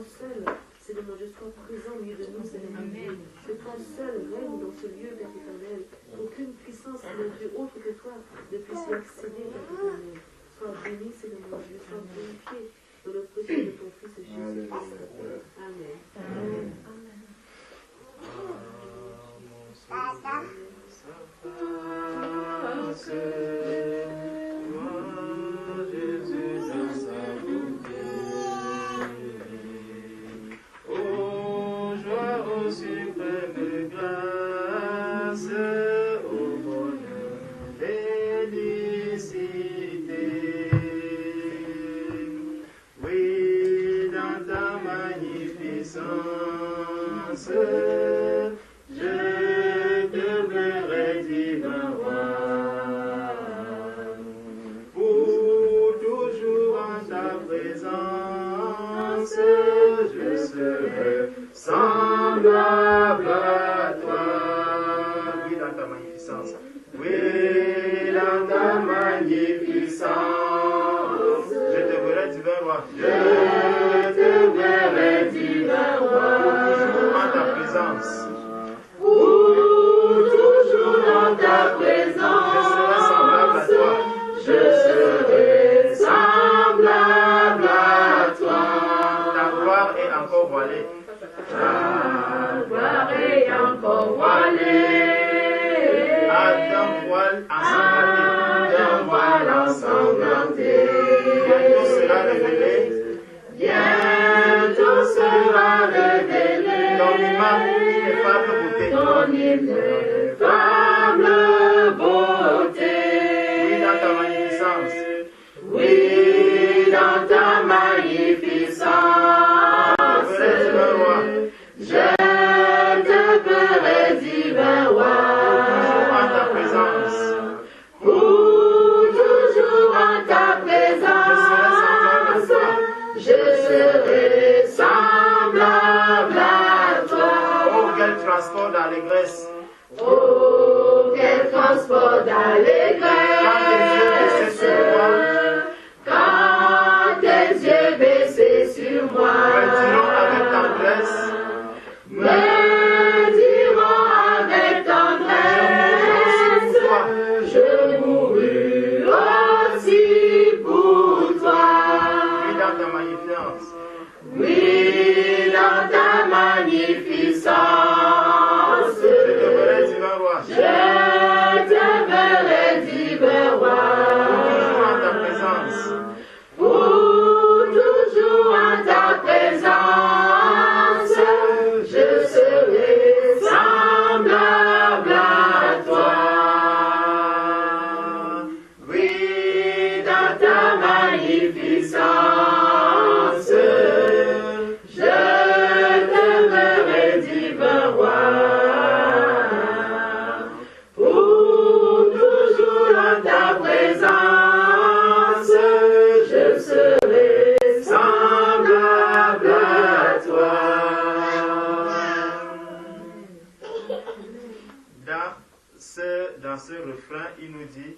toi seul, Seigneur mon Dieu, sois présent au milieu de nous, Seigneur mon Dieu. Que toi seul règne dans ce lieu, Père éternel. Aucune puissance, Seigneur Dieu, autre que toi, ne puisse y accéder, Père éternel. Sois béni, Seigneur mon Dieu, sois glorifié dans le précieux de ton Fils Jésus-Christ. Amen. Amen. Suprême grâce, au bonheur, félicité. Oui, dans ta magnificence, je demeurerai divin roi. Pour toujours en ta présence, je serai semblable à toi. Oui, dans ta magnificence. Oui, dans ta magnificence. Je te verrai divin roi. Je te verrai divin roi. Pour toujours en ta présence. Pour toujours en ta présence. Je serai semblable à toi. Ta gloire est encore voilée. Ta gloire est encore voilée. D'un voile ensanglanté. D'un voile ensanglanté. Bientôt sera révélé. Bientôt sera révélé. Ton ineffable beauté. Ton ineffable beauté. Oui, dans ta magnificence. Oui, dans ta magnificence. Je te verrai divin roi. Pour toujours en ta présence. Pour toujours en ta présence. Je serai semblable à toi. Oh, quel transport d'allégresse. Oh, quel transport d'allégresse. Quand tes yeux baissés sur moi. Me diront avec tendresse, je mourus aussi pour toi. Oui, dans ta magnificence. Oui, dans ta magnificence. Je te verrai divin roi. Je te verrai divin roi. Pour toujours en ta présence. Pour toujours en ta présence. Je serai semblable à toi. Oui, dans ta magnificence, je te verrai divin roi. Pour toujours en ta présence, je serai semblable à toi. Dans ce refrain, il nous dit,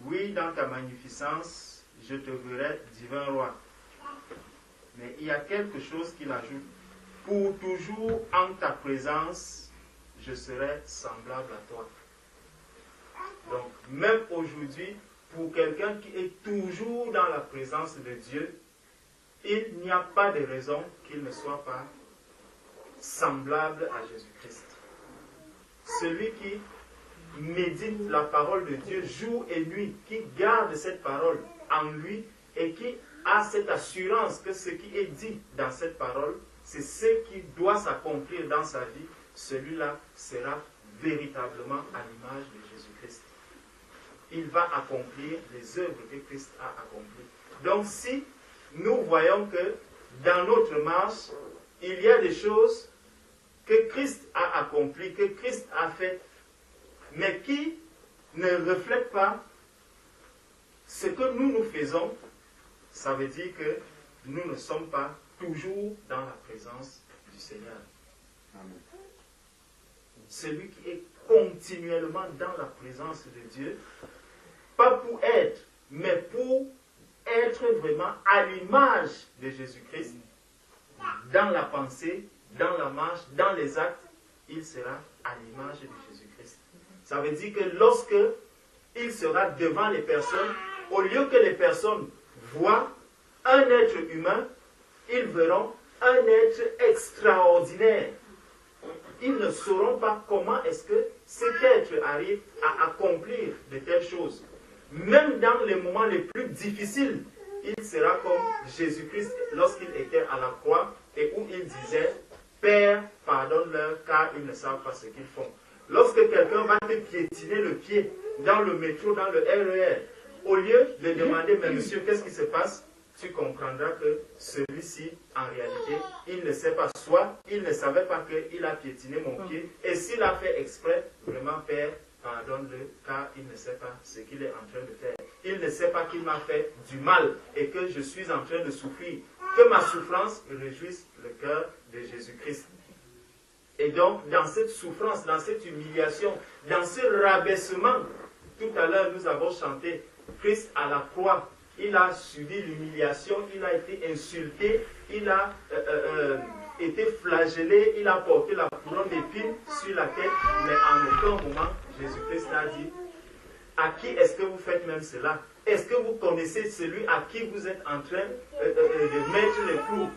oui, dans ta magnificence, je te verrai divin roi. Mais il y a quelque chose qu'il ajoute. Pour toujours en ta présence, je serai semblable à toi. Donc, même aujourd'hui, pour quelqu'un qui est toujours dans la présence de Dieu, il n'y a pas de raison qu'il ne soit pas semblable à Jésus-Christ. Celui qui médite la parole de Dieu jour et nuit, qui garde cette parole en lui et qui a cette assurance que ce qui est dit dans cette parole, c'est ce qui doit s'accomplir dans sa vie, celui-là sera véritablement à l'image de Jésus-Christ. Il va accomplir les œuvres que Christ a accomplies. Donc si nous voyons que dans notre marche, il y a des choses que Christ a accomplies, que Christ a faites, mais qui ne reflètent pas ce que nous faisons, ça veut dire que nous ne sommes pas toujours dans la présence du Seigneur. Amen. Celui qui est continuellement dans la présence de Dieu, pas pour être, mais pour être vraiment à l'image de Jésus-Christ, dans la pensée, dans la marche, dans les actes, il sera à l'image de Jésus-Christ. Ça veut dire que lorsque il sera devant les personnes, au lieu que les personnes voient un être humain, ils verront un être extraordinaire. Ils ne sauront pas comment est-ce que cet être arrive à accomplir de telles choses. Même dans les moments les plus difficiles, il sera comme Jésus-Christ lorsqu'il était à la croix et où il disait « Père, pardonne-leur car ils ne savent pas ce qu'ils font ». Lorsque quelqu'un va te piétiner le pied dans le métro, dans le RER, au lieu de demander « Mais monsieur, qu'est-ce qui se passe ?» tu comprendras que celui-ci, en réalité, il ne sait pas. Soit il ne savait pas qu'il a piétiné mon pied, et s'il a fait exprès, vraiment, Père, pardonne-le, car il ne sait pas ce qu'il est en train de faire. Il ne sait pas qu'il m'a fait du mal et que je suis en train de souffrir. Que ma souffrance réjouisse le cœur de Jésus-Christ. Et donc, dans cette souffrance, dans cette humiliation, dans ce rabaissement, tout à l'heure, nous avons chanté Christ à la croix. Il a subi l'humiliation, il a été insulté, il a été flagellé, il a porté la couronne d'épines sur la tête, mais en aucun moment, Jésus-Christ n'a dit « À qui est-ce que vous faites même cela? Est-ce que vous connaissez celui à qui vous êtes en train de mettre les clous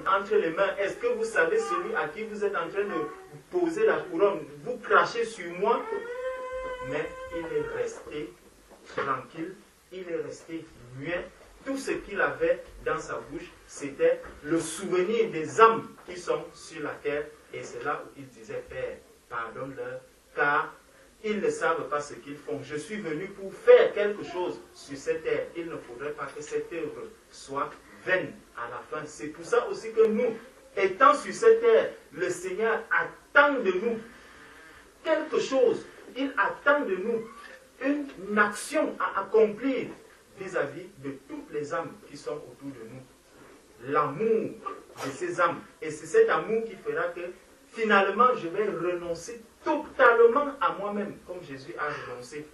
entre les mains? Est-ce que vous savez celui à qui vous êtes en train de poser la couronne? Vous crachez sur moi ?» Mais il est resté tranquille, il est resté muet. Tout ce qu'il avait dans sa bouche, c'était le souvenir des âmes qui sont sur la terre. Et c'est là où il disait, Père, pardonne-leur, car ils ne savent pas ce qu'ils font. Je suis venu pour faire quelque chose sur cette terre. Il ne faudrait pas que cette œuvre soit vaine à la fin. C'est pour ça aussi que nous, étant sur cette terre, le Seigneur attend de nous quelque chose. Il attend de nous une action à accomplir vis-à-vis de toutes les âmes qui sont autour de nous. L'amour de ces âmes. Et c'est cet amour qui fera que finalement je vais renoncer totalement à moi-même, comme Jésus a renoncé.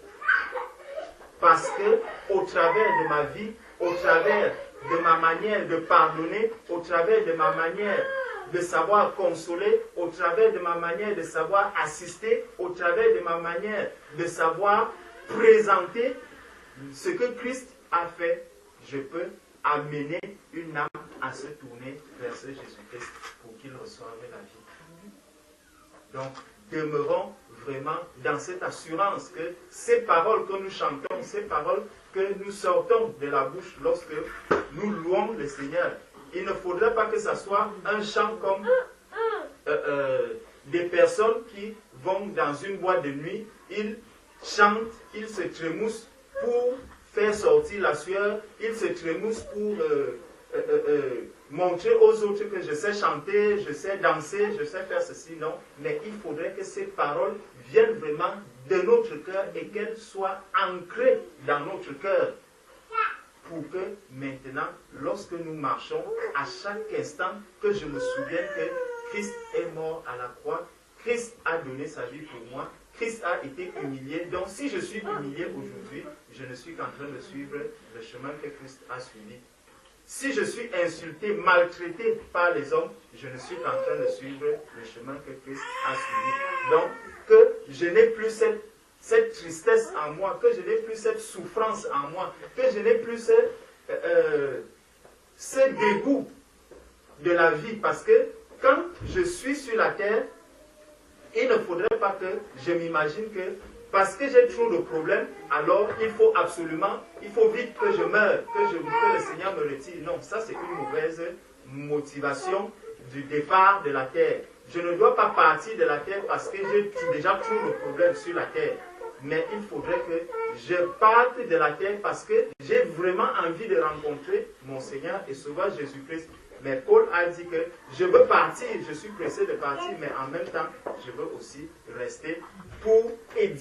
Parce que au travers de ma vie, au travers de ma manière de pardonner, au travers de ma manière de savoir consoler, au travers de ma manière de savoir assister, au travers de ma manière de savoir présenter ce que Christ a fait, je peux amener une âme à se tourner vers ce Jésus-Christ pour qu'il reçoive la vie. Donc, demeurons vraiment dans cette assurance que ces paroles que nous chantons, ces paroles que nous sortons de la bouche lorsque nous louons le Seigneur, il ne faudrait pas que ce soit un chant comme des personnes qui vont dans une boîte de nuit, ils chantent, ils se trémoussent pour faire sortir la sueur, ils se trémoussent pour montrer aux autres que je sais chanter, je sais danser, je sais faire ceci, non. Mais il faudrait que ces paroles viennent vraiment de notre cœur et qu'elles soient ancrées dans notre cœur. Pour que maintenant, lorsque nous marchons, à chaque instant, que je me souvienne que Christ est mort à la croix, Christ a donné sa vie pour moi, Christ a été humilié. Donc si je suis humilié aujourd'hui, je ne suis qu'en train de suivre le chemin que Christ a suivi. Si je suis insulté, maltraité par les hommes, je ne suis qu'en train de suivre le chemin que Christ a suivi. Donc que je n'ai plus cette tristesse en moi, que je n'ai plus cette souffrance en moi, que je n'ai plus ce dégoût de la vie. Parce que quand je suis sur la terre, il ne faudrait pas que je m'imagine que parce que j'ai trop de problèmes, alors il faut vite que je meure, que le Seigneur me retire. Non, ça c'est une mauvaise motivation du départ de la terre. Je ne dois pas partir de la terre parce que j'ai déjà trop de problèmes sur la terre. Mais il faudrait que je parte de la terre parce que j'ai vraiment envie de rencontrer mon Seigneur et Sauveur Jésus-Christ. Mais Paul a dit que je veux partir, je suis pressé de partir, mais en même temps, je veux aussi rester pour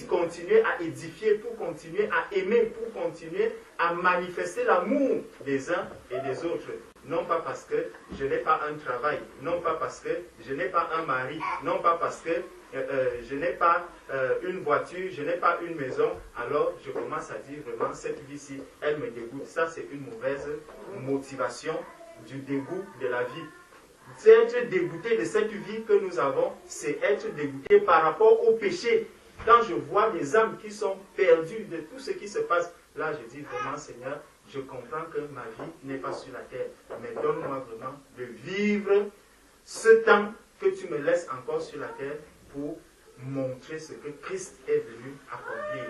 continuer à édifier, pour continuer à aimer, pour continuer à manifester l'amour des uns et des autres. Non pas parce que je n'ai pas un travail, non pas parce que je n'ai pas un mari, non pas parce que je n'ai pas une voiture, je n'ai pas une maison, alors je commence à dire vraiment cette vie-ci, elle me dégoûte. Ça c'est une mauvaise motivation du dégoût de la vie. être dégoûté de cette vie que nous avons, c'est être dégoûté par rapport au péché. Quand je vois des âmes qui sont perdues de tout ce qui se passe, là je dis vraiment, Seigneur, je comprends que ma vie n'est pas sur la terre, mais donne-moi vraiment de vivre ce temps que tu me laisses encore sur la terre pour montrer ce que Christ est venu accomplir.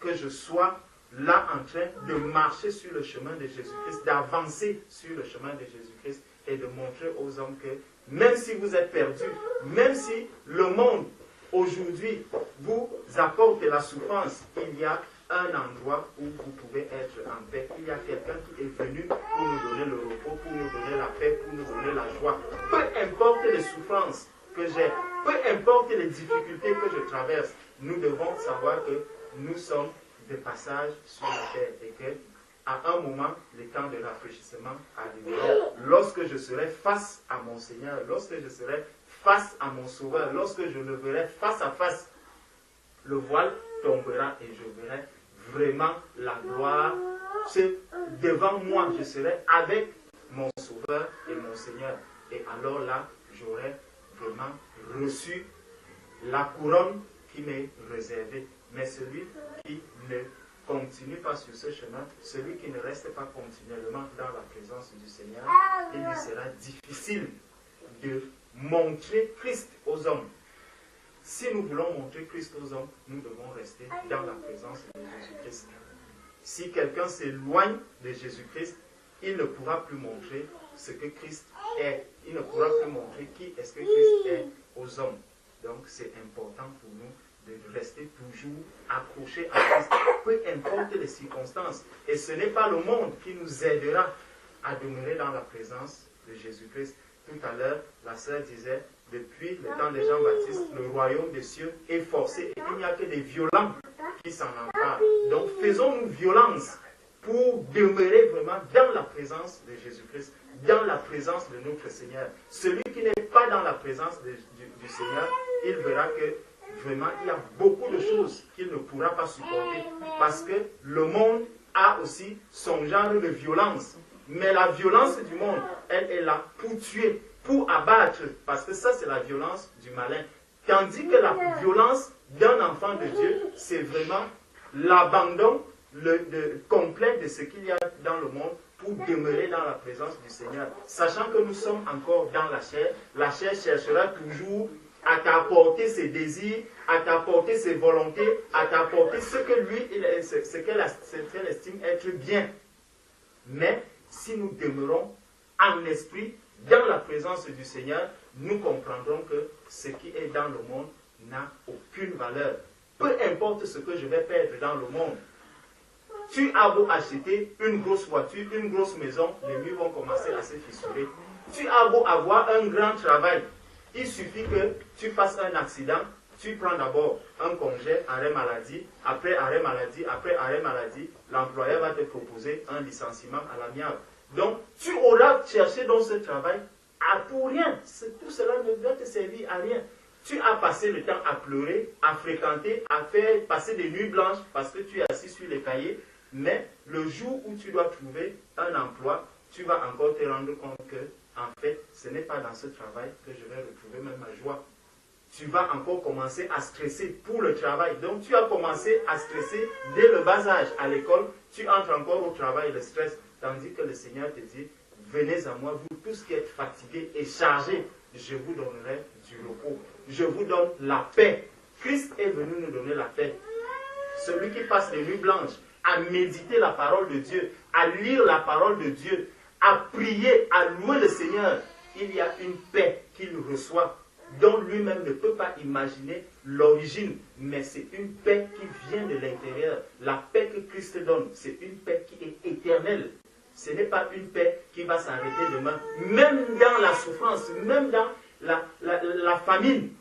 Que je sois là en train de marcher sur le chemin de Jésus-Christ, d'avancer sur le chemin de Jésus-Christ et de montrer aux hommes que même si vous êtes perdus, même si le monde aujourd'hui vous apporte la souffrance, il y a un endroit où vous pouvez être en paix. Il y a quelqu'un qui est venu pour nous donner le repos, pour nous donner la paix, pour nous donner la joie. Peu importe les souffrances que j'ai, peu importe les difficultés que je traverse, nous devons savoir que nous sommes de passage sur la terre et que à un moment, le temps de rafraîchissement arrivera. Lorsque je serai face à mon Seigneur, lorsque je serai face à mon Sauveur, lorsque je le verrai face à face, le voile tombera et je verrai vraiment la gloire. Devant moi, je serai avec mon Sauveur et mon Seigneur. Et alors là, j'aurai vraiment reçu la couronne qui m'est réservée. Mais celui qui ne continue pas sur ce chemin, celui qui ne reste pas continuellement dans la présence du Seigneur, il lui sera difficile de montrer Christ aux hommes. Si nous voulons montrer Christ aux hommes, nous devons rester dans la présence de Jésus-Christ. Si quelqu'un s'éloigne de Jésus-Christ, il ne pourra plus montrer ce que Christ est. Il ne pourra plus montrer qui est-ce que Christ est aux hommes. Donc c'est important pour nous de rester toujours accrochés à Christ, peu importe les circonstances. Et ce n'est pas le monde qui nous aidera à demeurer dans la présence de Jésus-Christ. Tout à l'heure, la sœur disait, depuis le temps de Jean-Baptiste, le royaume des cieux est forcé et il n'y a que des violents qui s'en emparent. Donc faisons-nous violence pour demeurer vraiment dans la présence de Jésus-Christ, dans la présence de notre Seigneur. Celui qui n'est pas dans la présence du Seigneur, il verra que vraiment, il y a beaucoup de choses qu'il ne pourra pas supporter parce que le monde a aussi son genre de violence. Mais la violence du monde, elle est là pour tuer, pour abattre, parce que ça, c'est la violence du malin. Tandis que la violence d'un enfant de Dieu, c'est vraiment l'abandon complet de ce qu'il y a dans le monde pour demeurer dans la présence du Seigneur. Sachant que nous sommes encore dans la chair cherchera toujours à t'apporter ses désirs, à t'apporter ses volontés, à t'apporter ce que lui, ce qu'elle estime être bien. Mais si nous demeurons en esprit, dans la présence du Seigneur, nous comprendrons que ce qui est dans le monde n'a aucune valeur. Peu importe ce que je vais perdre dans le monde, tu as beau acheter une grosse voiture, une grosse maison, les murs vont commencer à se fissurer. Tu as beau avoir un grand travail, il suffit que tu fasses un accident, tu prends d'abord un congé, arrêt maladie, après arrêt maladie, l'employeur va te proposer un licenciement à l'amiable. Donc, tu auras cherché dans ce travail pour rien. Tout cela ne doit te servir à rien. Tu as passé le temps à pleurer, à fréquenter, à faire passer des nuits blanches parce que tu es assis sur les cahiers. Mais le jour où tu dois trouver un emploi, tu vas encore te rendre compte que, en fait, ce n'est pas dans ce travail que je vais retrouver même ma joie. Tu vas encore commencer à stresser pour le travail. Donc, tu as commencé à stresser dès le bas âge à l'école. Tu entres encore au travail, le stress. Tandis que le Seigneur te dit, venez à moi, vous tous qui êtes fatigués et chargés, je vous donnerai du repos. Je vous donne la paix. Christ est venu nous donner la paix. Celui qui passe les nuits blanches à méditer la parole de Dieu, à lire la parole de Dieu, à prier, à louer le Seigneur, il y a une paix qu'il reçoit, dont lui-même ne peut pas imaginer l'origine, mais c'est une paix qui vient de l'intérieur. La paix que Christ donne, c'est une paix qui est éternelle. Ce n'est pas une paix qui va s'arrêter demain. Même dans la souffrance, même dans la famine.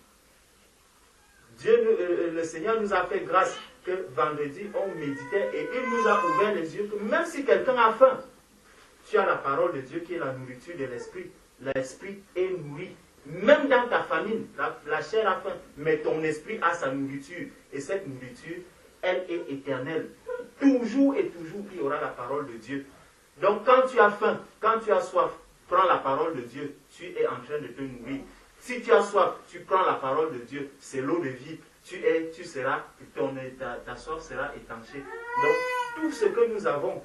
Le Seigneur nous a fait grâce que vendredi, on méditait et il nous a ouvert les yeux que même si quelqu'un a faim, tu as la parole de Dieu qui est la nourriture de l'esprit. L'esprit est nourri. Même dans ta famine, la chair a faim, mais ton esprit a sa nourriture. Et cette nourriture, elle est éternelle. Toujours et toujours, il y aura la parole de Dieu. Donc quand tu as faim, quand tu as soif, prends la parole de Dieu, tu es en train de te nourrir. Si tu as soif, tu prends la parole de Dieu, c'est l'eau de vie. Ta soif sera étanchée. Donc, tout ce que nous avons,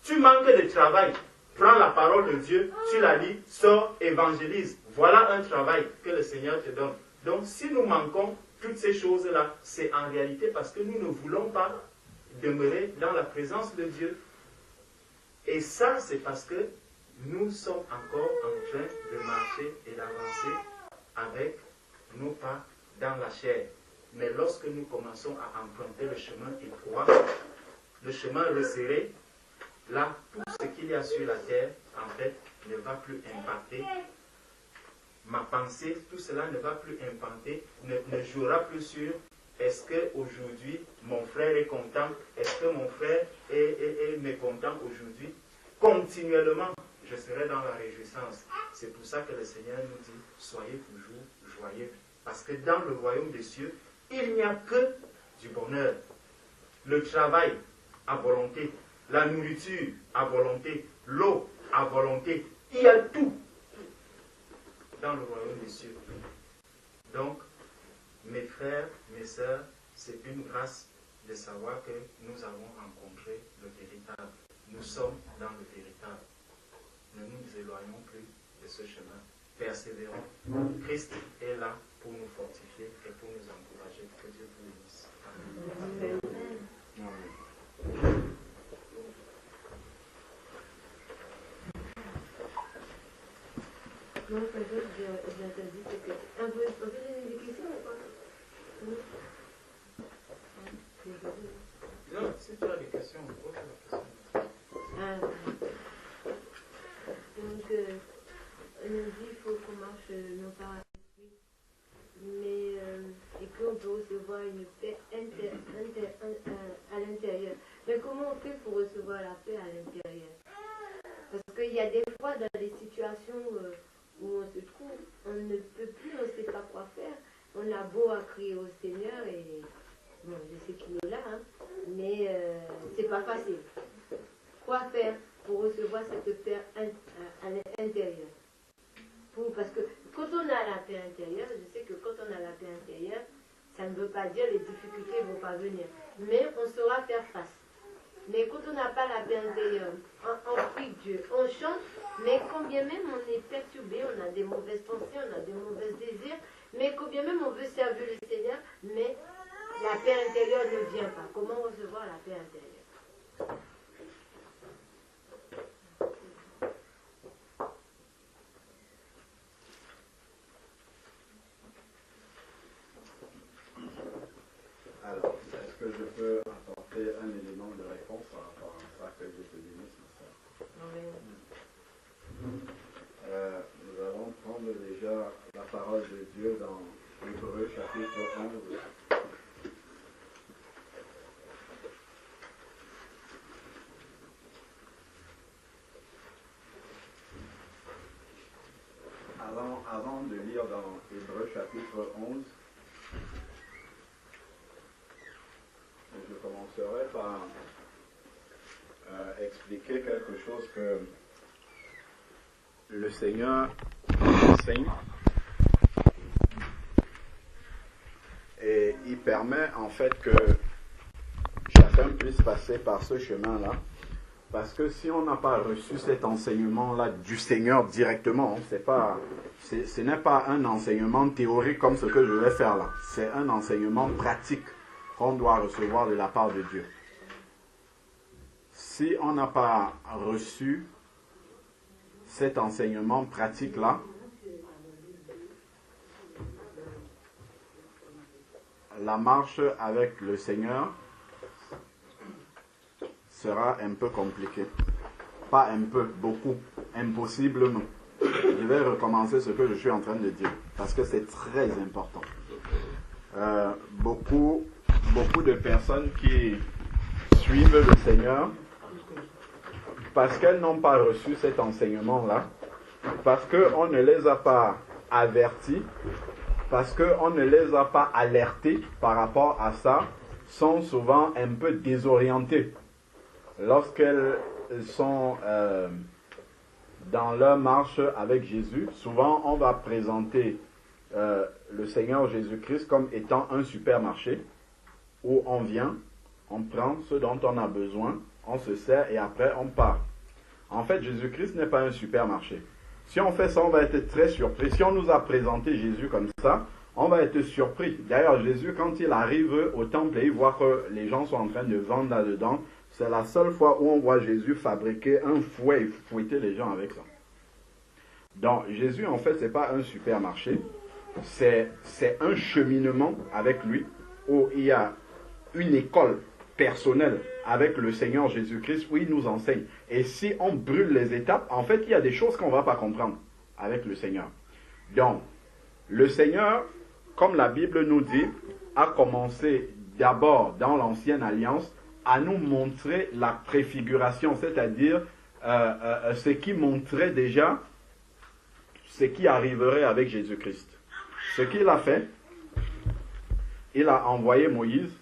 tu manques de travail, prends la parole de Dieu, tu la lis, sors, évangélise. Voilà un travail que le Seigneur te donne. Donc, si nous manquons toutes ces choses-là, c'est en réalité parce que nous ne voulons pas demeurer dans la présence de Dieu. Et ça, c'est parce que nous sommes encore en train de marcher et d'avancer avec nos pas dans la chair. Mais lorsque nous commençons à emprunter le chemin étroit, le chemin resserré, là, tout ce qu'il y a sur la terre, en fait, ne va plus impacter ma pensée, tout cela ne va plus impacter, ne jouera plus sur est-ce qu'aujourd'hui mon frère est content, est-ce que mon frère est mécontent aujourd'hui. Continuellement, je serai dans la réjouissance. C'est pour ça que le Seigneur nous dit, soyez toujours joyeux. Parce que dans le royaume des cieux, il n'y a que du bonheur. Le travail à volonté, la nourriture à volonté, l'eau à volonté. Il y a tout dans le royaume des cieux. Donc, mes frères, mes sœurs, c'est une grâce de savoir que nous avons rencontré le véritable. Nous sommes dans le véritable. Ne nous éloignons plus de ce chemin. Persévérons. Christ est là pour nous fortifier et pour nous encourager. Que Dieu vous bénisse. Amen. Amen. Non, c'est vrai, j'ai interdit, c'est que... Un peu, des questions ou pas? Non, si tu as des questions, pose la question. Donc, on nous dit qu'il faut qu'on marche non pas à l'esprit, mais et qu'on peut recevoir une paix à l'intérieur. Mais comment on fait pour recevoir la paix à l'intérieur? Parce qu'il y a des fois dans des situations où on se trouve, on ne peut plus, on ne sait pas quoi faire. On a beau à crier au Seigneur et bon, je sais qu'il est là, hein, mais c'est pas facile. Quoi faire pour recevoir cette paix à l'intérieur? Parce que quand on a la paix intérieure, je sais que quand on a la paix intérieure, ça ne veut pas dire les difficultés ne vont pas venir, mais on saura faire face. Mais quand on n'a pas la paix intérieure, on prie Dieu, on chante, mais combien même on est perturbé, on a des mauvaises pensées, on a des mauvais désirs, mais combien même on veut servir le Seigneur, mais la paix intérieure ne vient pas. Comment recevoir la paix intérieure? Alors, est-ce que je peux apporter un élément de réponse par rapport à ça que je te bénisse, ma sœur? Nous allons prendre déjà la parole de Dieu dans Hébreux chapitre 11. Avant de lire dans Hébreux chapitre 11, je commencerai par expliquer quelque chose que le Seigneur enseigne et il permet en fait que chacun puisse passer par ce chemin-là, parce que si on n'a pas reçu cet enseignement-là du Seigneur directement, ce n'est pas un enseignement théorique comme ce que je vais faire là, c'est un enseignement pratique qu'on doit recevoir de la part de Dieu. Si on n'a pas reçu cet enseignement pratique-là, la marche avec le Seigneur sera un peu compliquée. Pas un peu, beaucoup, impossiblement. Je vais recommencer ce que je suis en train de dire, parce que c'est très important. Beaucoup de personnes qui suivent le Seigneur, parce qu'elles n'ont pas reçu cet enseignement-là, parce qu'on ne les a pas avertis, parce qu'on ne les a pas alertés par rapport à ça, sont souvent un peu désorientées lorsqu'elles sont dans leur marche avec Jésus, souvent on va présenter le Seigneur Jésus-Christ comme étant un supermarché où on vient, on prend ce dont on a besoin, on se sert et après on part. En fait, Jésus-Christ n'est pas un supermarché. Si on fait ça, on va être très surpris. Si on nous a présenté Jésus comme ça, on va être surpris. D'ailleurs, Jésus, quand il arrive au temple et il voit que les gens sont en train de vendre là-dedans, c'est la seule fois où on voit Jésus fabriquer un fouet et fouetter les gens avec ça. Donc, Jésus, en fait, ce n'est pas un supermarché. C'est un cheminement avec lui où il y a une école personnelle avec le Seigneur Jésus-Christ où il nous enseigne. Et si on brûle les étapes, en fait, il y a des choses qu'on ne va pas comprendre avec le Seigneur. Donc, le Seigneur, comme la Bible nous dit, a commencé d'abord dans l'Ancienne Alliance à nous montrer la préfiguration, c'est-à-dire ce qui montrait déjà ce qui arriverait avec Jésus-Christ. Ce qu'il a fait, il a envoyé Moïse.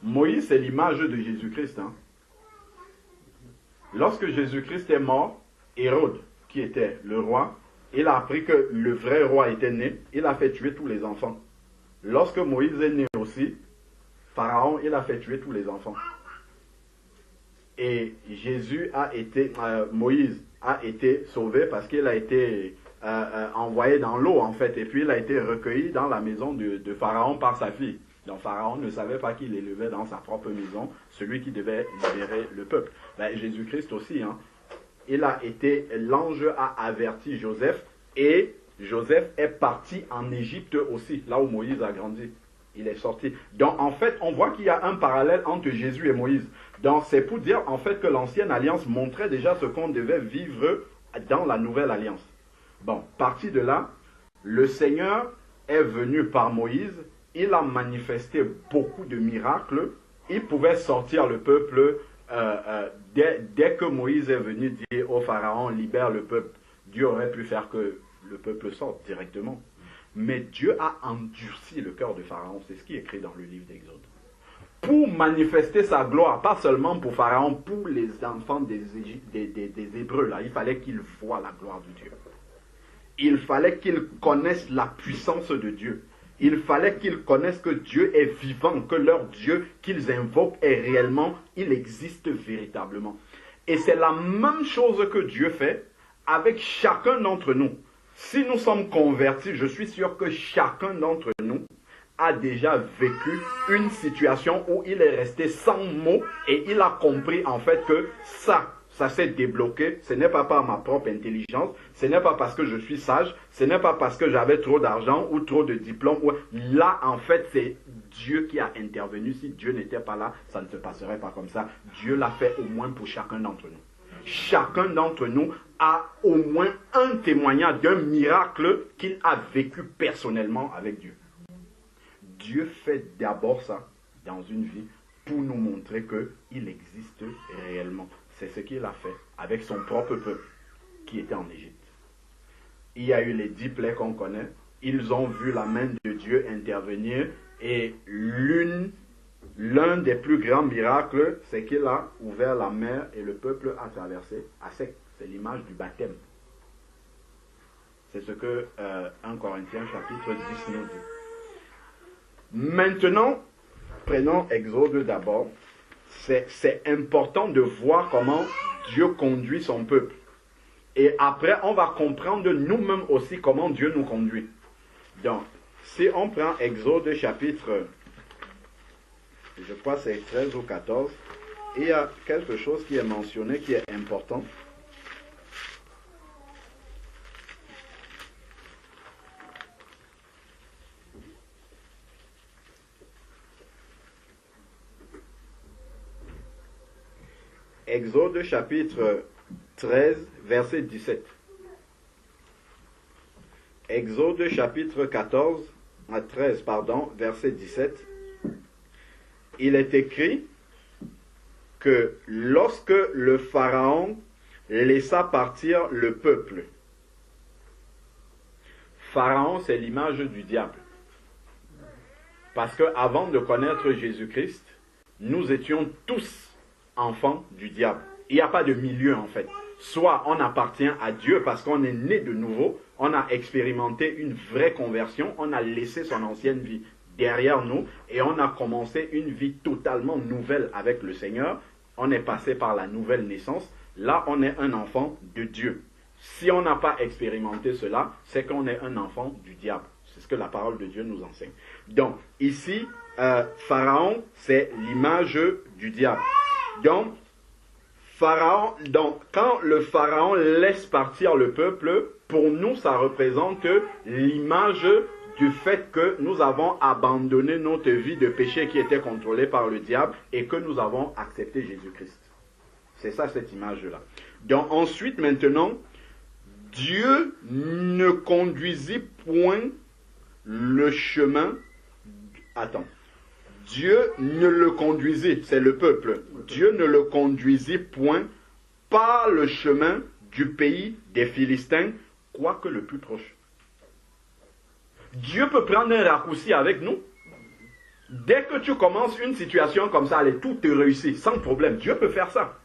Moïse, c'est l'image de Jésus-Christ. Hein. Lorsque Jésus-Christ est mort, Hérode, qui était le roi, il a appris que le vrai roi était né. Il a fait tuer tous les enfants. Lorsque Moïse est né aussi, Pharaon, il a fait tuer tous les enfants. Et Moïse a été sauvé parce qu'il a été envoyé dans l'eau, en fait. Et puis, il a été recueilli dans la maison de Pharaon par sa fille. Donc, Pharaon ne savait pas qu'il élevait dans sa propre maison celui qui devait libérer le peuple. Ben, Jésus-Christ aussi, hein. L'ange a averti Joseph et Joseph est parti en Égypte aussi, là où Moïse a grandi. Il est sorti. Donc, en fait, on voit qu'il y a un parallèle entre Jésus et Moïse. Donc, c'est pour dire, en fait, que l'ancienne alliance montrait déjà ce qu'on devait vivre dans la nouvelle alliance. Bon, parti de là, le Seigneur est venu par Moïse. Il a manifesté beaucoup de miracles. Il pouvait sortir le peuple dès que Moïse est venu dire au Pharaon, libère le peuple. Dieu aurait pu faire que le peuple sorte directement. Mais Dieu a endurci le cœur de Pharaon. C'est ce qui est écrit dans le livre d'Exode. Pour manifester sa gloire, pas seulement pour Pharaon, pour les enfants des Hébreux, là, il fallait qu'ils voient la gloire de Dieu. Il fallait qu'ils connaissent la puissance de Dieu. Il fallait qu'ils connaissent que Dieu est vivant, que leur Dieu qu'ils invoquent est réellement, il existe véritablement. Et c'est la même chose que Dieu fait avec chacun d'entre nous. Si nous sommes convertis, je suis sûr que chacun d'entre nous a déjà vécu une situation où il est resté sans mots et il a compris en fait que ça s'est débloqué. Ce n'est pas par ma propre intelligence, ce n'est pas parce que je suis sage, ce n'est pas parce que j'avais trop d'argent ou trop de diplômes. Là, en fait, c'est Dieu qui a intervenu. Si Dieu n'était pas là, ça ne se passerait pas comme ça. Dieu l'a fait au moins pour chacun d'entre nous. Chacun d'entre nous a au moins un témoignage d'un miracle qu'il a vécu personnellement avec Dieu. Dieu fait d'abord ça dans une vie pour nous montrer qu'il existe réellement. C'est ce qu'il a fait avec son propre peuple qui était en Égypte. Il y a eu les 10 plaies qu'on connaît. Ils ont vu la main de Dieu intervenir et l'un des plus grands miracles, c'est qu'il a ouvert la mer et le peuple a traversé à sec. C'est l'image du baptême. C'est ce que 1 Corinthiens chapitre 10 nous dit. Maintenant, prenons Exode d'abord. C'est important de voir comment Dieu conduit son peuple. Et après, on va comprendre nous-mêmes aussi comment Dieu nous conduit. Donc, si on prend Exode chapitre, je crois que c'est 13 ou 14, il y a quelque chose qui est mentionné qui est important. Exode chapitre 13, verset 17. Exode chapitre 13, verset 17. Il est écrit que lorsque le Pharaon laissa partir le peuple, Pharaon, c'est l'image du diable. Parce qu'avant de connaître Jésus-Christ, nous étions tous enfants du diable. Il n'y a pas de milieu en fait. Soit on appartient à Dieu parce qu'on est né de nouveau, on a expérimenté une vraie conversion, on a laissé son ancienne vie derrière nous et on a commencé une vie totalement nouvelle avec le Seigneur. On est passé par la nouvelle naissance. Là, on est un enfant de Dieu. Si on n'a pas expérimenté cela, c'est qu'on est un enfant du diable. C'est ce que la parole de Dieu nous enseigne. Donc, ici, Pharaon, c'est l'image du diable. Donc, quand le Pharaon laisse partir le peuple, pour nous, ça représente l'image du fait que nous avons abandonné notre vie de péché qui était contrôlée par le diable et que nous avons accepté Jésus-Christ. C'est ça, cette image-là. Donc, ensuite, maintenant, Dieu ne conduisit point le chemin. Attends. Dieu ne le conduisit, c'est le peuple. Dieu ne le conduisit point par le chemin du pays des Philistins, quoique le plus proche. Dieu peut prendre un raccourci avec nous. Dès que tu commences une situation comme ça, allez, tout te réussit, sans problème. Dieu peut faire ça.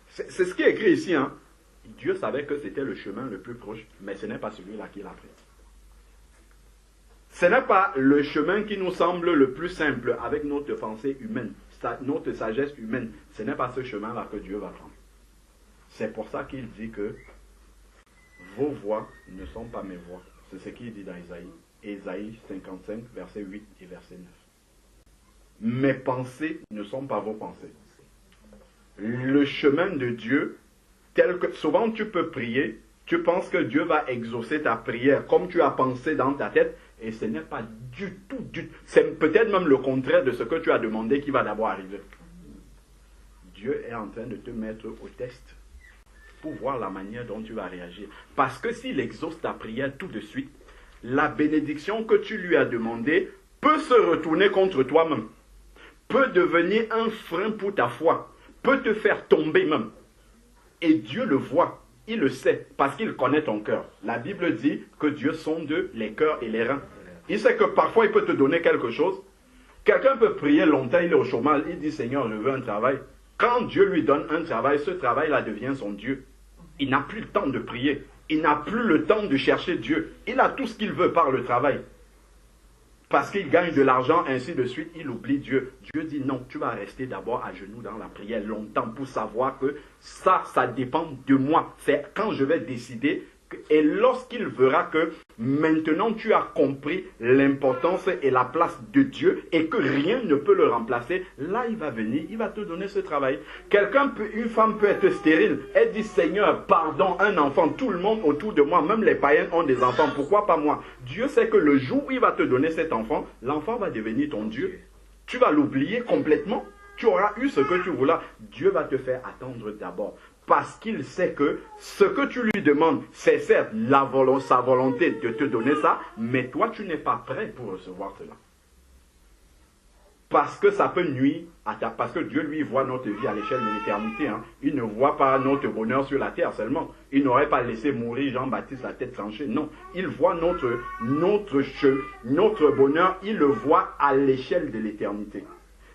C'est ce qui est écrit ici. Hein. Dieu savait que c'était le chemin le plus proche, mais ce n'est pas celui-là qu'il a pris. Ce n'est pas le chemin qui nous semble le plus simple avec notre pensée humaine, notre sagesse humaine. Ce n'est pas ce chemin-là que Dieu va prendre. C'est pour ça qu'il dit que vos voies ne sont pas mes voies. C'est ce qu'il dit dans Isaïe. Isaïe 55, verset 8 et verset 9. Mes pensées ne sont pas vos pensées. Le chemin de Dieu, tel que souvent tu peux prier, tu penses que Dieu va exaucer ta prière comme tu as pensé dans ta tête, et ce n'est pas du tout, c'est peut-être même le contraire de ce que tu as demandé qui va d'abord arriver. Dieu est en train de te mettre au test pour voir la manière dont tu vas réagir. Parce que s'il exauce ta prière tout de suite, la bénédiction que tu lui as demandée peut se retourner contre toi-même, peut devenir un frein pour ta foi, peut te faire tomber même. Et Dieu le voit. Il le sait, parce qu'il connaît ton cœur. La Bible dit que Dieu sonde les cœurs et les reins. Il sait que parfois il peut te donner quelque chose. Quelqu'un peut prier longtemps, il est au chômage, il dit Seigneur, je veux un travail. Quand Dieu lui donne un travail, ce travail-là devient son Dieu. Il n'a plus le temps de prier. Il n'a plus le temps de chercher Dieu. Il a tout ce qu'il veut par le travail. Parce qu'il gagne de l'argent, ainsi de suite, il oublie Dieu. Dieu dit non, tu vas rester d'abord à genoux dans la prière longtemps pour savoir que ça dépend de moi. C'est quand je vais décider. Et lorsqu'il verra que maintenant tu as compris l'importance et la place de Dieu et que rien ne peut le remplacer, là il va venir, il va te donner ce travail. Une femme peut être stérile. Elle dit Seigneur, pardon, un enfant, tout le monde autour de moi, même les païens ont des enfants, pourquoi pas moi? Dieu sait que le jour où il va te donner cet enfant, l'enfant va devenir ton Dieu. Tu vas l'oublier complètement. Tu auras eu ce que tu voulais. Dieu va te faire attendre d'abord. Parce qu'il sait que ce que tu lui demandes, c'est certes sa volonté de te donner ça, mais toi, tu n'es pas prêt pour recevoir cela. Parce que ça peut nuire parce que Dieu, lui, voit notre vie à l'échelle de l'éternité. Hein. Il ne voit pas notre bonheur sur la terre seulement. Il n'aurait pas laissé mourir Jean-Baptiste la tête tranchée. Non, il voit notre bonheur, il le voit à l'échelle de l'éternité.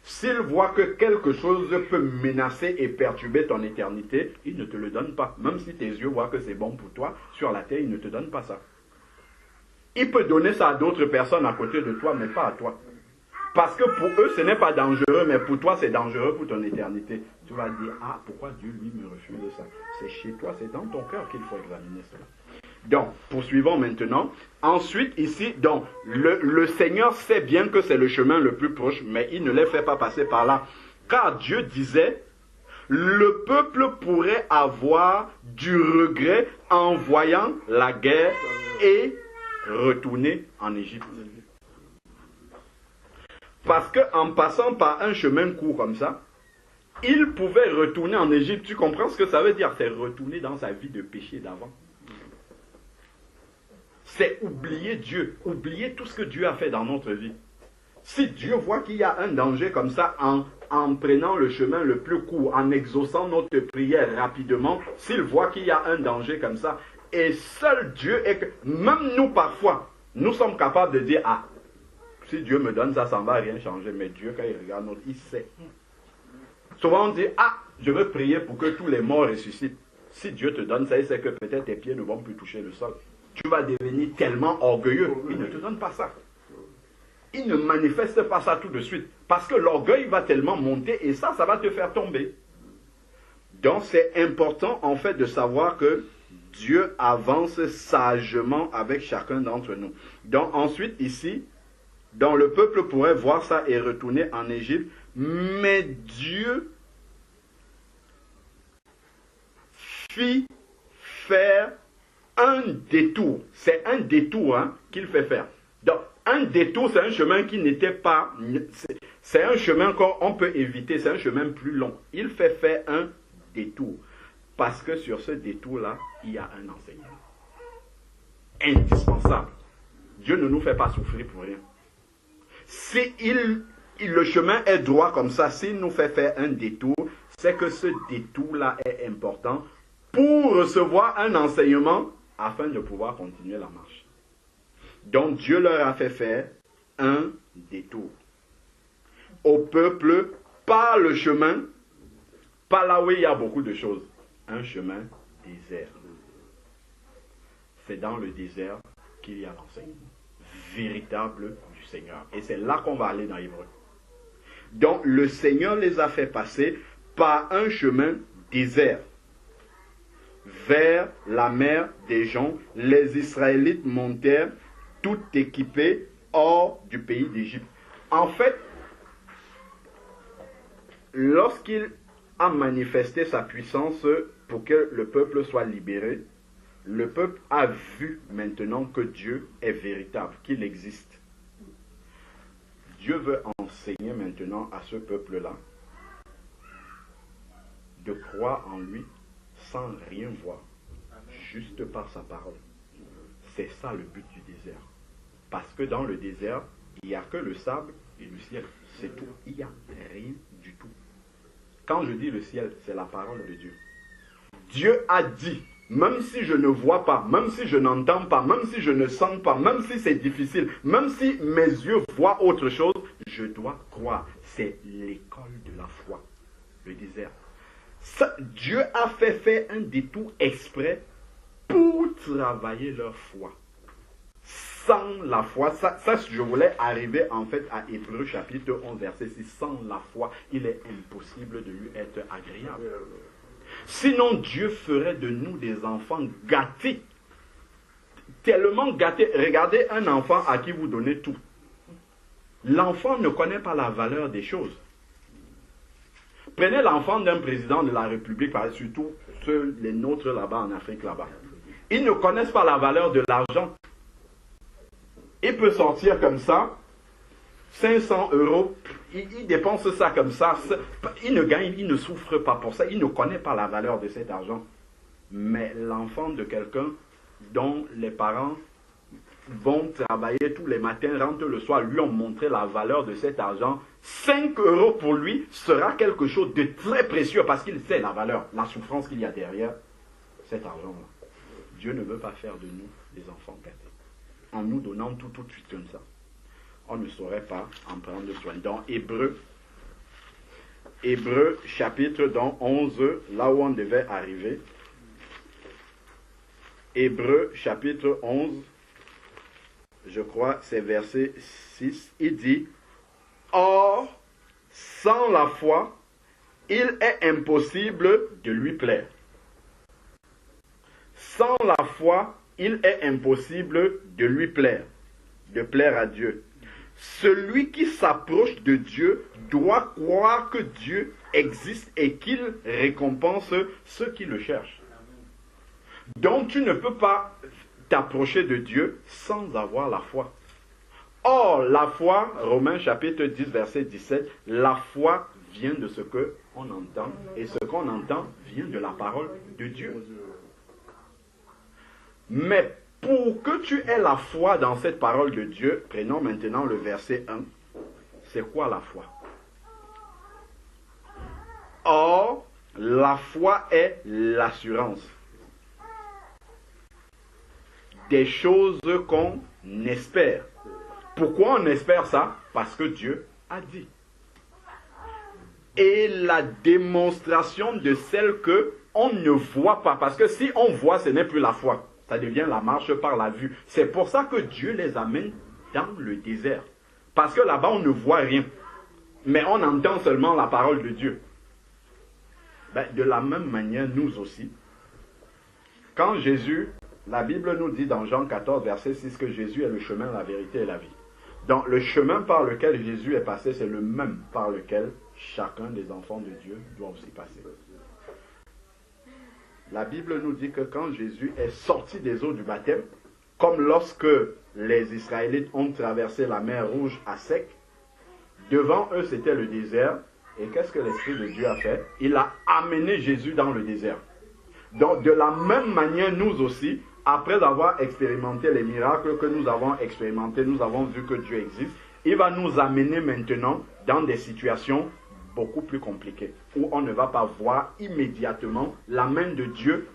S'il voit que quelque chose peut menacer et perturber ton éternité, il ne te le donne pas. Même si tes yeux voient que c'est bon pour toi, sur la terre, il ne te donne pas ça. Il peut donner ça à d'autres personnes à côté de toi, mais pas à toi. Parce que pour eux, ce n'est pas dangereux, mais pour toi, c'est dangereux pour ton éternité. Tu vas dire, ah, pourquoi Dieu, lui, me refuse ça? C'est chez toi, c'est dans ton cœur qu'il faut examiner cela. Donc, poursuivons maintenant. Ensuite, ici, donc, le Seigneur sait bien que c'est le chemin le plus proche, mais il ne les fait pas passer par là. Car Dieu disait, le peuple pourrait avoir du regret en voyant la guerre et retourner en Égypte. Parce qu'en passant par un chemin court comme ça, il pouvait retourner en Égypte. Tu comprends ce que ça veut dire? C'est retourner dans sa vie de péché d'avant. C'est oublier Dieu, oublier tout ce que Dieu a fait dans notre vie. Si Dieu voit qu'il y a un danger comme ça, en prenant le chemin le plus court, en exaucant notre prière rapidement, s'il voit qu'il y a un danger comme ça, et seul Dieu est que, même nous parfois, nous sommes capables de dire, ah, si Dieu me donne ça, ça ne va rien changer, mais Dieu, quand il regarde notre, il sait. Souvent on dit, ah, je veux prier pour que tous les morts ressuscitent. Si Dieu te donne ça, c'est que peut-être tes pieds ne vont plus toucher le sol. Tu vas devenir tellement orgueilleux. Il ne te donne pas ça. Il ne manifeste pas ça tout de suite. Parce que l'orgueil va tellement monter et ça va te faire tomber. Donc c'est important en fait de savoir que Dieu avance sagement avec chacun d'entre nous. Donc ensuite ici, donc le peuple pourrait voir ça et retourner en Égypte. Mais Dieu fit faire un détour. C'est un détour qu'il fait faire. Donc, un détour, c'est un chemin qui n'était pas... C'est un chemin qu'on peut éviter, c'est un chemin plus long. Il fait faire un détour. Parce que sur ce détour-là, il y a un enseignement. Indispensable. Dieu ne nous fait pas souffrir pour rien. Si le chemin est droit comme ça, s'il nous fait faire un détour, c'est que ce détour-là est important pour recevoir un enseignement afin de pouvoir continuer la marche. Donc Dieu leur a fait faire un détour. Au peuple, par le chemin, par là où il y a beaucoup de choses. Un chemin désert. C'est dans le désert qu'il y a l'enseignement véritable du Seigneur. Et c'est là qu'on va aller dans Hébreu. Donc le Seigneur les a fait passer par un chemin désert. Vers la mer des gens, les Israélites montèrent tout équipés hors du pays d'Égypte. En fait, lorsqu'il a manifesté sa puissance pour que le peuple soit libéré, le peuple a vu maintenant que Dieu est véritable, qu'il existe. Dieu veut enseigner maintenant à ce peuple-là de croire en lui sans rien voir, juste par sa parole. C'est ça le but du désert. Parce que dans le désert, il n'y a que le sable et le ciel. C'est tout. Il n'y a rien du tout. Quand je dis le ciel, c'est la parole de Dieu. Dieu a dit, même si je ne vois pas, même si je n'entends pas, même si je ne sens pas, même si c'est difficile, même si mes yeux voient autre chose, je dois croire. C'est l'école de la foi, le désert. Ça, Dieu a fait faire un détour exprès pour travailler leur foi. Sans la foi, ça je voulais arriver en fait à Hébreu chapitre 11 verset 6. Sans la foi, il est impossible de lui être agréable. Sinon Dieu ferait de nous des enfants gâtés. Tellement gâtés. Regardez un enfant à qui vous donnez tout. L'enfant ne connaît pas la valeur des choses. Prenez l'enfant d'un président de la République, surtout les nôtres là-bas en Afrique là-bas. Ils ne connaissent pas la valeur de l'argent. Il peut sortir comme ça, 500 €, il dépense ça comme ça, il ne gagne, il ne souffre pas pour ça, il ne connaît pas la valeur de cet argent. Mais l'enfant de quelqu'un dont les parents vont travailler tous les matins, rentrent le soir, lui ont montré la valeur de cet argent, 5 € pour lui sera quelque chose de très précieux parce qu'il sait la valeur, la souffrance qu'il y a derrière cet argent-là. Dieu ne veut pas faire de nous des enfants gâtés. En nous donnant tout de suite comme ça. On ne saurait pas en prendre soin. Dans Hébreu chapitre 11, là où on devait arriver. Hébreu chapitre 11, je crois, c'est verset 6. Il dit, « Or, sans la foi, il est impossible de lui plaire. » Sans la foi, il est impossible de lui plaire, de plaire à Dieu. Celui qui s'approche de Dieu doit croire que Dieu existe et qu'il récompense ceux qui le cherchent. Donc tu ne peux pas t'approcher de Dieu sans avoir la foi. Or, la foi, Romains chapitre 10, verset 17, la foi vient de ce qu'on entend, et ce qu'on entend vient de la parole de Dieu. Mais pour que tu aies la foi dans cette parole de Dieu, prenons maintenant le verset 1. C'est quoi la foi? Or, la foi est l'assurance des choses qu'on espère. Pourquoi on espère ça? Parce que Dieu a dit. Et la démonstration de celles que on ne voit pas. Parce que si on voit, ce n'est plus la foi. Ça devient la marche par la vue. C'est pour ça que Dieu les amène dans le désert. Parce que là-bas, on ne voit rien. Mais on entend seulement la parole de Dieu. De la même manière, nous aussi. Quand Jésus, la Bible nous dit dans Jean 14, verset 6, que Jésus est le chemin, la vérité et la vie. Donc le chemin par lequel Jésus est passé, c'est le même par lequel chacun des enfants de Dieu doit aussi passer. La Bible nous dit que quand Jésus est sorti des eaux du baptême, comme lorsque les Israélites ont traversé la mer Rouge à sec, devant eux c'était le désert. Et qu'est-ce que l'Esprit de Dieu a fait? Il a amené Jésus dans le désert. Donc de la même manière, nous aussi, après avoir expérimenté les miracles que nous avons expérimentés, nous avons vu que Dieu existe, il va nous amener maintenant dans des situations beaucoup plus compliquées, où on ne va pas voir immédiatement la main de Dieu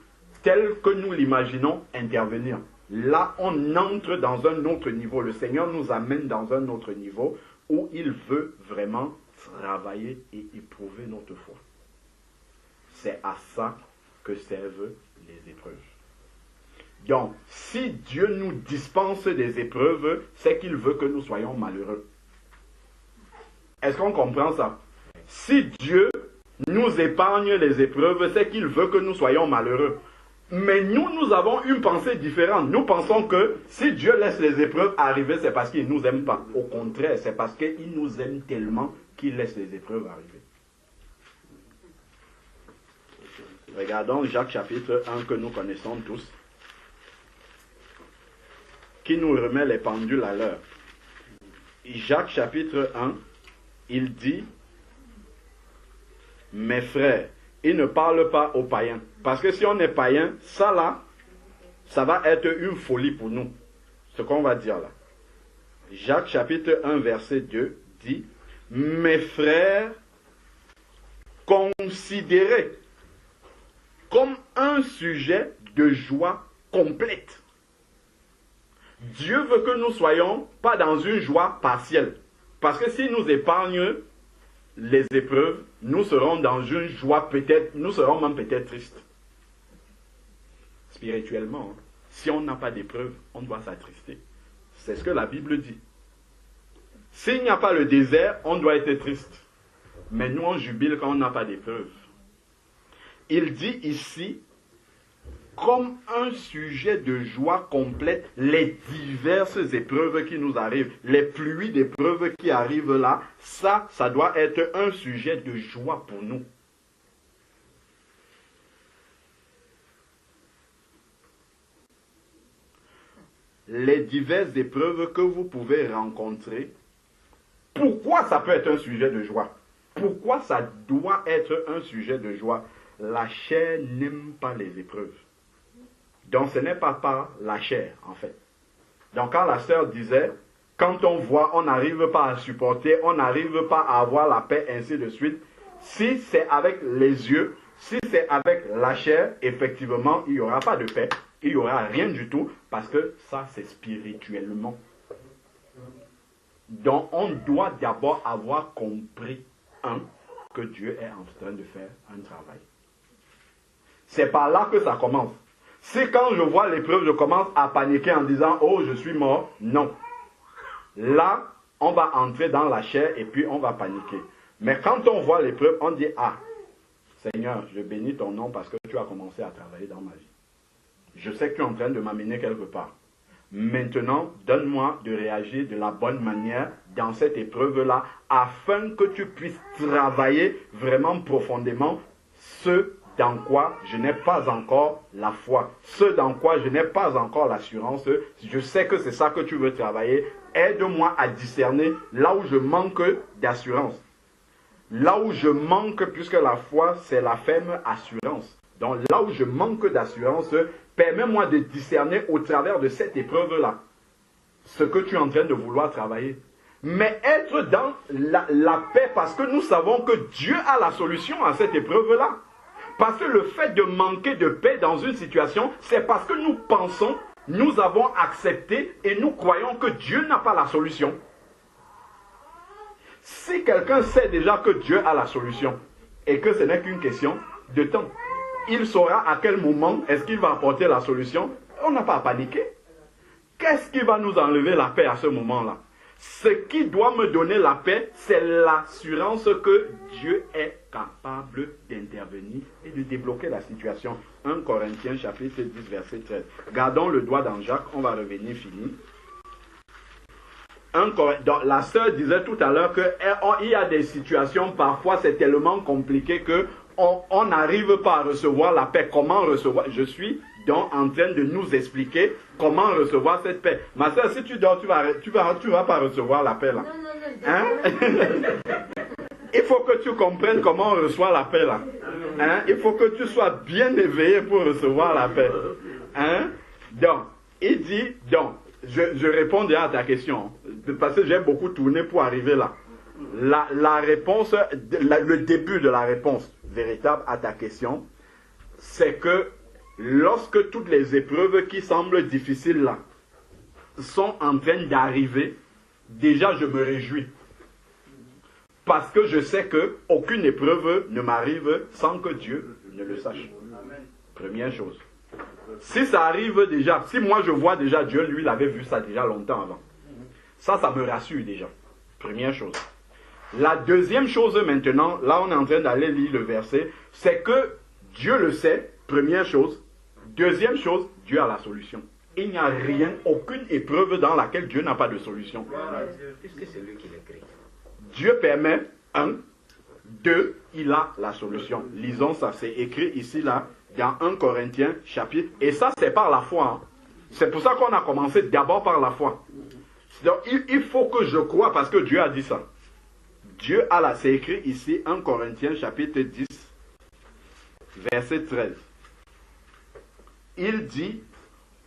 telle que nous l'imaginons intervenir. Là, on entre dans un autre niveau. Le Seigneur nous amène dans un autre niveau où il veut vraiment travailler et éprouver notre foi. C'est à ça que servent les épreuves. Donc, si Dieu nous dispense des épreuves, c'est qu'il veut que nous soyons malheureux. Est-ce qu'on comprend ça? Si Dieu nous épargne les épreuves, c'est qu'il veut que nous soyons malheureux. Mais nous avons une pensée différente. Nous pensons que si Dieu laisse les épreuves arriver, c'est parce qu'il ne nous aime pas. Au contraire, c'est parce qu'il nous aime tellement qu'il laisse les épreuves arriver. Regardons Jacques chapitre 1 que nous connaissons tous, qui nous remet les pendules à l'heure. Jacques chapitre 1, il dit, mes frères, il ne parle pas aux païens. Parce que si on est païen, ça là, ça va être une folie pour nous. Ce qu'on va dire là. Jacques chapitre 1 verset 2 dit, mes frères, considérez comme un sujet de joie complète. Dieu veut que nous soyons pas dans une joie partielle. Parce que s'il nous épargne les épreuves, nous serons dans une joie peut-être, nous serons même peut-être tristes. Spirituellement, si on n'a pas d'épreuves, on doit s'attrister. C'est ce que la Bible dit. S'il n'y a pas le désert, on doit être triste. Mais nous, on jubile quand on n'a pas d'épreuves. Il dit ici, comme un sujet de joie complète, les diverses épreuves qui nous arrivent, les pluies d'épreuves qui arrivent là, ça doit être un sujet de joie pour nous. Les diverses épreuves que vous pouvez rencontrer, pourquoi ça peut être un sujet de joie? Pourquoi ça doit être un sujet de joie? La chair n'aime pas les épreuves. Donc ce n'est pas par la chair en fait. Donc quand la sœur disait, quand on voit, on n'arrive pas à supporter, on n'arrive pas à avoir la paix, ainsi de suite. Si c'est avec les yeux, si c'est avec la chair, effectivement, il n'y aura pas de paix. Il n'y aura rien du tout, parce que ça, c'est spirituellement. Donc, on doit d'abord avoir compris, que Dieu est en train de faire un travail. C'est par là que ça commence. Si quand je vois l'épreuve, je commence à paniquer en disant, oh, je suis mort, non. Là, on va entrer dans la chair et puis on va paniquer. Mais quand on voit l'épreuve, on dit, ah, Seigneur, je bénis ton nom parce que tu as commencé à travailler dans ma vie. Je sais que tu es en train de m'amener quelque part. Maintenant, donne-moi de réagir de la bonne manière dans cette épreuve-là, afin que tu puisses travailler vraiment profondément ce dans quoi je n'ai pas encore la foi, ce dans quoi je n'ai pas encore l'assurance. Je sais que c'est ça que tu veux travailler. Aide-moi à discerner là où je manque d'assurance. Là où je manque, puisque la foi, c'est la ferme assurance. Donc là où je manque d'assurance, permets-moi de discerner au travers de cette épreuve-là ce que tu es en train de vouloir travailler. Mais être dans la paix, parce que nous savons que Dieu a la solution à cette épreuve-là. Parce que le fait de manquer de paix dans une situation, c'est parce que nous pensons, nous avons accepté et nous croyons que Dieu n'a pas la solution. Si quelqu'un sait déjà que Dieu a la solution et que ce n'est qu'une question de temps, il saura à quel moment est-ce qu'il va apporter la solution. On n'a pas à paniquer. Qu'est-ce qui va nous enlever la paix à ce moment-là? Ce qui doit me donner la paix, c'est l'assurance que Dieu est capable d'intervenir et de débloquer la situation. 1 Corinthiens chapitre 10 verset 13. Gardons le doigt dans Jacques, on va revenir fini. La sœur disait tout à l'heure qu'il y a des situations, parfois c'est tellement compliqué qu'on n'arrive pas à recevoir la paix. Comment recevoir? Je suis donc en train de nous expliquer comment recevoir cette paix. Ma sœur, si tu dors, tu vas pas recevoir la paix là. Hein? Il faut que tu comprennes comment on reçoit la paix là. Hein? Il faut que tu sois bien éveillé pour recevoir la paix. Hein? Donc, il dit, donc, je réponds déjà à ta question, parce que j'ai beaucoup tourné pour arriver là. La réponse, le début de la réponse véritable à ta question, c'est que lorsque toutes les épreuves qui semblent difficiles là sont en train d'arriver, déjà je me réjouis. Parce que je sais qu'aucune épreuve ne m'arrive sans que Dieu ne le sache. Première chose. Si ça arrive déjà, si moi je vois déjà Dieu, lui il avait vu ça déjà longtemps avant. Ça me rassure déjà. Première chose. La deuxième chose maintenant, là on est en train d'aller lire le verset, c'est que Dieu le sait, première chose. Deuxième chose, Dieu a la solution. Il n'y a rien, aucune épreuve dans laquelle Dieu n'a pas de solution. Puisque c'est lui qui l'écrit. Dieu permet, 1, 2, il a la solution. Lisons ça, c'est écrit ici, là, dans 1 Corinthiens, chapitre, et ça c'est par la foi. Hein. C'est pour ça qu'on a commencé d'abord par la foi. Donc il faut que je croie parce que Dieu a dit ça. Dieu a la, c'est écrit ici, 1 Corinthiens, chapitre 10, verset 13. Il dit,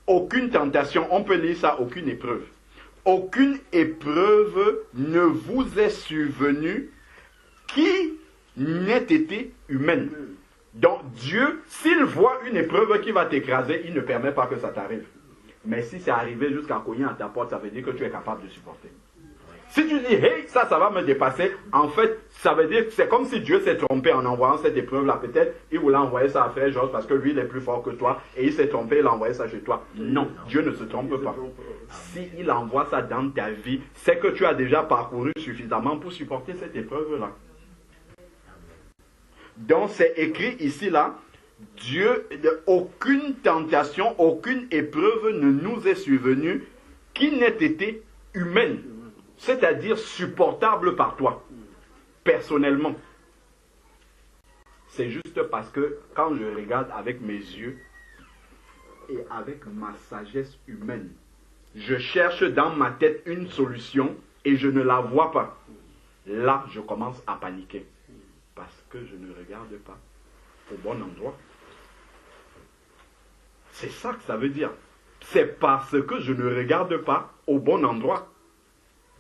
aucune tentation, on peut lire ça, aucune épreuve. Aucune épreuve ne vous est survenue qui n'ait été humaine. Donc Dieu, s'il voit une épreuve qui va t'écraser, il ne permet pas que ça t'arrive. Mais si c'est arrivé jusqu'à cogner à ta porte, ça veut dire que tu es capable de supporter. Si tu dis, hey, ça va me dépasser, en fait, ça veut dire que c'est comme si Dieu s'est trompé en envoyant cette épreuve-là. Peut-être, il voulait envoyer ça à Frère Georges parce que lui, il est plus fort que toi, et il s'est trompé, il a envoyé ça chez toi. Non, Dieu ne se trompe pas. S'il envoie ça dans ta vie, c'est que tu as déjà parcouru suffisamment pour supporter cette épreuve-là. Donc, c'est écrit ici, là, Dieu, aucune tentation, aucune épreuve ne nous est survenue qui n'ait été humaine. C'est-à-dire supportable par toi, personnellement. C'est juste parce que quand je regarde avec mes yeux et avec ma sagesse humaine, je cherche dans ma tête une solution et je ne la vois pas. Là, je commence à paniquer. Parce que je ne regarde pas au bon endroit. C'est ça que ça veut dire. C'est parce que je ne regarde pas au bon endroit.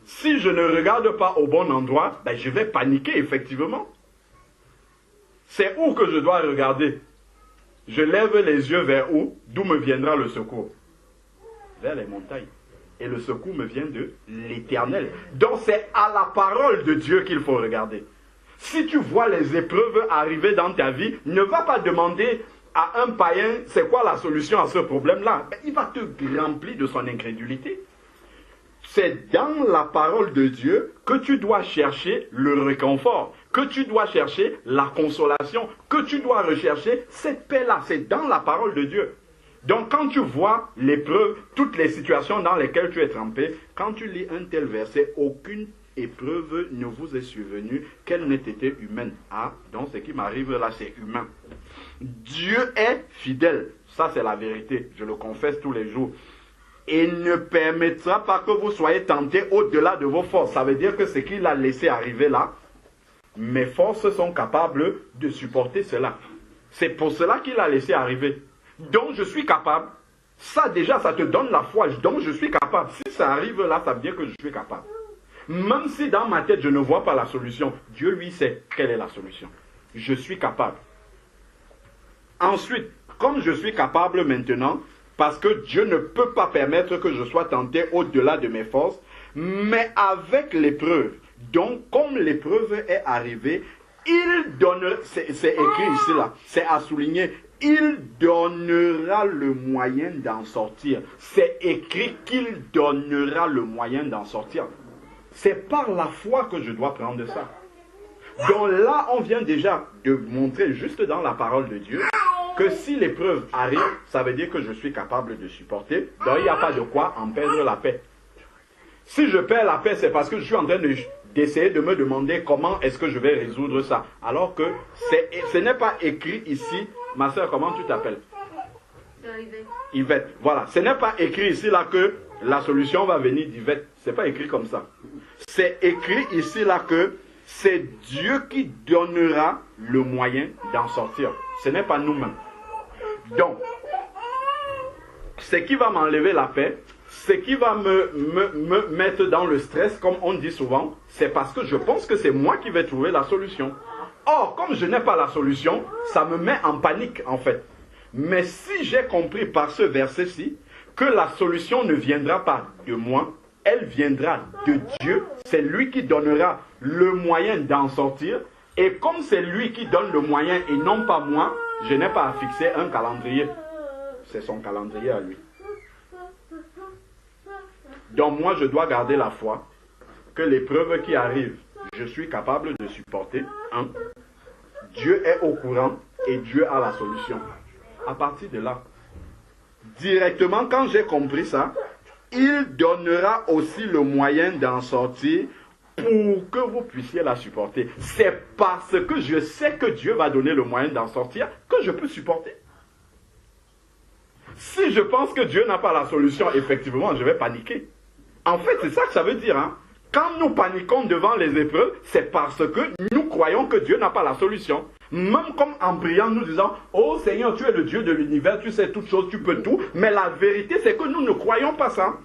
Si je ne regarde pas au bon endroit, ben je vais paniquer, effectivement. C'est où que je dois regarder? Je lève les yeux vers où? D'où me viendra le secours? Vers les montagnes. Et le secours me vient de l'Éternel. Donc c'est à la parole de Dieu qu'il faut regarder. Si tu vois les épreuves arriver dans ta vie, ne va pas demander à un païen c'est quoi la solution à ce problème-là. Ben, il va te remplir de son incrédulité. C'est dans la parole de Dieu que tu dois chercher le réconfort, que tu dois chercher la consolation, que tu dois rechercher cette paix-là. C'est dans la parole de Dieu. Donc quand tu vois l'épreuve, toutes les situations dans lesquelles tu es trempé, quand tu lis un tel verset, aucune épreuve ne vous est survenue, qu'elle n'ait été humaine. Ah, donc ce qui m'arrive là, c'est humain. Dieu est fidèle. Ça, c'est la vérité. Je le confesse tous les jours. Et ne permettra pas que vous soyez tentés au-delà de vos forces. Ça veut dire que ce qu'il a laissé arriver là, mes forces sont capables de supporter cela. C'est pour cela qu'il a laissé arriver. Donc je suis capable. Ça déjà, ça te donne la foi. Donc je suis capable. Si ça arrive là, ça veut dire que je suis capable. Même si dans ma tête je ne vois pas la solution, Dieu lui sait quelle est la solution. Je suis capable. Ensuite, comme je suis capable maintenant, parce que Dieu ne peut pas permettre que je sois tenté au-delà de mes forces, mais avec l'épreuve. Donc, comme l'épreuve est arrivée, il donne, c'est écrit ici là, c'est à souligner, il donnera le moyen d'en sortir. C'est écrit qu'il donnera le moyen d'en sortir. C'est par la foi que je dois prendre ça. Donc là, on vient déjà de montrer juste dans la parole de Dieu que si l'épreuve arrive, ça veut dire que je suis capable de supporter. Donc il n'y a pas de quoi en perdre la paix. Si je perds la paix, c'est parce que je suis en train d'essayer de me demander comment est-ce que je vais résoudre ça. Alors que ce n'est pas écrit ici. Ma soeur, comment tu t'appelles? Yvette. Voilà. Ce n'est pas écrit ici là que la solution va venir d'Yvette. Ce n'est pas écrit comme ça. C'est écrit ici là que c'est Dieu qui donnera le moyen d'en sortir. Ce n'est pas nous-mêmes. Donc, ce qui va m'enlever la paix, ce qui va me mettre dans le stress, comme on dit souvent, c'est parce que je pense que c'est moi qui vais trouver la solution. Or, comme je n'ai pas la solution, ça me met en panique en fait. Mais si j'ai compris par ce verset-ci que la solution ne viendra pas de moi, elle viendra de Dieu, c'est lui qui donnera le moyen d'en sortir. Et comme c'est lui qui donne le moyen et non pas moi, je n'ai pas à fixer un calendrier. C'est son calendrier à lui. Donc moi, je dois garder la foi que l'épreuve qui arrive, je suis capable de supporter. Dieu est au courant et Dieu a la solution. À partir de là, directement, quand j'ai compris ça, il donnera aussi le moyen d'en sortir pour que vous puissiez la supporter. C'est parce que je sais que Dieu va donner le moyen d'en sortir que je peux supporter. Si je pense que Dieu n'a pas la solution, effectivement, je vais paniquer. En fait, c'est ça que ça veut dire. Quand nous paniquons devant les épreuves, c'est parce que nous croyons que Dieu n'a pas la solution. Même comme en priant, nous disons, oh Seigneur, tu es le Dieu de l'univers, tu sais toutes choses, tu peux tout. Mais la vérité, c'est que nous ne croyons pas ça.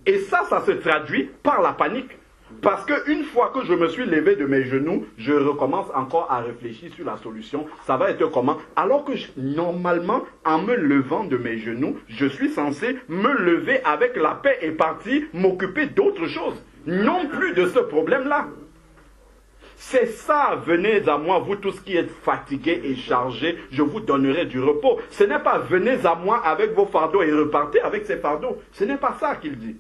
Et ça se traduit par la panique. Parce qu'une fois que je me suis levé de mes genoux, je recommence encore à réfléchir sur la solution. Ça va être comment? Alors que normalement, en me levant de mes genoux, je suis censé me lever avec la paix et partir m'occuper d'autre chose. Non plus de ce problème-là. C'est ça, venez à moi, vous tous qui êtes fatigués et chargés, je vous donnerai du repos. Ce n'est pas venez à moi avec vos fardeaux et repartez avec ces fardeaux. Ce n'est pas ça qu'il dit.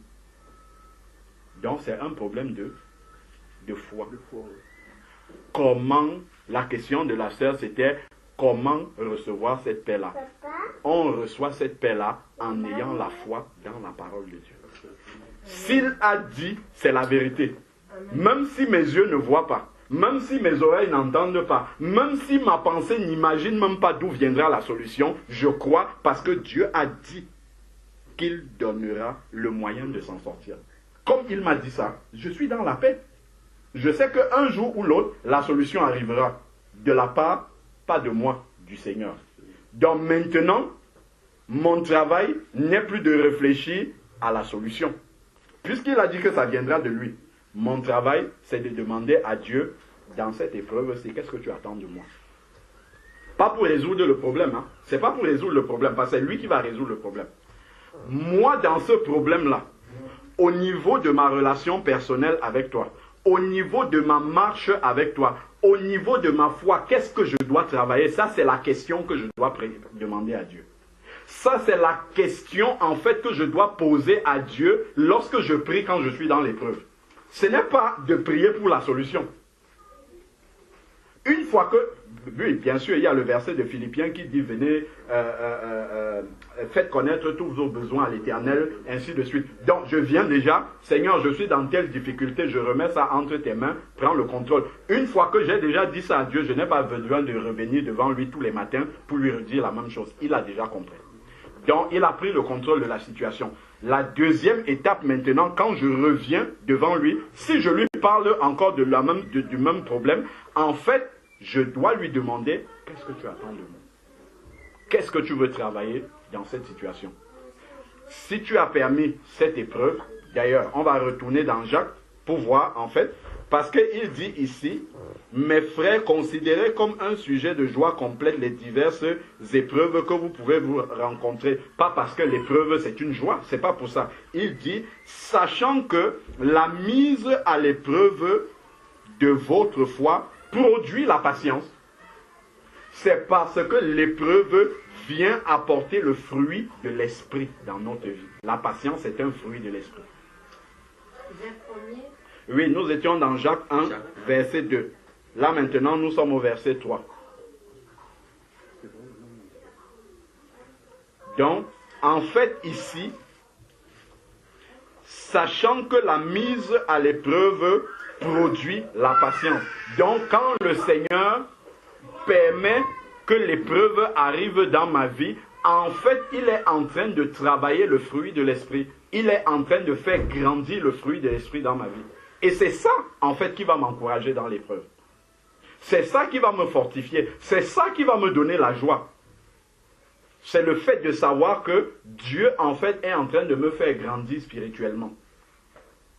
Donc c'est un problème de foi. Comment, la question de la sœur c'était, comment recevoir cette paix-là? On reçoit cette paix-là en ayant la foi dans la parole de Dieu. S'il a dit, c'est la vérité. Même si mes yeux ne voient pas, même si mes oreilles n'entendent pas, même si ma pensée n'imagine même pas d'où viendra la solution, je crois parce que Dieu a dit qu'il donnera le moyen de s'en sortir. Comme il m'a dit ça, je suis dans la paix. Je sais qu'un jour ou l'autre, la solution arrivera. De la part, pas de moi, du Seigneur. Donc maintenant, mon travail n'est plus de réfléchir à la solution. Puisqu'il a dit que ça viendra de lui. Mon travail, c'est de demander à Dieu, dans cette épreuve, c'est qu'est-ce que tu attends de moi? Pas pour résoudre le problème. C'est pas pour résoudre le problème, parce que c'est lui qui va résoudre le problème. Moi, dans ce problème-là, au niveau de ma relation personnelle avec toi, au niveau de ma marche avec toi, au niveau de ma foi, qu'est-ce que je dois travailler? Ça, c'est la question que je dois demander à Dieu. Ça, c'est la question, en fait, que je dois poser à Dieu lorsque je prie quand je suis dans l'épreuve. Ce n'est pas de prier pour la solution. Une fois que, oui, bien sûr, il y a le verset de Philippiens qui dit, venez, faites connaître tous vos besoins à l'Éternel, ainsi de suite. Donc, je viens déjà, Seigneur, je suis dans telle difficulté, je remets ça entre tes mains, prends le contrôle. Une fois que j'ai déjà dit ça à Dieu, je n'ai pas besoin de revenir devant lui tous les matins pour lui redire la même chose. Il a déjà compris. Donc, il a pris le contrôle de la situation. La deuxième étape maintenant, quand je reviens devant lui, si je lui parle encore du même problème, en fait, je dois lui demander, qu'est-ce que tu attends de moi? Qu'est-ce que tu veux travailler dans cette situation? Si tu as permis cette épreuve, d'ailleurs, on va retourner dans Jacques pour voir, en fait, parce qu'il dit ici, mes frères, considérez comme un sujet de joie complète les diverses épreuves que vous pouvez vous rencontrer. Pas parce que l'épreuve c'est une joie, c'est pas pour ça. Il dit, sachant que la mise à l'épreuve de votre foi produit la patience. C'est parce que l'épreuve vient apporter le fruit de l'esprit dans notre vie. La patience est un fruit de l'esprit. Oui, nous étions dans Jacques 1, verset 2. Là maintenant, nous sommes au verset 3. Donc, en fait, ici, sachant que la mise à l'épreuve produit la patience. Donc, quand le Seigneur permet que l'épreuve arrive dans ma vie, en fait, il est en train de travailler le fruit de l'esprit. Il est en train de faire grandir le fruit de l'esprit dans ma vie. Et c'est ça, en fait, qui va m'encourager dans l'épreuve. C'est ça qui va me fortifier. C'est ça qui va me donner la joie. C'est le fait de savoir que Dieu, en fait, est en train de me faire grandir spirituellement.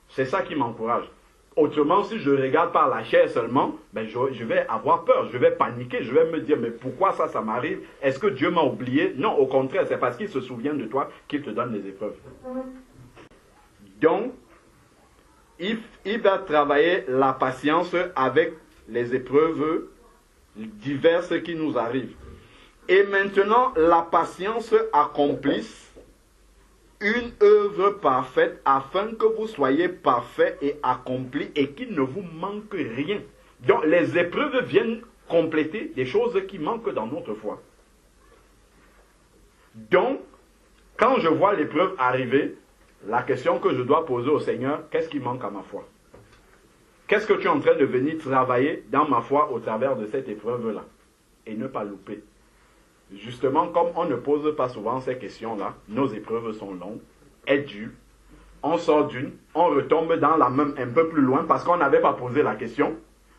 C'est ça qui m'encourage. Autrement, si je regarde par la chair seulement, ben je vais avoir peur, je vais paniquer, je vais me dire, mais pourquoi ça m'arrive? Est-ce que Dieu m'a oublié? Non, au contraire, c'est parce qu'il se souvient de toi qu'il te donne les épreuves. Donc, il va travailler la patience avec les épreuves diverses qui nous arrivent. Et maintenant, la patience accomplisse une œuvre parfaite afin que vous soyez parfaits et accomplis et qu'il ne vous manque rien. Donc, les épreuves viennent compléter des choses qui manquent dans notre foi. Donc, quand je vois l'épreuve arriver, la question que je dois poser au Seigneur, qu'est-ce qui manque à ma foi? Qu'est-ce que tu es en train de venir travailler dans ma foi au travers de cette épreuve-là? Et ne pas louper. Justement, comme on ne pose pas souvent ces questions-là, nos épreuves sont longues, elles durent, on sort d'une, on retombe dans la même un peu plus loin parce qu'on n'avait pas posé la question,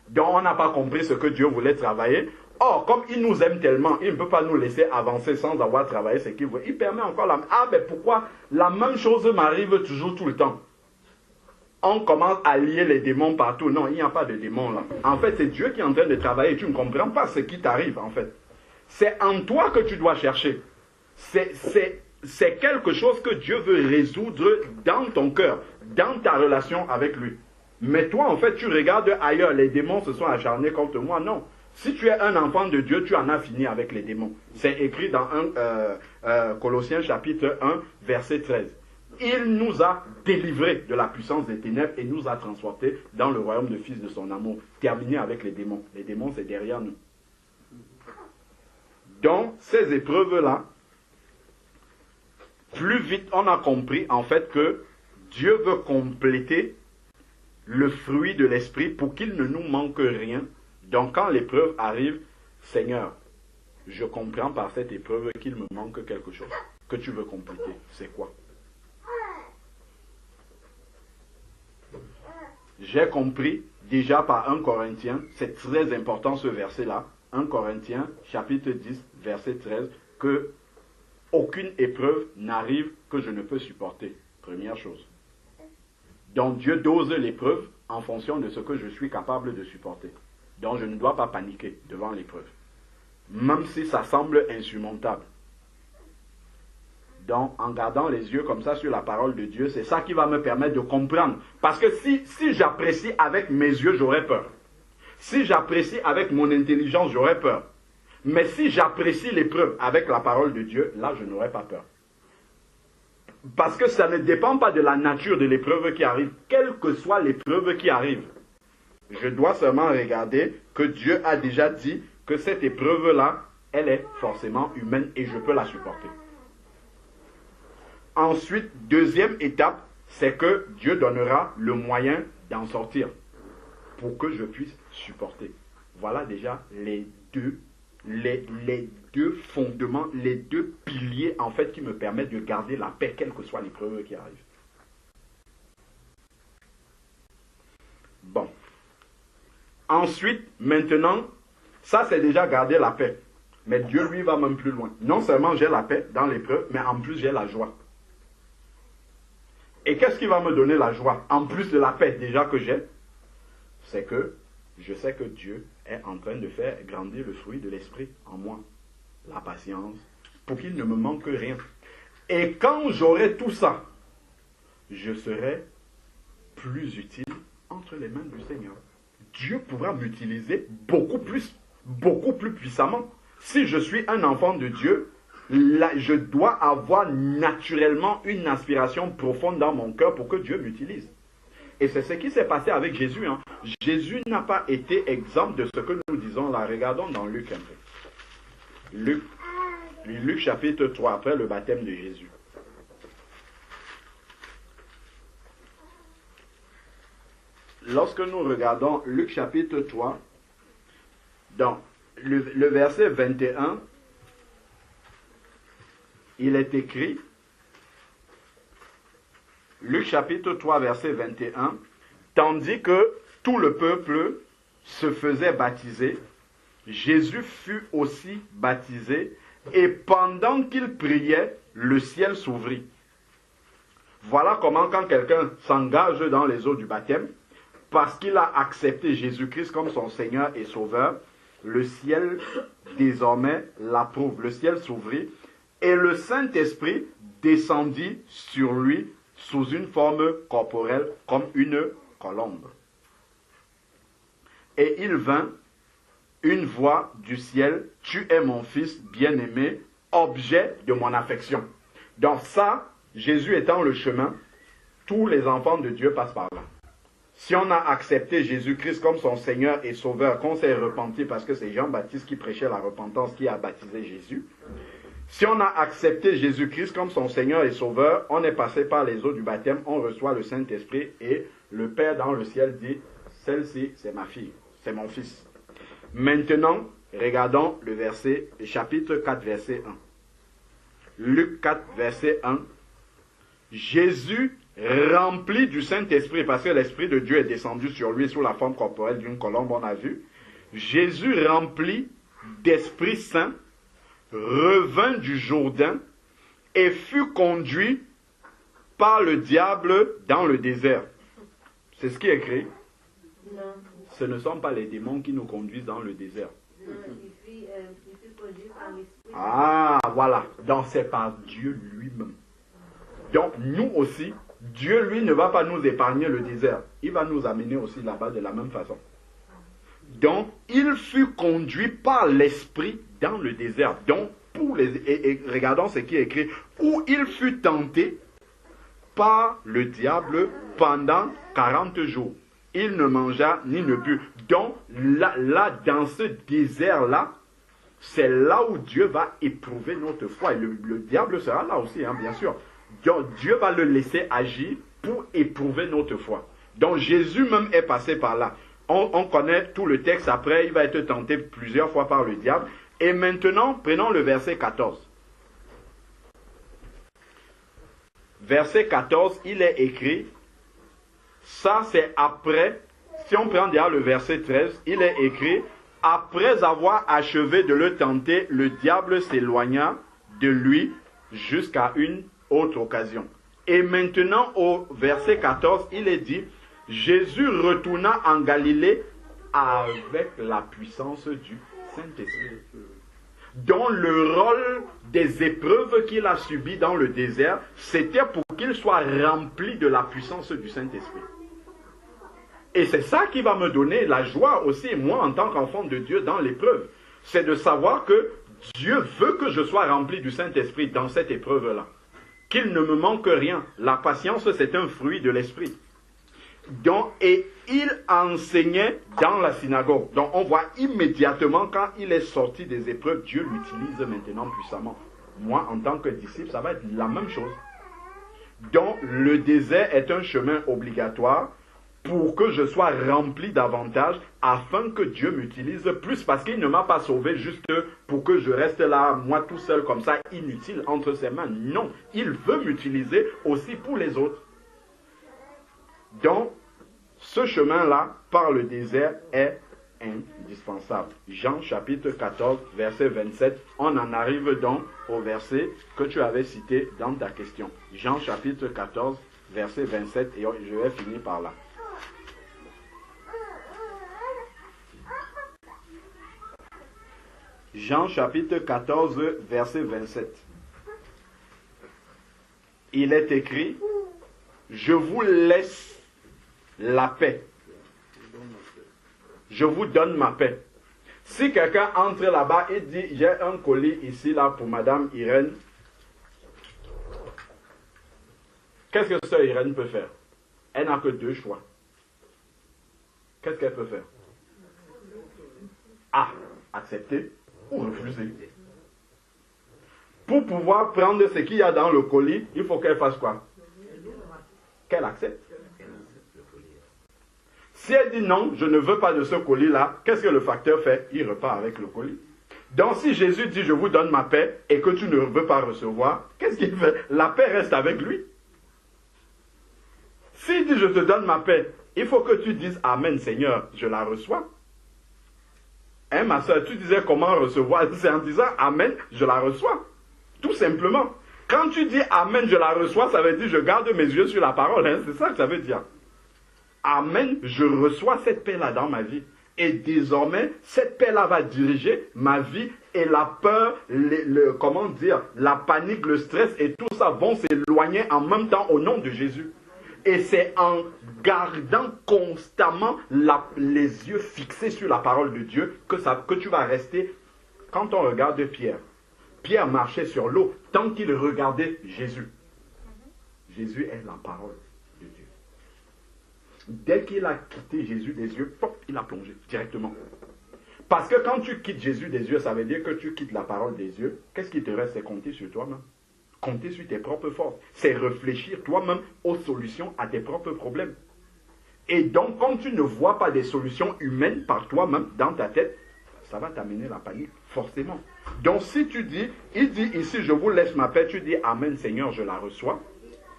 donc on n'a pas compris ce que Dieu voulait travailler. Or, comme il nous aime tellement, il ne peut pas nous laisser avancer sans avoir travaillé ce qu'il veut. Il permet encore la... Ah, mais pourquoi la même chose m'arrive toujours tout le temps? On commence à lier les démons partout. Non, il n'y a pas de démons là. En fait, c'est Dieu qui est en train de travailler. Tu ne comprends pas ce qui t'arrive en fait. C'est en toi que tu dois chercher. C'est quelque chose que Dieu veut résoudre dans ton cœur, dans ta relation avec lui. Mais toi, en fait, tu regardes ailleurs. Les démons se sont acharnés contre moi. Non. Si tu es un enfant de Dieu, tu en as fini avec les démons. C'est écrit dans Colossiens chapitre 1, verset 13. Il nous a délivrés de la puissance des ténèbres et nous a transportés dans le royaume de Fils de son amour. Terminé avec les démons. Les démons, c'est derrière nous. Donc, ces épreuves-là, plus vite on a compris en fait que Dieu veut compléter le fruit de l'esprit pour qu'il ne nous manque rien. Donc, quand l'épreuve arrive, Seigneur, je comprends par cette épreuve qu'il me manque quelque chose que tu veux compléter. C'est quoi? J'ai compris déjà par 1 Corinthiens, c'est très important ce verset-là, 1 Corinthiens chapitre 10, verset 13, que aucune épreuve n'arrive que je ne peux supporter. Première chose. Donc Dieu dose l'épreuve en fonction de ce que je suis capable de supporter. Donc je ne dois pas paniquer devant l'épreuve. Même si ça semble insurmontable. Donc en gardant les yeux comme ça sur la parole de Dieu, c'est ça qui va me permettre de comprendre. Parce que si j'apprécie avec mes yeux, j'aurais peur. Si j'apprécie avec mon intelligence, j'aurais peur. Mais si j'apprécie l'épreuve avec la parole de Dieu, là je n'aurais pas peur. Parce que ça ne dépend pas de la nature de l'épreuve qui arrive, quelle que soit l'épreuve qui arrive. Je dois seulement regarder que Dieu a déjà dit que cette épreuve-là, elle est forcément humaine et je peux la supporter. Ensuite, deuxième étape, c'est que Dieu donnera le moyen d'en sortir pour que je puisse supporter. Voilà déjà les deux fondements, les deux piliers en fait qui me permettent de garder la paix, quelle que soit l'épreuve qui arrive. Bon. Ensuite, maintenant, ça c'est déjà garder la paix. Mais Dieu lui va même plus loin. Non seulement j'ai la paix dans l'épreuve, mais en plus j'ai la joie. Et qu'est-ce qui va me donner la joie, en plus de la paix déjà que j'ai? C'est que je sais que Dieu est en train de faire grandir le fruit de l'esprit en moi. La patience, pour qu'il ne me manque rien. Et quand j'aurai tout ça, je serai plus utile entre les mains du Seigneur. Dieu pourra m'utiliser beaucoup plus puissamment. Si je suis un enfant de Dieu, là, je dois avoir naturellement une aspiration profonde dans mon cœur pour que Dieu m'utilise. Et c'est ce qui s'est passé avec Jésus. Hein. Jésus n'a pas été exempt de ce que nous disons là. Regardons dans Luc un peu. Luc chapitre 3, après le baptême de Jésus. Lorsque nous regardons Luc chapitre 3, dans le verset 21, il est écrit, Luc chapitre 3, verset 21, tandis que tout le peuple se faisait baptiser, Jésus fut aussi baptisé, et pendant qu'il priait, le ciel s'ouvrit. Voilà comment quand quelqu'un s'engage dans les eaux du baptême, parce qu'il a accepté Jésus-Christ comme son Seigneur et Sauveur, le ciel désormais l'approuve. Le ciel s'ouvrit et le Saint-Esprit descendit sur lui sous une forme corporelle comme une colombe. Et il vint une voix du ciel, « Tu es mon fils bien-aimé, objet de mon affection. » Donc ça, Jésus étant le chemin, tous les enfants de Dieu passent par là. Si on a accepté Jésus-Christ comme son Seigneur et Sauveur, qu'on s'est repenti parce que c'est Jean-Baptiste qui prêchait la repentance qui a baptisé Jésus, si on a accepté Jésus-Christ comme son Seigneur et Sauveur, on est passé par les eaux du baptême, on reçoit le Saint-Esprit et le Père dans le ciel dit, celle-ci c'est ma fille, c'est mon fils. Maintenant, regardons le chapitre 4, verset 1. Luc 4, verset 1. Jésus rempli du Saint-Esprit, parce que l'Esprit de Dieu est descendu sur lui sous la forme corporelle d'une colombe, on a vu. Jésus rempli d'Esprit Saint, revint du Jourdain et fut conduit par le diable dans le désert. C'est ce qui est écrit. Non. Ce ne sont pas les démons qui nous conduisent dans le désert. Non, il fut conduit par l'Esprit. Ah, voilà. Donc c'est par Dieu lui-même. Donc nous aussi, Dieu lui ne va pas nous épargner le désert. Il va nous amener aussi là-bas de la même façon. Donc il fut conduit par l'Esprit dans le désert. Donc et regardons ce qui est écrit. Où il fut tenté par le diable pendant 40 jours. Il ne mangea ni ne but. Donc là dans ce désert-là, c'est là où Dieu va éprouver notre foi. Et le diable sera là aussi, hein, bien sûr. Donc Dieu va le laisser agir pour éprouver notre foi. Donc Jésus même est passé par là. On connaît tout le texte après, il va être tenté plusieurs fois par le diable. Et maintenant, prenons le verset 14. Verset 14, il est écrit, ça c'est après, si on prend derrière le verset 13, il est écrit, après avoir achevé de le tenter, le diable s'éloigna de lui jusqu'à une autre occasion. Et maintenant, au verset 14, il est dit, Jésus retourna en Galilée avec la puissance du Saint-Esprit. Dont le rôle des épreuves qu'il a subies dans le désert, c'était pour qu'il soit rempli de la puissance du Saint-Esprit. Et c'est ça qui va me donner la joie aussi, moi en tant qu'enfant de Dieu dans l'épreuve. C'est de savoir que Dieu veut que je sois rempli du Saint-Esprit dans cette épreuve-là. Qu'il ne me manque rien. La patience, c'est un fruit de l'Esprit. Donc, et il enseignait dans la synagogue. Donc on voit immédiatement quand il est sorti des épreuves, Dieu l'utilise maintenant puissamment. Moi, en tant que disciple, ça va être la même chose. Donc le désert est un chemin obligatoire pour que je sois rempli davantage afin que Dieu m'utilise plus, parce qu'il ne m'a pas sauvé juste pour que je reste là, moi tout seul comme ça, inutile entre ses mains. Non, il veut m'utiliser aussi pour les autres. Donc, ce chemin-là, par le désert, est indispensable. Jean chapitre 14, verset 27, on en arrive donc au verset que tu avais cité dans ta question. Jean chapitre 14, verset 27, et je vais finir par là. Jean chapitre 14, verset 27. Il est écrit, je vous laisse la paix. Je vous donne ma paix. Si quelqu'un entre là-bas et dit, j'ai un colis ici, là, pour Madame Irène, qu'est-ce que Sœur Irène peut faire? Elle n'a que deux choix. Qu'est-ce qu'elle peut faire? A. Accepter ou refuser. Pour pouvoir prendre ce qu'il y a dans le colis, il faut qu'elle fasse quoi? Qu'elle accepte. Si elle dit non, je ne veux pas de ce colis-là, qu'est-ce que le facteur fait? Il repart avec le colis. Donc si Jésus dit je vous donne ma paix et que tu ne veux pas recevoir, qu'est-ce qu'il fait? La paix reste avec lui. S'il dit je te donne ma paix, il faut que tu dises Amen Seigneur, je la reçois. Hein ma soeur, tu disais comment recevoir? C'est en disant Amen, je la reçois. Tout simplement. Quand tu dis Amen, je la reçois, ça veut dire je garde mes yeux sur la parole. Hein? C'est ça que ça veut dire. Amen, je reçois cette paix-là dans ma vie. Et désormais, cette paix-là va diriger ma vie et la peur, comment dire, la panique, le stress et tout ça vont s'éloigner en même temps au nom de Jésus. Et c'est en gardant constamment les yeux fixés sur la parole de Dieu que tu vas rester. Quand on regarde Pierre, Pierre marchait sur l'eau tant qu'il regardait Jésus. Jésus est la parole de Dieu. Dès qu'il a quitté Jésus des yeux, pop, il a plongé directement. Parce que quand tu quittes Jésus des yeux, ça veut dire que tu quittes la parole des yeux. Qu'est-ce qui te reste? C'est compter sur toi-même. Compter sur tes propres forces. C'est réfléchir toi-même aux solutions à tes propres problèmes. Et donc, comme tu ne vois pas des solutions humaines par toi-même dans ta tête, ça va t'amener la panique, forcément. Donc, si tu dis, il dit ici, je vous laisse ma paix, tu dis, Amen Seigneur, je la reçois.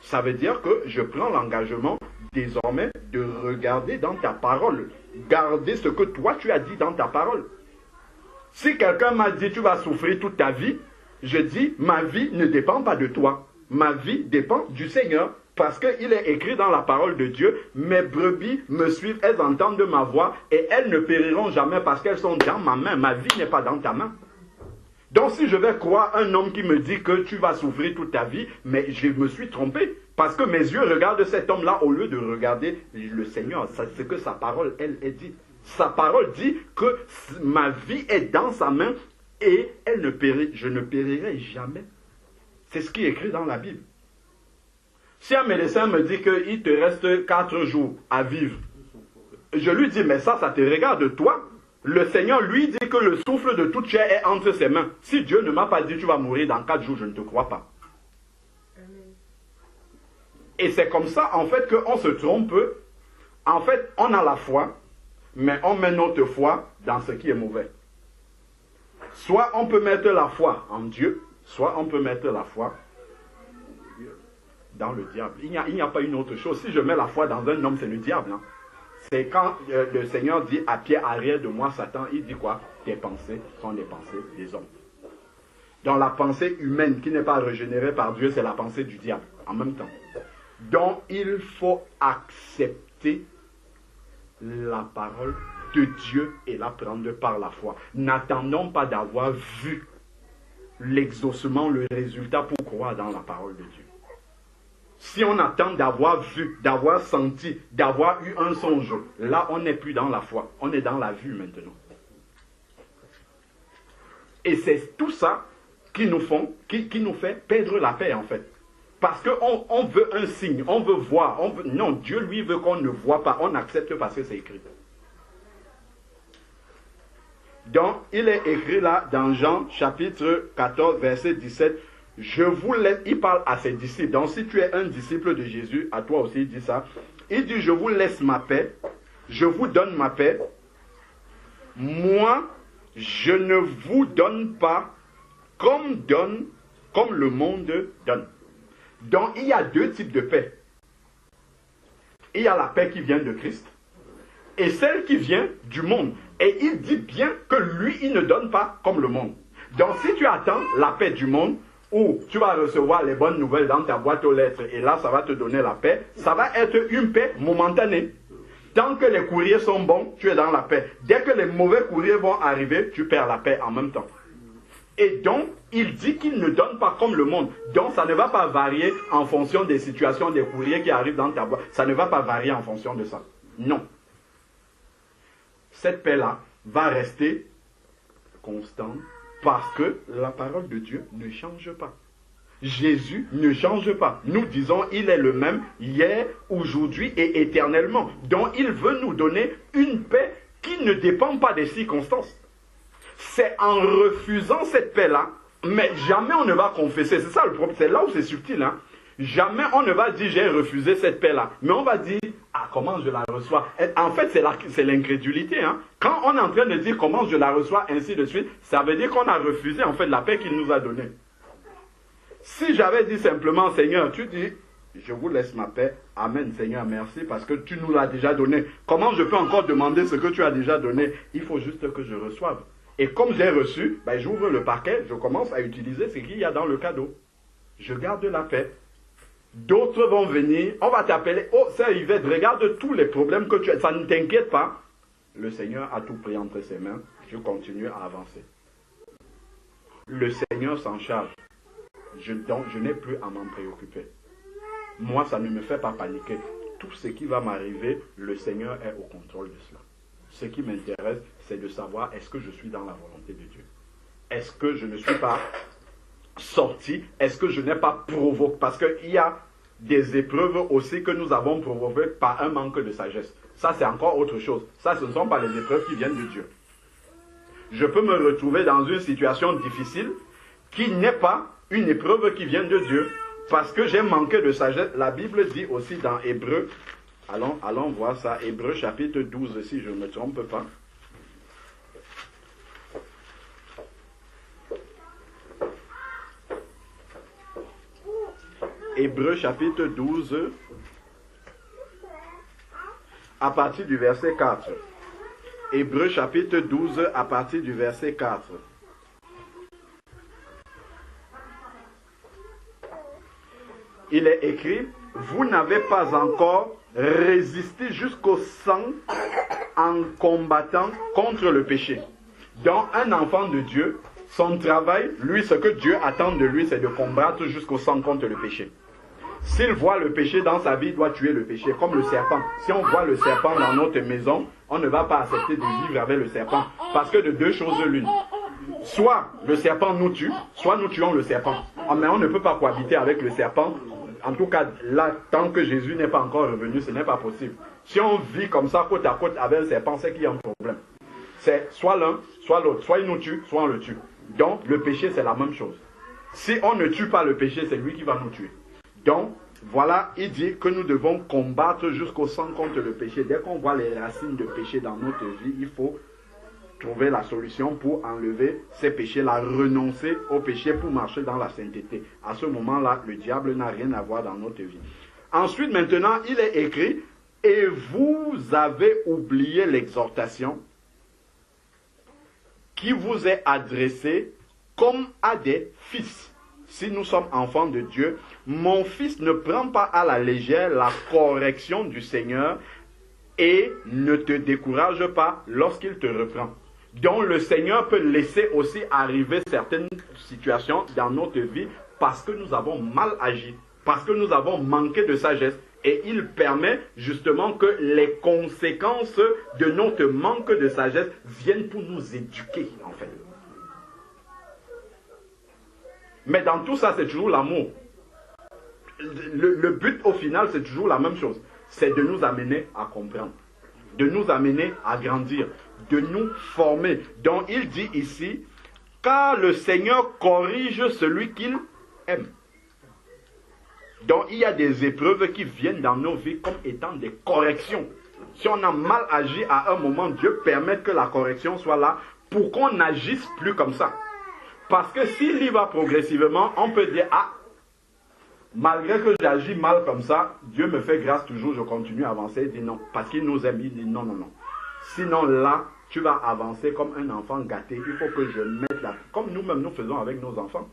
Ça veut dire que je prends l'engagement désormais de regarder dans ta parole. Garder ce que toi tu as dit dans ta parole. Si quelqu'un m'a dit, tu vas souffrir toute ta vie, je dis, ma vie ne dépend pas de toi. Ma vie dépend du Seigneur. Parce qu'il est écrit dans la parole de Dieu, mes brebis me suivent, elles entendent ma voix et elles ne périront jamais parce qu'elles sont dans ma main. Ma vie n'est pas dans ta main. Donc si je vais croire un homme qui me dit que tu vas souffrir toute ta vie, mais je me suis trompé. Parce que mes yeux regardent cet homme-là au lieu de regarder le Seigneur. C'est ce que sa parole, elle dit. Sa parole dit que ma vie est dans sa main et je ne périrai jamais. C'est ce qui est écrit dans la Bible. Si un médecin me dit qu'il te reste 4 jours à vivre, je lui dis, mais ça te regarde toi. Le Seigneur lui dit que le souffle de toute chair est entre ses mains. Si Dieu ne m'a pas dit, tu vas mourir dans 4 jours, je ne te crois pas. Et c'est comme ça, en fait, qu'on se trompe. En fait, on a la foi, mais on met notre foi dans ce qui est mauvais. Soit on peut mettre la foi en Dieu, soit on peut mettre la foi dans le diable. Il n'y a pas une autre chose. Si je mets la foi dans un homme, c'est le diable. Hein. C'est quand le Seigneur dit à Pierre, arrière de moi, Satan, il dit quoi? Tes pensées sont les pensées des hommes. Donc la pensée humaine qui n'est pas régénérée par Dieu, c'est la pensée du diable en même temps. Donc il faut accepter la parole de Dieu et la prendre par la foi. N'attendons pas d'avoir vu l'exaucement, le résultat pour croire dans la parole de Dieu. Si on attend d'avoir vu, d'avoir senti, d'avoir eu un songe, là on n'est plus dans la foi, on est dans la vue maintenant. Et c'est tout ça qui nous fait perdre la paix en fait. Parce qu'on veut un signe, on veut voir. Non, Dieu lui veut qu'on ne voit pas, on accepte parce que c'est écrit. Donc, il est écrit là dans Jean chapitre 14, verset 17. Je vous laisse, il parle à ses disciples. Donc, si tu es un disciple de Jésus, à toi aussi, il dit ça. Il dit, je vous laisse ma paix, je vous donne ma paix. Moi, je ne vous donne pas comme le monde donne. Donc, il y a deux types de paix. Il y a la paix qui vient de Christ et celle qui vient du monde. Et il dit bien que lui, il ne donne pas comme le monde. Donc, si tu attends la paix du monde, où tu vas recevoir les bonnes nouvelles dans ta boîte aux lettres et là, ça va te donner la paix, ça va être une paix momentanée. Tant que les courriers sont bons, tu es dans la paix. Dès que les mauvais courriers vont arriver, tu perds la paix en même temps. Et donc, il dit qu'il ne donne pas comme le monde. Donc, ça ne va pas varier en fonction des situations, des courriers qui arrivent dans ta boîte. Ça ne va pas varier en fonction de ça. Non. Cette paix-là va rester constante parce que la parole de Dieu ne change pas. Jésus ne change pas. Nous disons, il est le même hier, aujourd'hui et éternellement. Donc, il veut nous donner une paix qui ne dépend pas des circonstances. C'est en refusant cette paix-là, mais jamais on ne va confesser. C'est ça le problème, c'est là où c'est subtil. Hein? Jamais on ne va dire, j'ai refusé cette paix-là. Mais on va dire, ah, comment je la reçois? En fait, c'est l'incrédulité. Hein? Quand on est en train de dire comment je la reçois, ainsi de suite, ça veut dire qu'on a refusé en fait la paix qu'il nous a donnée. Si j'avais dit simplement, Seigneur, tu dis, je vous laisse ma paix, amen Seigneur, merci, parce que tu nous l'as déjà donné. Comment je peux encore demander ce que tu as déjà donné? Il faut juste que je reçoive. Et comme j'ai reçu, ben, j'ouvre le paquet, je commence à utiliser ce qu'il y a dans le cadeau. Je garde la paix. D'autres vont venir, on va t'appeler, oh sœur Yvette, regarde tous les problèmes que tu as, ça ne t'inquiète pas. Le Seigneur a tout pris entre ses mains, je continue à avancer. Le Seigneur s'en charge. Donc, je n'ai plus à m'en préoccuper. Moi, ça ne me fait pas paniquer. Tout ce qui va m'arriver, le Seigneur est au contrôle de cela. Ce qui m'intéresse, c'est de savoir est-ce que je suis dans la volonté de Dieu. Est-ce que je ne suis pas sorti? Est-ce que je n'ai pas provoqué? Parce qu'il y a des épreuves aussi que nous avons provoquées par un manque de sagesse. Ça, c'est encore autre chose. Ça, ce ne sont pas les épreuves qui viennent de Dieu. Je peux me retrouver dans une situation difficile qui n'est pas une épreuve qui vient de Dieu, parce que j'ai manqué de sagesse. La Bible dit aussi dans Hébreux, allons voir ça, Hébreux chapitre 12, si je ne me trompe pas. Hébreux chapitre 12, à partir du verset 4. Hébreux chapitre 12, à partir du verset 4. Il est écrit, vous n'avez pas encore résisté jusqu'au sang en combattant contre le péché. Donc un enfant de Dieu, son travail, lui, ce que Dieu attend de lui, c'est de combattre jusqu'au sang contre le péché. S'il voit le péché dans sa vie, il doit tuer le péché, comme le serpent. Si on voit le serpent dans notre maison, on ne va pas accepter de vivre avec le serpent. Parce que de deux choses l'une. Soit le serpent nous tue, soit nous tuons le serpent. Mais on ne peut pas cohabiter avec le serpent. En tout cas, là, tant que Jésus n'est pas encore revenu, ce n'est pas possible. Si on vit comme ça, côte à côte avec un serpent, c'est qu'il y a un problème. C'est soit l'un, soit l'autre. Soit il nous tue, soit on le tue. Donc, le péché, c'est la même chose. Si on ne tue pas le péché, c'est lui qui va nous tuer. Donc, voilà, il dit que nous devons combattre jusqu'au sang contre le péché. Dès qu'on voit les racines de péché dans notre vie, il faut trouver la solution pour enlever ces péchés-là, renoncer au péché pour marcher dans la sainteté. À ce moment-là, le diable n'a rien à voir dans notre vie. Ensuite, maintenant, il est écrit, et vous avez oublié l'exhortation qui vous est adressée comme à des fils. Si nous sommes enfants de Dieu, mon fils ne prend pas à la légère la correction du Seigneur et ne te décourage pas lorsqu'il te reprend. Donc le Seigneur peut laisser aussi arriver certaines situations dans notre vie parce que nous avons mal agi, parce que nous avons manqué de sagesse. Et il permet justement que les conséquences de notre manque de sagesse viennent pour nous éduquer en fait. Mais dans tout ça, c'est toujours l'amour. Le but au final, c'est toujours la même chose. C'est de nous amener à comprendre, de nous amener à grandir, de nous former. Donc il dit ici, car le Seigneur corrige celui qu'il aime. Donc il y a des épreuves qui viennent dans nos vies comme étant des corrections. Si on a mal agi à un moment, Dieu permet que la correction soit là pour qu'on n'agisse plus comme ça. Parce que s'il y va progressivement, on peut dire, ah, malgré que j'agis mal comme ça, Dieu me fait grâce toujours, je continue à avancer. Il dit non, parce qu'il nous aime, il dit non, non, non. Sinon là, tu vas avancer comme un enfant gâté. Il faut que je mette là, comme nous-mêmes nous faisons avec nos enfants.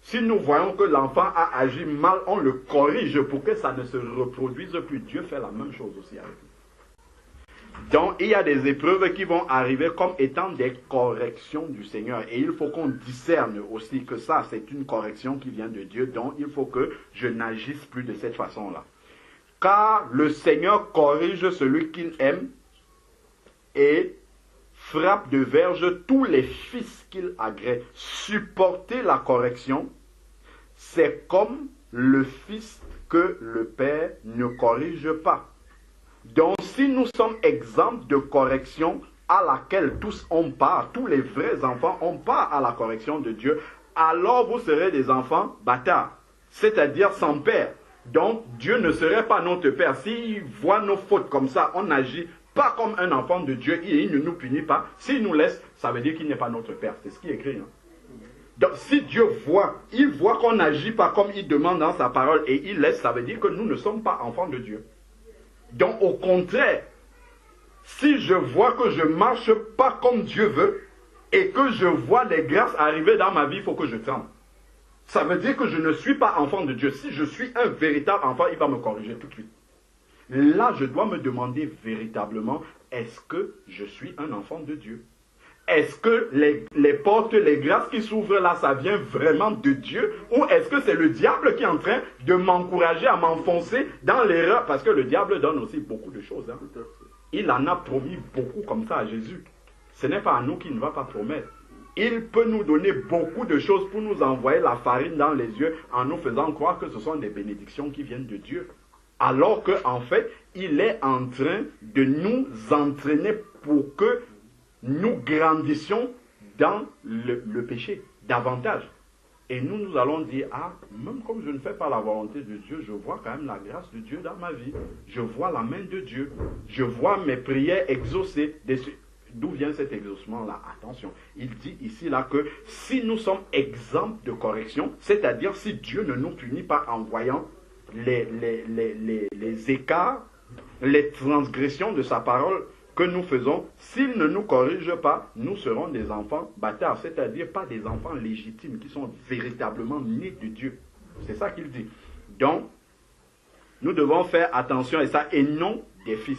Si nous voyons que l'enfant a agi mal, on le corrige pour que ça ne se reproduise plus. Dieu fait la même chose aussi avec nous. Donc, il y a des épreuves qui vont arriver comme étant des corrections du Seigneur. Et il faut qu'on discerne aussi que ça, c'est une correction qui vient de Dieu. Donc, il faut que je n'agisse plus de cette façon-là. Car le Seigneur corrige celui qu'il aime et frappe de verge tous les fils qu'il agrée. Supporter la correction, c'est comme le fils que le père ne corrige pas. Donc si nous sommes exempts de correction à laquelle tous ont part, tous les vrais enfants ont part à la correction de Dieu, alors vous serez des enfants bâtards, c'est-à-dire sans père. Donc Dieu ne serait pas notre père. S'il voit nos fautes comme ça, on n'agit pas comme un enfant de Dieu et il ne nous punit pas. S'il nous laisse, ça veut dire qu'il n'est pas notre père. C'est ce qui est écrit. Donc si Dieu voit, il voit qu'on n'agit pas comme il demande dans sa parole et il laisse, ça veut dire que nous ne sommes pas enfants de Dieu. Donc au contraire, si je vois que je ne marche pas comme Dieu veut et que je vois les grâces arriver dans ma vie, il faut que je tremble. Ça veut dire que je ne suis pas enfant de Dieu. Si je suis un véritable enfant, il va me corriger tout de suite. Là, je dois me demander véritablement, est-ce que je suis un enfant de Dieu? Est-ce que les portes, les grâces qui s'ouvrent là, ça vient vraiment de Dieu? Ou est-ce que c'est le diable qui est en train de m'encourager à m'enfoncer dans l'erreur? Parce que le diable donne aussi beaucoup de choses. Hein. Il en a promis beaucoup comme ça à Jésus. Ce n'est pas à nous qu'il ne va pas promettre. Il peut nous donner beaucoup de choses pour nous envoyer la farine dans les yeux en nous faisant croire que ce sont des bénédictions qui viennent de Dieu. Alors qu'en fait, il est en train de nous entraîner pour que nous grandissions dans le péché, davantage. Et nous allons dire, ah, même comme je ne fais pas la volonté de Dieu, je vois quand même la grâce de Dieu dans ma vie. Je vois la main de Dieu. Je vois mes prières exaucées. D'où vient cet exaucement-là? Attention, il dit ici là que si nous sommes exempts de correction, c'est-à-dire si Dieu ne nous punit pas en voyant les écarts, les transgressions de sa parole que nous faisons, s'il ne nous corrige pas, nous serons des enfants bâtards, c'est-à-dire pas des enfants légitimes qui sont véritablement nés de Dieu. C'est ça qu'il dit. Donc, nous devons faire attention à ça et non des fils.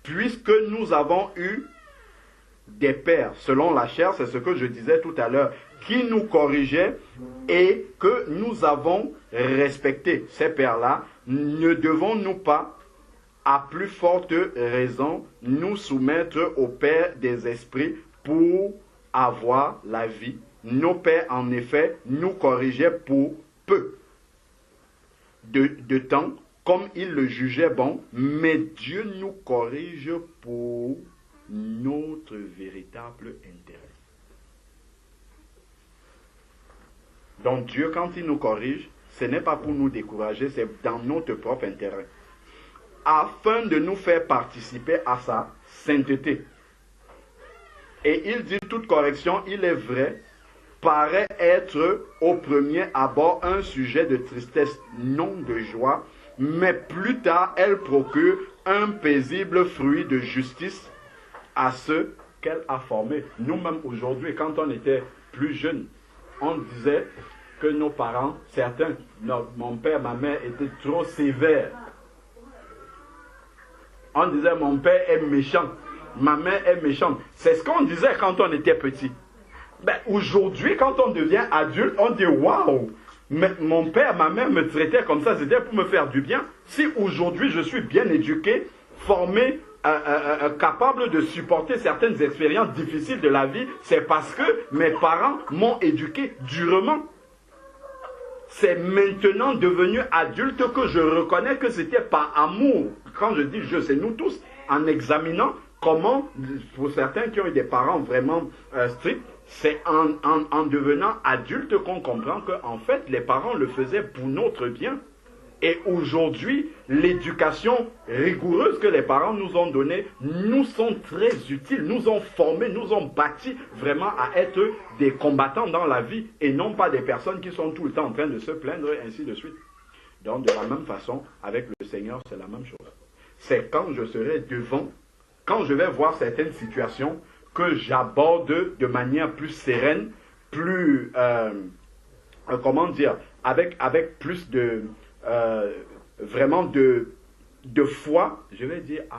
Puisque nous avons eu des pères, selon la chair, c'est ce que je disais tout à l'heure, qui nous corrigeaient et que nous avons respecté ces pères-là, ne devons-nous pas, à plus forte raison, nous soumettre au Père des esprits pour avoir la vie? Nos pères, en effet, nous corrigeaient pour peu de temps, comme ils le jugeaient bon, mais Dieu nous corrige pour notre véritable intérêt. Donc Dieu, quand il nous corrige, ce n'est pas pour nous décourager, c'est dans notre propre intérêt, afin de nous faire participer à sa sainteté. Et il dit, toute correction, il est vrai, paraît être au premier abord un sujet de tristesse, non de joie, mais plus tard, elle procure un paisible fruit de justice à ceux qu'elle a formés. Nous-mêmes aujourd'hui, quand on était plus jeunes, on disait que nos parents, certains, mon père, ma mère étaient trop sévères. On disait mon père est méchant, ma mère est méchante. C'est ce qu'on disait quand on était petit. Ben, aujourd'hui, quand on devient adulte, on dit waouh, mon père, ma mère me traitaient comme ça, c'était pour me faire du bien. Si aujourd'hui je suis bien éduqué, formé, capable de supporter certaines expériences difficiles de la vie, c'est parce que mes parents m'ont éduqué durement. C'est maintenant devenu adulte que je reconnais que c'était par amour. Quand je dis je, c'est nous tous, en examinant comment, pour certains qui ont eu des parents vraiment stricts, c'est en devenant adulte qu'on comprend qu'en fait, les parents le faisaient pour notre bien. Et aujourd'hui, l'éducation rigoureuse que les parents nous ont donnée nous sont très utiles, nous ont formés, nous ont bâtis vraiment à être des combattants dans la vie et non pas des personnes qui sont tout le temps en train de se plaindre et ainsi de suite. Donc de la même façon, avec le Seigneur, c'est la même chose. C'est quand je serai devant, quand je vais voir certaines situations, que j'aborde de manière plus sereine, plus, comment dire, avec plus de... vraiment de foi, je vais dire, ah,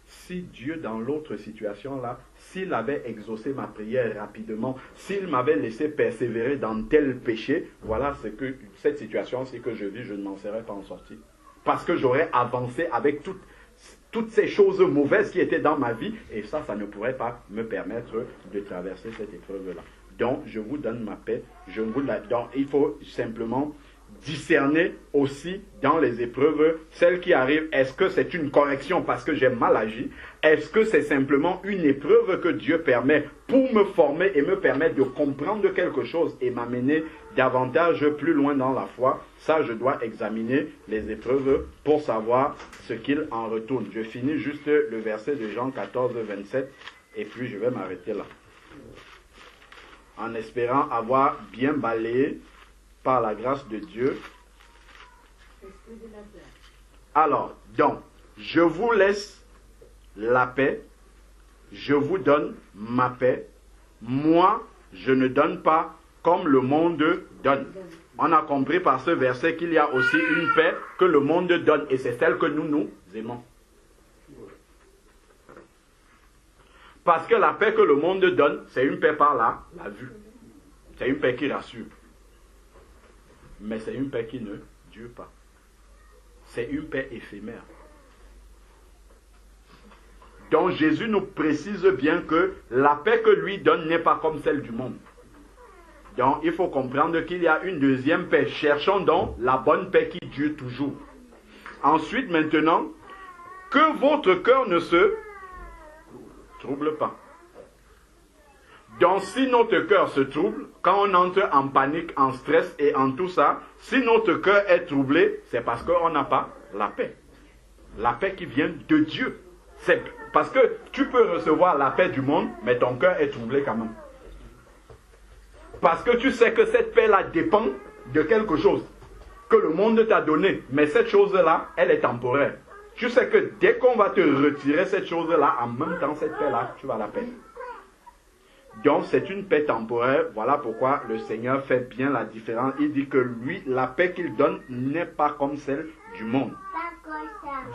si Dieu dans l'autre situation là, s'il avait exaucé ma prière rapidement, s'il m'avait laissé persévérer dans tel péché, voilà ce que cette situation, c'est que je vis, je ne m'en serais pas en sorti. Parce que j'aurais avancé avec toute toutes ces choses mauvaises qui étaient dans ma vie, et ça ne pourrait pas me permettre de traverser cette épreuve-là. Donc, je vous donne ma paix, donc, il faut simplement discerner aussi dans les épreuves, celles qui arrivent, est-ce que c'est une correction parce que j'ai mal agi? Est-ce que c'est simplement une épreuve que Dieu permet pour me former et me permettre de comprendre quelque chose et m'amener davantage plus loin dans la foi? Ça, je dois examiner les épreuves pour savoir ce qu'il en retourne. Je finis juste le verset de Jean 14, 27 et puis je vais m'arrêter là. En espérant avoir bien balayé par la grâce de Dieu. Alors, donc, je vous laisse la paix, je vous donne ma paix. Moi, je ne donne pas comme le monde donne. On a compris par ce verset qu'il y a aussi une paix que le monde donne, et c'est celle que nous aimons. Parce que la paix que le monde donne, c'est une paix par la vue. C'est une paix qui rassure. Mais c'est une paix qui ne dure pas. C'est une paix éphémère. Donc Jésus nous précise bien que la paix que lui donne n'est pas comme celle du monde. Donc il faut comprendre qu'il y a une deuxième paix. Cherchons donc la bonne paix qui dure toujours. Ensuite, maintenant, que votre cœur ne se trouble pas. Donc si notre cœur se trouble, quand on entre en panique, en stress et en tout ça, si notre cœur est troublé, c'est parce qu'on n'a pas la paix. La paix qui vient de Dieu. C'est parce que tu peux recevoir la paix du monde, mais ton cœur est troublé quand même. Parce que tu sais que cette paix-là dépend de quelque chose que le monde t'a donné. Mais cette chose-là, elle est temporaire. Tu sais que dès qu'on va te retirer cette chose-là, en même temps, cette paix-là, tu vas la perdre. Donc, c'est une paix temporaire. Voilà pourquoi le Seigneur fait bien la différence. Il dit que lui, la paix qu'il donne n'est pas comme celle du monde.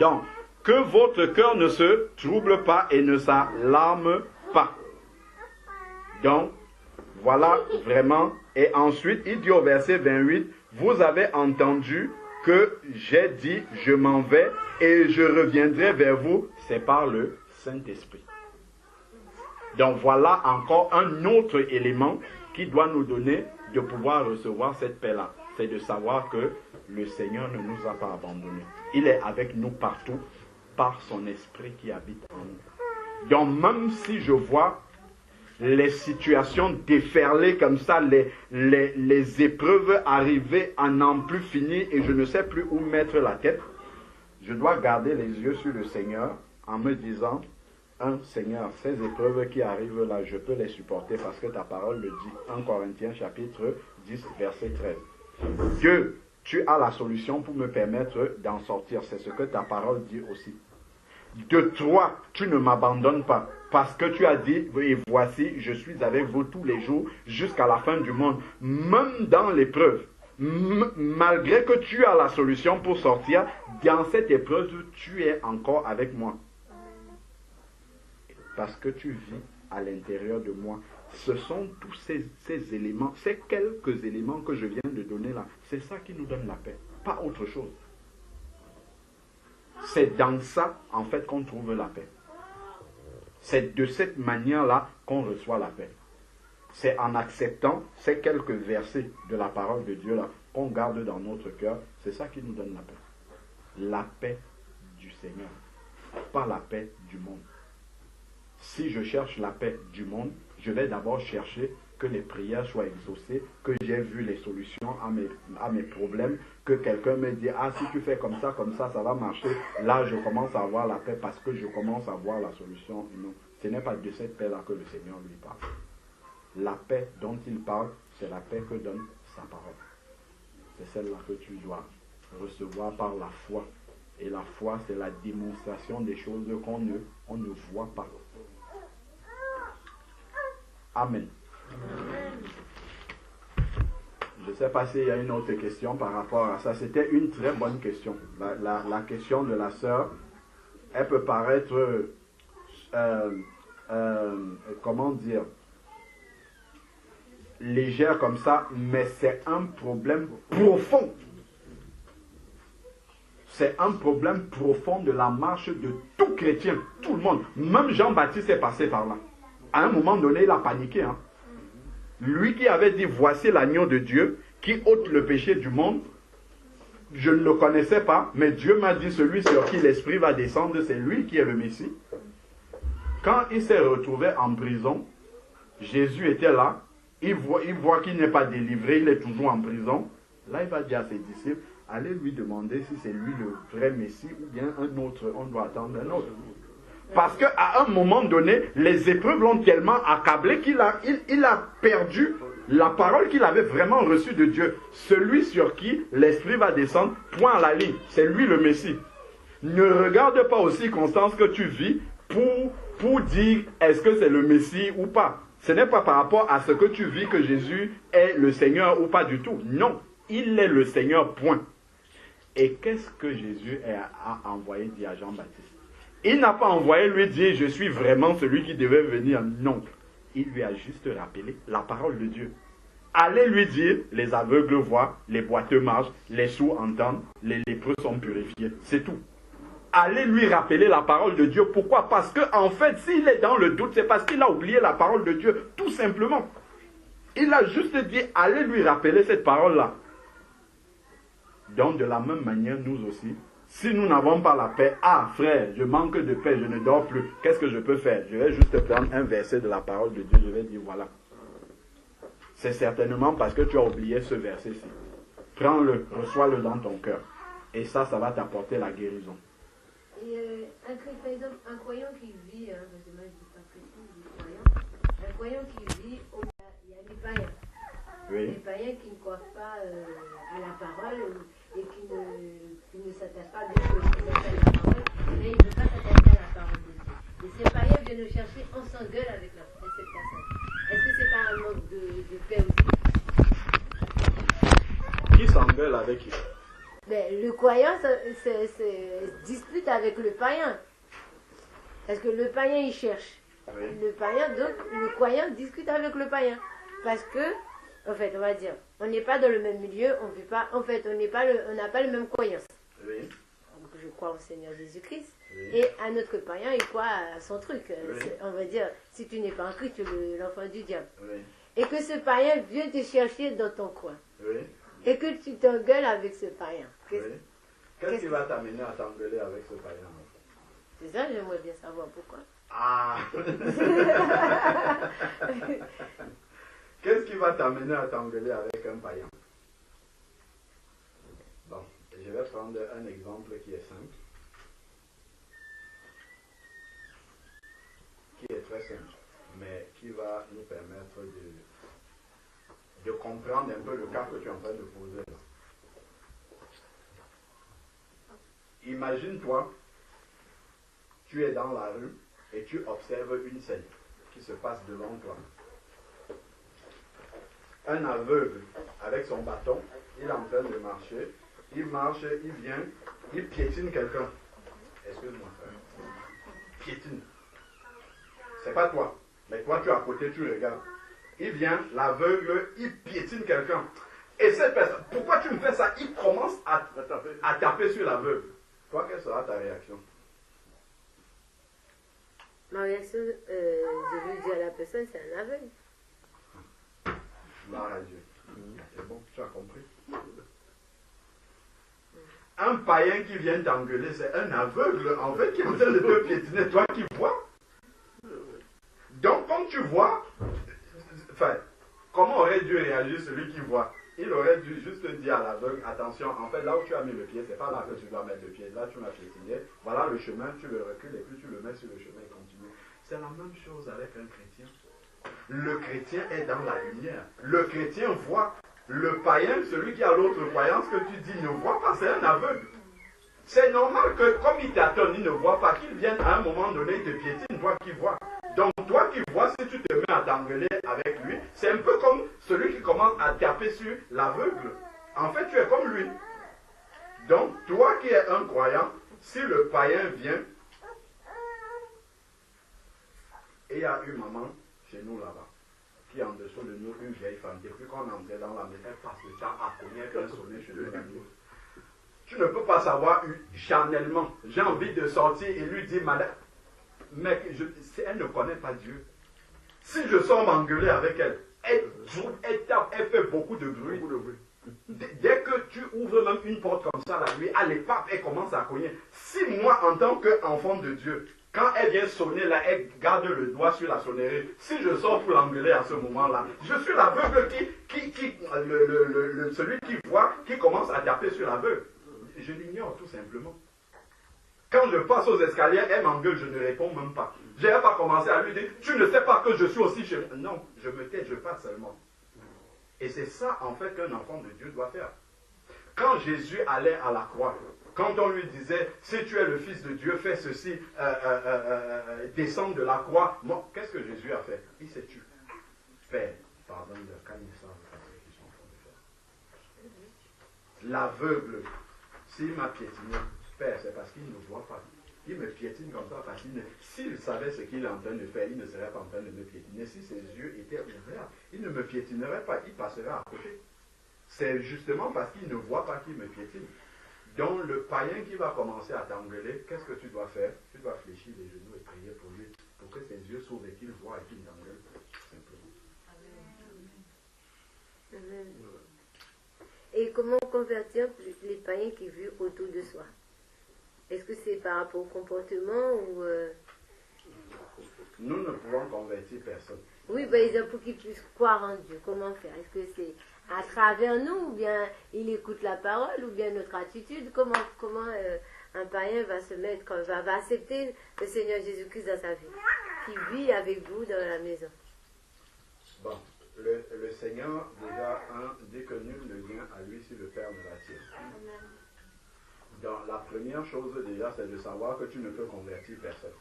Donc, que votre cœur ne se trouble pas et ne s'alarme pas. Donc, voilà vraiment. Et ensuite, il dit au verset 28, vous avez entendu que j'ai dit, je m'en vais et je reviendrai vers vous. C'est par le Saint-Esprit. Donc voilà encore un autre élément qui doit nous donner de pouvoir recevoir cette paix-là. C'est de savoir que le Seigneur ne nous a pas abandonnés. Il est avec nous partout par son esprit qui habite en nous. Donc même si je vois les situations déferler comme ça, les épreuves arriver à n'en plus finir et je ne sais plus où mettre la tête, je dois garder les yeux sur le Seigneur en me disant, Seigneur, ces épreuves qui arrivent là, je peux les supporter parce que ta parole le dit. 1 Corinthiens chapitre 10, verset 13. Dieu, tu as la solution pour me permettre d'en sortir. C'est ce que ta parole dit aussi. De toi, tu ne m'abandonnes pas. Parce que tu as dit, et voici, je suis avec vous tous les jours jusqu'à la fin du monde. Même dans l'épreuve, malgré que tu as la solution pour sortir, dans cette épreuve, tu es encore avec moi. Parce que tu vis à l'intérieur de moi. Ce sont tous ces éléments, ces quelques éléments que je viens de donner là. C'est ça qui nous donne la paix, pas autre chose. C'est dans ça, en fait, qu'on trouve la paix. C'est de cette manière-là qu'on reçoit la paix. C'est en acceptant ces quelques versets de la parole de Dieu là, qu'on garde dans notre cœur. C'est ça qui nous donne la paix. La paix du Seigneur, pas la paix du monde. Si je cherche la paix du monde, je vais d'abord chercher que les prières soient exaucées, que j'ai vu les solutions à mes problèmes, que quelqu'un me dit, ah si tu fais comme ça, ça va marcher. Là, je commence à avoir la paix parce que je commence à voir la solution. Non, ce n'est pas de cette paix-là que le Seigneur lui parle. La paix dont il parle, c'est la paix que donne sa parole. C'est celle-là que tu dois recevoir par la foi. Et la foi, c'est la démonstration des choses qu'on ne voit pas. Amen. Je ne sais pas s'il y a une autre question par rapport à ça. C'était une très bonne question. La question de la sœur, elle peut paraître, comment dire, légère comme ça, mais c'est un problème profond. c'est un problème profond de la marche de tout chrétien, tout le monde. Même Jean-Baptiste est passé par là. À un moment donné, il a paniqué. Hein. Lui qui avait dit, voici l'agneau de Dieu qui ôte le péché du monde. Je ne le connaissais pas, mais Dieu m'a dit, celui sur qui l'Esprit va descendre, c'est lui qui est le Messie. Quand il s'est retrouvé en prison, Jésus était là, il voit qu'il n'est pas délivré, il est toujours en prison. Là, il va dire à ses disciples, allez lui demander si c'est lui le vrai Messie ou bien un autre, on doit attendre un autre. Parce qu'à un moment donné, les épreuves l'ont tellement accablé qu'il a perdu la parole qu'il avait vraiment reçue de Dieu. Celui sur qui l'Esprit va descendre, point à la ligne, c'est lui le Messie. Ne regarde pas aux circonstances que tu vis pour dire est-ce que c'est le Messie ou pas. Ce n'est pas par rapport à ce que tu vis que Jésus est le Seigneur ou pas du tout. Non, il est le Seigneur, point. Et qu'est-ce que Jésus a envoyé dire à Jean-Baptiste? Il n'a pas envoyé lui dire je suis vraiment celui qui devait venir. Non, il lui a juste rappelé la parole de Dieu. Allez lui dire les aveugles voient, les boiteux marchent, les sourds entendent, les lépreux sont purifiés. C'est tout. Allez lui rappeler la parole de Dieu. Pourquoi? Parce que en fait, s'il est dans le doute, c'est parce qu'il a oublié la parole de Dieu, tout simplement. Il a juste dit, allez lui rappeler cette parole-là. Donc, de la même manière, nous aussi, si nous n'avons pas la paix, ah frère, je manque de paix, je ne dors plus, qu'est-ce que je peux faire? Je vais juste prendre un verset de la parole de Dieu, je vais dire, voilà. C'est certainement parce que tu as oublié ce verset-ci. Prends-le, reçois-le dans ton cœur. Et ça va t'apporter la guérison. Et par exemple, un croyant qui vit, parce que moi je ne dis pas chrétien, je dis croyant, un croyant qui vit, il y a des païens. Oui. Des païens qui ne croient pas à la parole et qui ne s'attachent pas bien à la parole, mais ils ne veulent pas s'attacher à la parole de Dieu. Et ces païens viennent nous chercher, on s'engueule avec cette personne. Est-ce que c'est pas un manque de paix aussi? Qui s'engueule avec qui? Ben, le croyant se dispute avec le païen. Parce que le païen, il cherche. Oui. Le païen, donc, le croyant discute avec le païen. Parce que, en fait, on va dire, on n'est pas dans le même milieu, on vit pas, en fait, on n'a pas le même croyance. Oui. Donc, je crois au Seigneur Jésus-Christ. Oui. Et un autre païen, il croit à son truc. Oui. On va dire, si tu n'es pas en Christ, tu es l'enfant du diable. Oui. Et que ce païen vient te chercher dans ton coin. Oui. Et que tu t'engueules avec ce païen. Qu'est-ce qui va t'amener à t'engueuler avec ce païen? C'est ça, j'aimerais bien savoir pourquoi. Ah. Qu'est-ce qui va t'amener à t'engueuler avec un païen? Bon, je vais prendre un exemple qui est simple. Qui est très simple, mais qui va nous permettre de comprendre un peu le cas que tu es en train de poser. Imagine-toi, tu es dans la rue et tu observes une scène qui se passe devant toi. Un aveugle avec son bâton, il est en train de marcher, il marche, il vient, il piétine quelqu'un. Excuse-moi, frère. Piétine. C'est pas toi, mais toi tu es à côté, tu regardes. Il vient, l'aveugle, il piétine quelqu'un. Et cette personne, pourquoi tu me fais ça? Il commence à taper sur l'aveugle. Toi, quelle sera ta réaction? Ma réaction, je lui dis à la personne, c'est un aveugle. Gloire à Dieu. C'est bon, tu as compris. Un païen qui vient t'engueuler, c'est un aveugle, en fait, qui est en train de te piétiner, toi qui vois. Donc, comme tu vois, enfin, comment aurait dû réagir celui qui voit? Il aurait dû juste dire à l'aveugle, attention, en fait, là où tu as mis le pied, c'est pas là que tu dois mettre le pied. Là, tu m'as piétiné. Voilà le chemin, tu le recules et puis tu le mets sur le chemin et continue. C'est la même chose avec un chrétien. Le chrétien est dans la lumière. Le chrétien voit. Le païen, celui qui a l'autre croyance que tu dis ne voit pas, c'est un aveugle. C'est normal que, comme il t'attend, il ne voit pas, qu'il vienne à un moment donné, il te piétine, toi qui vois. Donc, toi qui vois, si tu te mets à t'engueuler avec lui, c'est un peu comme celui qui commence à taper sur l'aveugle. En fait, tu es comme lui. Donc, toi qui es un croyant, si le païen vient, et il y a une maman chez nous là-bas, qui est en dessous de nous, une vieille femme, depuis qu'on entrait dans la maison, elle passe le temps à cogner un sonnet chez nous la nuit. Tu ne peux pas savoir charnellement. J'ai envie de sortir et lui dire, madame, mec, elle ne connaît pas Dieu. Si je sors m'engueuler avec elle, elle tape, elle fait beaucoup de bruit. Dès que tu ouvres même une porte comme ça la nuit, à l'épave, elle commence à cogner. Si moi, en tant qu'enfant de Dieu, quand elle vient sonner là, elle garde le doigt sur la sonnerie. Si je sors pour l'engueuler à ce moment-là, je suis l'aveugle celui qui voit, qui commence à taper sur l'aveugle. Je l'ignore tout simplement. Quand je passe aux escaliers, elle m'engueule, je ne réponds même pas. Je n'ai pas commencé à lui dire, tu ne sais pas que je suis aussi chez moi. Non, je me tais, je passe seulement. Et c'est ça, en fait, qu'un enfant de Dieu doit faire. Quand Jésus allait à la croix, quand on lui disait, si tu es le Fils de Dieu, fais ceci, descends de la croix. Bon, qu'est-ce que Jésus a fait? Il s'est tué. Père, pardonne-leur, quand ils savent ce qu'ils sont en train de faire. L'aveugle, s'il m'a piétiné, Père, c'est parce qu'il ne voit pas. Il me piétine comme ça parce s'il savait ce qu'il est en train de faire, il ne serait pas en train de me piétiner. Si ses yeux étaient ouverts, il ne me piétinerait pas, il passerait à côté. C'est justement parce qu'il ne voit pas qu'il me piétine. Donc le païen qui va commencer à t'engueuler, qu'est-ce que tu dois faire? Tu dois fléchir les genoux et prier pour lui, pour que ses yeux s'ouvrent et qu'il voit et qu'il t'engueule, simplement. Amen. Et comment convertir les païens qui vivent autour de soi? Est-ce que c'est par rapport au comportement ou... Nous ne pouvons convertir personne. Oui, par exemple, pour qu'ils puissent croire en Dieu, comment faire? Est-ce que c'est à travers nous, ou bien il écoute la parole, ou bien notre attitude? Comment un païen va se mettre, va accepter le Seigneur Jésus-Christ dans sa vie, qui vit avec vous dans la maison? Bon, le Seigneur, déjà, dit que nul ne vient à lui si le Père ne l'attire. Donc, la première chose, déjà, c'est de savoir que tu ne peux convertir personne.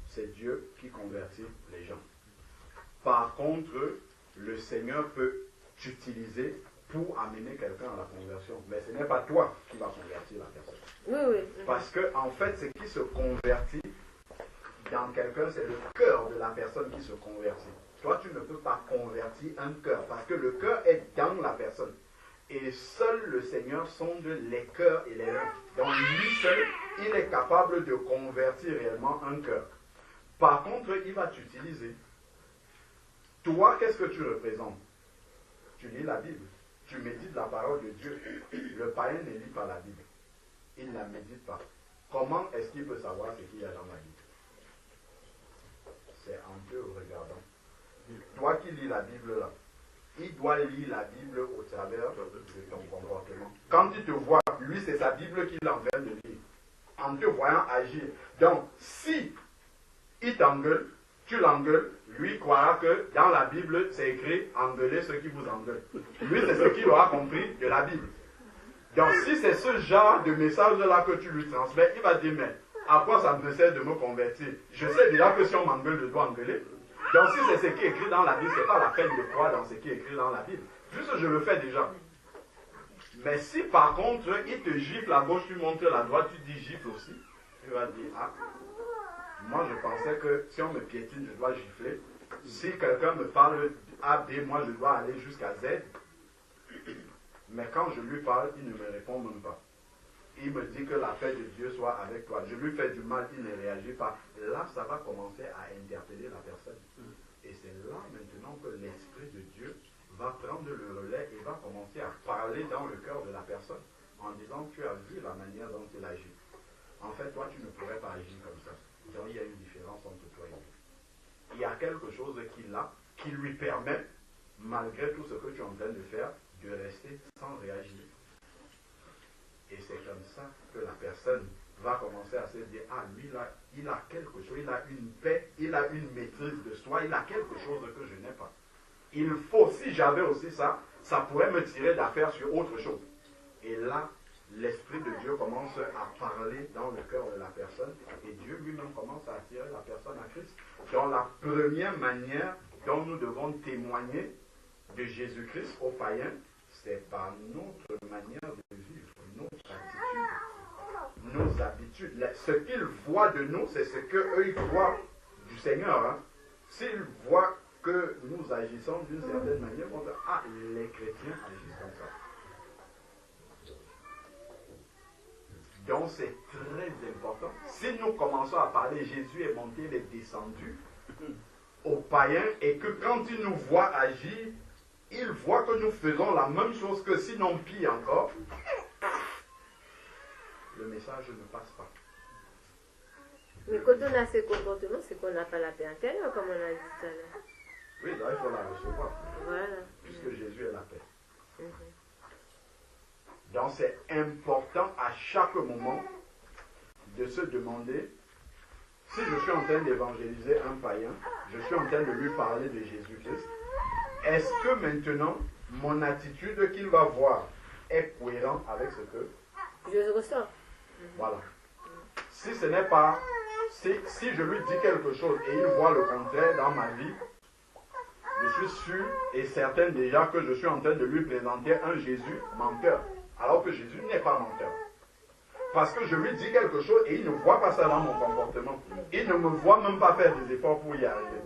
C'est Dieu qui convertit les gens. Par contre, le Seigneur peut t'utiliser pour amener quelqu'un à la conversion. Mais ce n'est pas toi qui vas convertir la personne. Oui. Parce que, en fait, ce qui se convertit dans quelqu'un, c'est le cœur de la personne qui se convertit. Toi, tu ne peux pas convertir un cœur, parce que le cœur est dans la personne. Et seul le Seigneur sonde les cœurs et les reins. Donc lui seul, il est capable de convertir réellement un cœur. Par contre, il va t'utiliser. Toi, qu'est-ce que tu représentes? Tu lis la Bible. Tu médites la parole de Dieu. Le païen ne lit pas la Bible. Il ne la médite pas. Comment est-ce qu'il peut savoir ce qu'il y a dans la Bible? C'est en te regardant. Toi qui lis la Bible là, il doit lire la Bible au travers de ton comportement. Quand il te voit, lui c'est sa Bible qu'il est en train de lire. En te voyant agir. Donc, si il t'engueule, tu l'engueules, lui croira que dans la Bible c'est écrit engueuler ceux qui vous engueulent. Lui c'est ce qu'il aura compris de la Bible. Donc si c'est ce genre de message-là que tu lui transmets, il va dire mais à quoi ça me sert de me convertir? Je sais déjà que si on m'engueule, je dois engueuler. Donc si c'est ce qui est écrit dans la Bible, ce n'est pas la peine de croire dans ce qui est écrit dans la Bible. Juste je le fais déjà. Mais si par contre, il te gifle à gauche, tu montres la droite, tu dis gifle aussi, tu vas dire, ah, moi je pensais que si on me piétine, je dois gifler. Si quelqu'un me parle A, B, moi je dois aller jusqu'à Z. Mais quand je lui parle, il ne me répond même pas. Il me dit que la paix de Dieu soit avec toi. Je lui fais du mal, il ne réagit pas. Là, ça va commencer à interpeller la personne. Et c'est là maintenant que l'Esprit de Dieu va prendre le relais et va commencer à parler dans le cœur de la personne en disant, tu as vu la manière dont il agit. En fait, toi, tu ne pourrais pas agir comme ça. Donc, il y a une différence entre toi et lui. Il y a quelque chose qu'il a, qui lui permet, malgré tout ce que tu es en train de faire, de rester sans réagir. Et c'est comme ça que la personne va commencer à se dire, ah, lui, là, il a quelque chose, il a une paix, il a une maîtrise de soi, il a quelque chose que je n'ai pas. Il faut, si j'avais aussi ça, ça pourrait me tirer d'affaire sur autre chose. Et là, l'Esprit de Dieu commence à parler dans le cœur de la personne et Dieu lui-même commence à attirer la personne à Christ. Donc la première manière dont nous devons témoigner de Jésus-Christ aux païens, c'est par notre manière de vivre, notre attitude, nos habitudes. Ce qu'ils voient de nous, c'est ce qu'eux ils voient du Seigneur. Hein. S'ils voient que nous agissons d'une certaine manière, on dit, ah, les chrétiens agissent comme ça. Donc c'est très important. Si nous commençons à parler, Jésus est monté, il est descendu aux païens, et que quand ils nous voient agir, ils voient que nous faisons la même chose, que sinon pire encore, le message ne passe pas. Mais quand on a ce comportement, c'est qu'on n'a pas la paix intérieure, comme on a dit tout à l'heure. Oui, là, il faut la recevoir. Voilà. Puisque Jésus est la paix. Donc c'est important à chaque moment de se demander, si je suis en train d'évangéliser un païen, je suis en train de lui parler de Jésus-Christ, est-ce que maintenant mon attitude qu'il va voir est cohérente avec ce que je ressens? Voilà. Si ce n'est pas, si je lui dis quelque chose et il voit le contraire dans ma vie, je suis sûr et certain déjà que je suis en train de lui présenter un Jésus menteur, alors que Jésus n'est pas menteur. Parce que je lui dis quelque chose et il ne voit pas ça dans mon comportement. Il ne me voit même pas faire des efforts pour y arriver.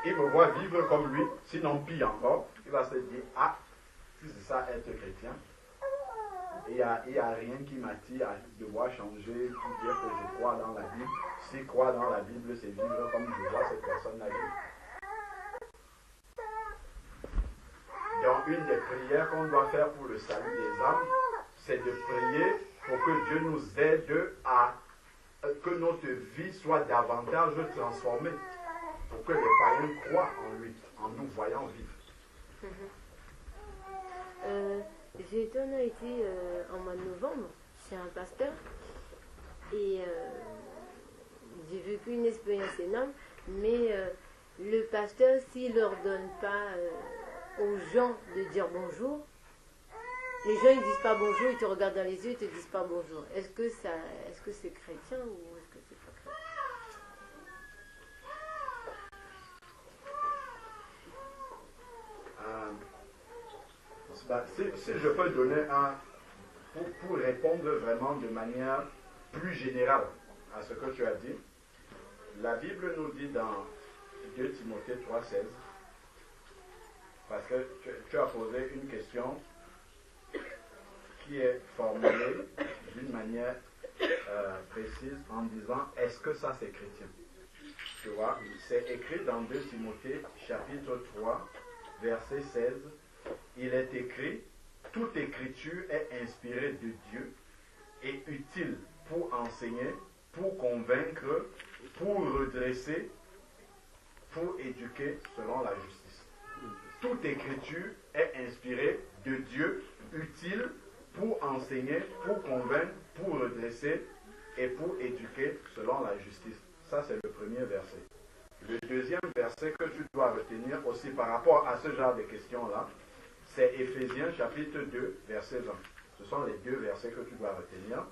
Il me voit vivre comme lui, sinon pire encore. Il va se dire, ah, si c'est ça être chrétien, il n'y a rien qui m'attire à devoir changer pour dire que je crois dans la Bible. Si croire dans la Bible, c'est vivre comme je vois cette personne-là vivre. Donc, une des prières qu'on doit faire pour le salut des âmes, c'est de prier pour que Dieu nous aide à que notre vie soit davantage transformée, pour que les païens croient en lui, en nous voyant vivre. J'ai été en Haïti en mois de novembre chez un pasteur et j'ai vécu une expérience énorme, mais le pasteur, s'il ne leur donne pas aux gens de dire bonjour, les gens ils disent pas bonjour, ils te regardent dans les yeux, ils te disent pas bonjour. Est-ce que c'est chrétien ou est-ce que c'est pas chrétien? Si je peux donner pour répondre vraiment de manière plus générale à ce que tu as dit, la Bible nous dit dans 2 Timothée 3,16, parce que tu as posé une question qui est formulée d'une manière précise en disant, est-ce que ça c'est chrétien? Tu vois, c'est écrit dans 2 Timothée chapitre 3, verset 16, il est écrit, toute écriture est inspirée de Dieu et utile pour enseigner, pour convaincre, pour redresser, pour éduquer selon la justice. Toute écriture est inspirée de Dieu, utile pour enseigner, pour convaincre, pour redresser et pour éduquer selon la justice. Ça, c'est le premier verset. Le deuxième verset que tu dois retenir aussi par rapport à ce genre de questions-là, c'est Éphésiens chapitre 2, verset 20. Ce sont les deux versets que tu dois retenir.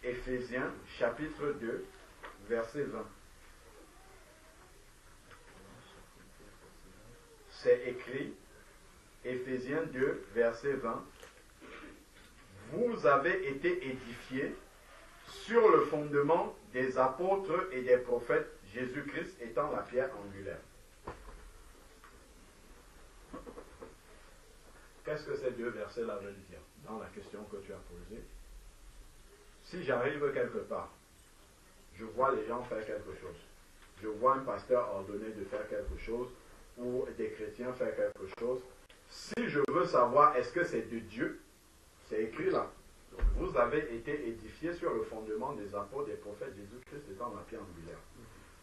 Éphésiens chapitre 2, verset 20. C'est écrit, Éphésiens 2, verset 20. Vous avez été édifiés sur le fondement des apôtres et des prophètes, Jésus-Christ étant la pierre angulaire. Qu'est-ce que ces deux versets-là veulent dire dans la question que tu as posée? Si j'arrive quelque part, je vois les gens faire quelque chose, je vois un pasteur ordonner de faire quelque chose, ou des chrétiens faire quelque chose, si je veux savoir est-ce que c'est de Dieu, c'est écrit là. Donc, vous avez été édifiés sur le fondement des apôtres, des prophètes, Jésus-Christ étant la pierre angulaire.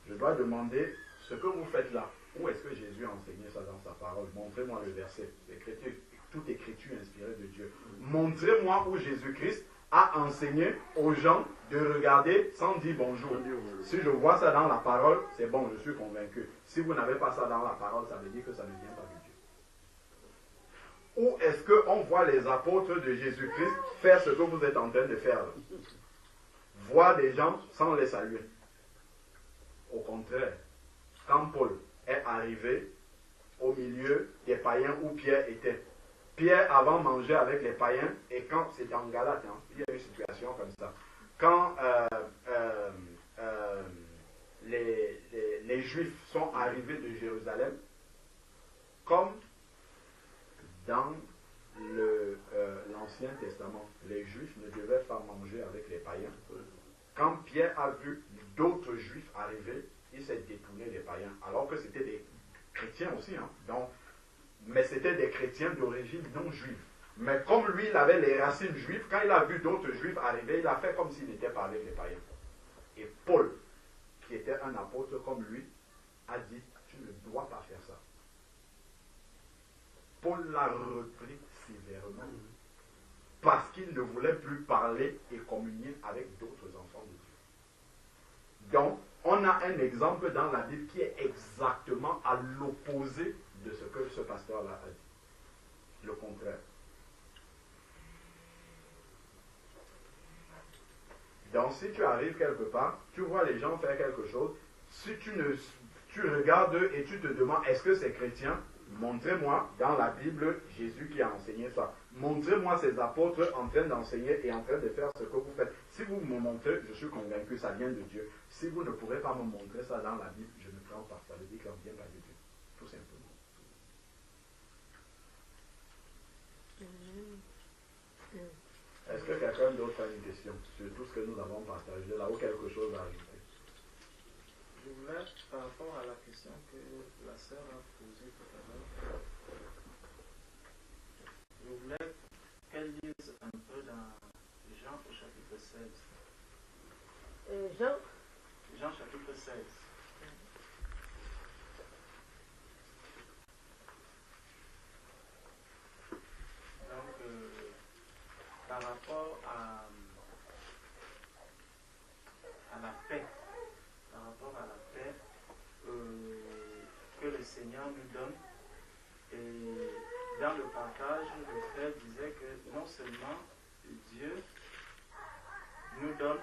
Je dois demander ce que vous faites là. Où est-ce que Jésus a enseigné ça dans sa parole? Montrez-moi le verset. Toute écriture inspirée de Dieu. Montrez-moi où Jésus-Christ a enseigné aux gens de regarder sans dire bonjour. Si je vois ça dans la parole, c'est bon, je suis convaincu. Si vous n'avez pas ça dans la parole, ça veut dire que ça ne vient pas de Dieu. Ou est-ce qu'on voit les apôtres de Jésus-Christ faire ce que vous êtes en train de faire? Voir des gens sans les saluer. Au contraire, quand Paul est arrivé au milieu des païens où Pierre était, Pierre avant mangeait avec les païens, et quand c'était en Galate, hein, il y a une situation comme ça. Quand les Juifs sont arrivés de Jérusalem, comme dans l'Ancien Testament, les Juifs ne devaient pas manger avec les païens. Quand Pierre a vu d'autres Juifs arriver, il s'est détourné des païens, alors que c'était des chrétiens aussi. Hein. Donc, mais c'était des chrétiens d'origine non juive. Mais comme lui, il avait les racines juives, quand il a vu d'autres Juifs arriver, il a fait comme s'il n'était pas avec les païens. Et Paul, qui était un apôtre comme lui, a dit, tu ne dois pas faire ça. Paul l'a repris sévèrement parce qu'il ne voulait plus parler et communier avec d'autres enfants de Dieu. Donc, on a un exemple dans la Bible qui est exactement à l'opposé de ce que ce pasteur-là a dit. Le contraire. Donc, si tu arrives quelque part, tu vois les gens faire quelque chose, si tu regardes et tu te demandes, est-ce que c'est chrétien? Montrez-moi dans la Bible Jésus qui a enseigné ça. Montrez-moi ces apôtres en train d'enseigner et en train de faire ce que vous faites. Si vous me montrez, je suis convaincu que ça vient de Dieu. Si vous ne pourrez pas me montrer ça dans la Bible, je ne prends pas. Ça veut dire que ça ne vient pas de Dieu. Tout simplement. Est-ce que quelqu'un d'autre a une question sur tout ce que nous avons partagé là ou quelque chose à ajouter? Je voulais, par rapport à la question que la sœur a posée tout à l'heure, je voulais qu'elle lise un peu dans Jean au chapitre 16. Jean chapitre 16. Donc, par rapport à la paix, que le Seigneur nous donne. Et dans le partage, le frère disait que non seulement Dieu nous donne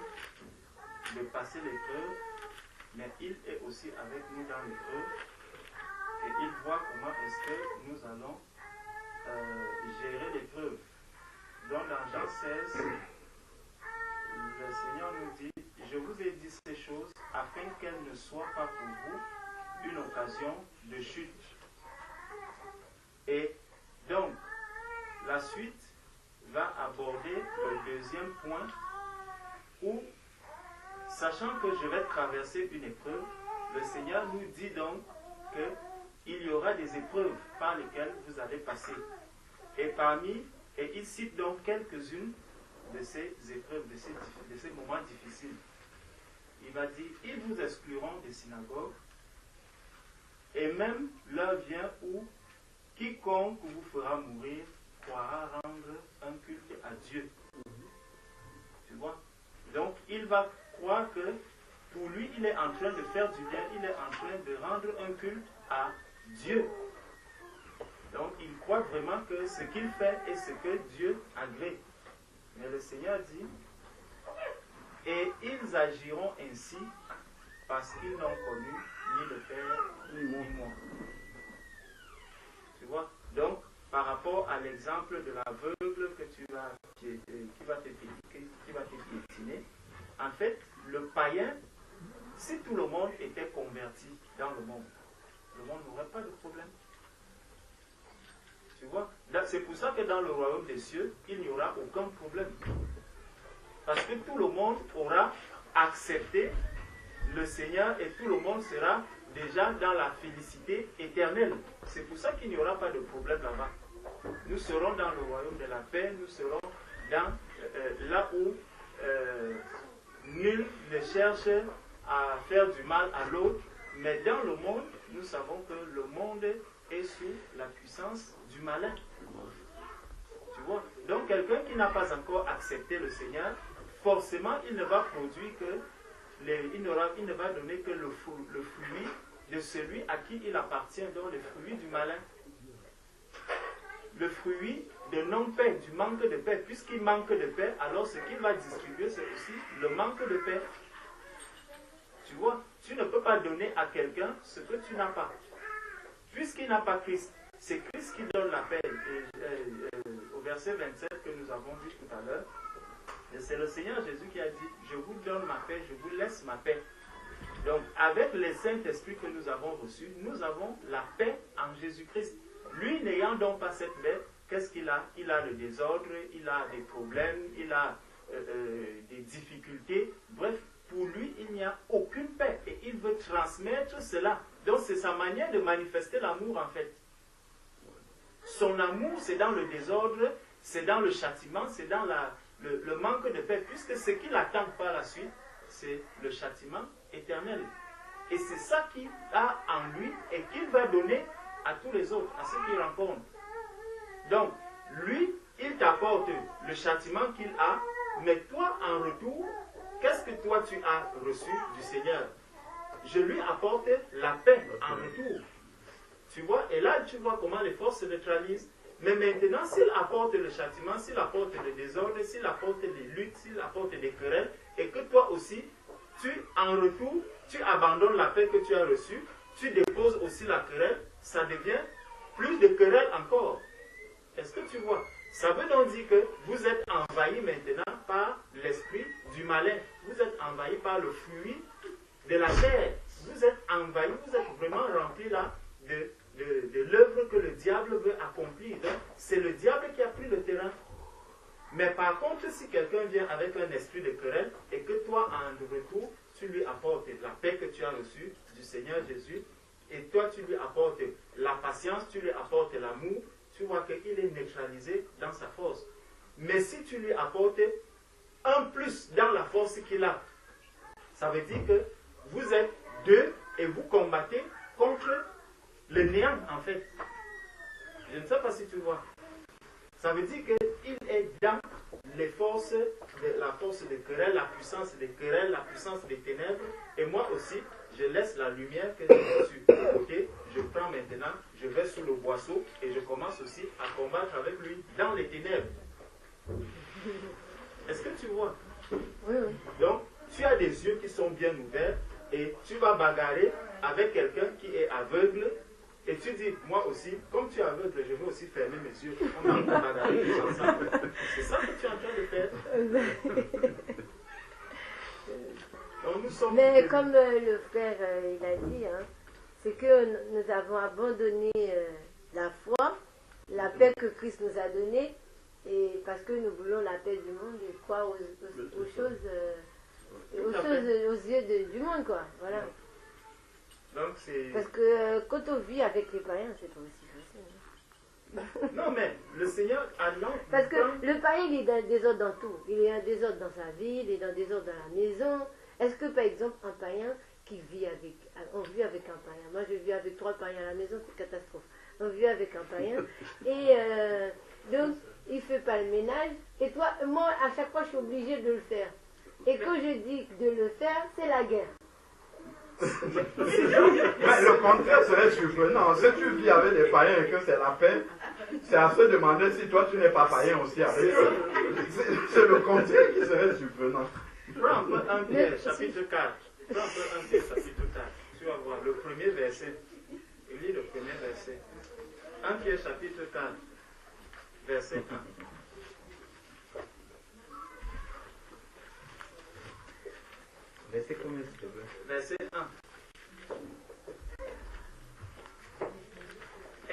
de passer l'épreuve, mais il est aussi avec nous dans l'épreuve. Et il voit comment est-ce que nous allons gérer l'épreuve. Donc dans Jean 16, le Seigneur nous dit, je vous ai dit ces choses afin qu'elles ne soient pas pour vous une occasion de chute. Et donc, la suite va aborder le deuxième point où, sachant que je vais traverser une épreuve, le Seigneur nous dit donc qu'il y aura des épreuves par lesquelles vous allez passer. Et il cite donc quelques-unes de ces épreuves, de ces moments difficiles. Il va dire, ils vous excluront des synagogues, et même l'heure vient où quiconque vous fera mourir croira rendre un culte à Dieu. Tu vois? Donc il va croire que pour lui, il est en train de faire du bien, il est en train de rendre un culte à Dieu. Donc il croit vraiment que ce qu'il fait est ce que Dieu agrée. Mais le Seigneur dit, et ils agiront ainsi parce qu'ils n'ont connu ni le Père ni moi. Tu vois? Donc, par rapport à l'exemple de l'aveugle qui va te piétiner, en fait, le païen, si tout le monde était converti dans le monde n'aurait pas de problème. Tu vois? C'est pour ça que dans le royaume des cieux, il n'y aura aucun problème. Parce que tout le monde aura accepté le Seigneur et tout le monde sera déjà dans la félicité éternelle. C'est pour ça qu'il n'y aura pas de problème là-bas. Nous serons dans le royaume de la paix, nous serons dans là où nul ne cherche à faire du mal à l'autre, mais dans le monde, nous savons que le monde est sous la puissance du malin. Tu vois? Donc quelqu'un qui n'a pas encore accepté le Seigneur, forcément il ne va produire que il ne va donner que le fruit de celui à qui il appartient, donc le fruit du malin. Le fruit de non-paix, du manque de paix. Puisqu'il manque de paix, alors ce qu'il va distribuer, c'est aussi le manque de paix. Tu vois, tu ne peux pas donner à quelqu'un ce que tu n'as pas. Puisqu'il n'a pas Christ, c'est Christ qui donne la paix. Au verset 27 que nous avons vu tout à l'heure, c'est le Seigneur Jésus qui a dit, je vous donne ma paix, je vous laisse ma paix. Donc, avec le Saint-Esprit que nous avons reçu, nous avons la paix en Jésus-Christ. Lui n'ayant donc pas cette paix, qu'est-ce qu'il a? Il a le désordre, il a des problèmes, il a des difficultés. Bref, pour lui, il n'y a aucune paix. Et il veut transmettre cela. Donc, c'est sa manière de manifester l'amour, en fait. Son amour, c'est dans le désordre, c'est dans le châtiment, c'est dans le manque de paix, puisque ce qu'il attend par la suite, c'est le châtiment éternel. Et c'est ça qu'il a en lui et qu'il va donner à tous les autres, à ceux qu'il rencontre. Donc, lui, il t'apporte le châtiment qu'il a, mais toi, en retour, qu'est-ce que toi tu as reçu du Seigneur? Je lui apporte la paix en retour. Tu vois, et là, tu vois comment les forces se neutralisent. Mais maintenant, s'il apporte le châtiment, s'il apporte le désordre, s'il apporte les luttes, s'il apporte des querelles, et que toi aussi, en retour, tu abandonnes la paix que tu as reçue, tu déposes aussi la querelle, ça devient plus de querelles encore. Est-ce que tu vois? Ça veut donc dire que vous êtes envahi maintenant par l'esprit du malin. Vous êtes envahi par le fruit de la chair. Vous êtes envahi, vous êtes vraiment rempli là de l'œuvre que le diable veut accomplir. Donc, c'est le diable qui a pris le terrain. Mais par contre, si quelqu'un vient avec un esprit de querelle et que toi, en retour, tu lui apportes la paix que tu as reçue du Seigneur Jésus, et toi, tu lui apportes la patience, tu lui apportes l'amour, tu vois qu'il est neutralisé dans sa force. Mais si tu lui apportes un plus dans la force qu'il a, ça veut dire que vous êtes deux et vous combattez contre le néant, en fait. Je ne sais pas si tu vois. Ça veut dire qu'il est dans les forces, la force des querelles, la puissance des querelles, la puissance des ténèbres. Et moi aussi, je laisse la lumière que j'ai reçue de côté. Je prends maintenant, je vais sous le boisseau et je commence aussi à combattre avec lui dans les ténèbres. Est-ce que tu vois? Oui, oui. Donc, tu as des yeux qui sont bien ouverts et tu vas bagarrer avec quelqu'un qui est aveugle. Et tu dis, moi aussi, comme tu es aveugle, je vais aussi fermer mes yeux. On va bagarrer tous ensemble. C'est ça que tu es en train de faire. Donc, nous sommes Mais comme le frère il a dit, hein, c'est que nous avons abandonné la foi, la paix que Christ nous a donnée, et parce que nous voulons la paix du monde et croire aux choses, aux yeux du monde, quoi. Voilà. Donc, c'est... Parce que quand on vit avec les païens, c'est pas aussi facile. Non, mais le Seigneur a non. Parce que le païen, il est dans le désordre dans tout. Il est en désordre dans sa vie, il est dans le désordre dans la maison. Est-ce que, par exemple, un païen qui vit avec... On vit avec un païen. Moi, je vis avec 3 païens à la maison, c'est catastrophe. On vit avec un païen. Et donc, il ne fait pas le ménage. Et toi, moi, à chaque fois, je suis obligée de le faire. Et quand je dis de le faire, c'est la guerre. Mais le contraire serait surprenant. Si tu vis avec des païens et que c'est la paix, c'est à se demander si toi tu n'es pas païen aussi avec eux. C'est le contraire qui serait surprenant. Prends un peu 1 Pierre, chapitre 4. Prends un peu 1 Pierre, chapitre 4. Tu vas voir le premier verset. Il lit le premier verset. 1 Pierre, chapitre 4, verset 1. Verset combien, s'il te plaît? Verset 1.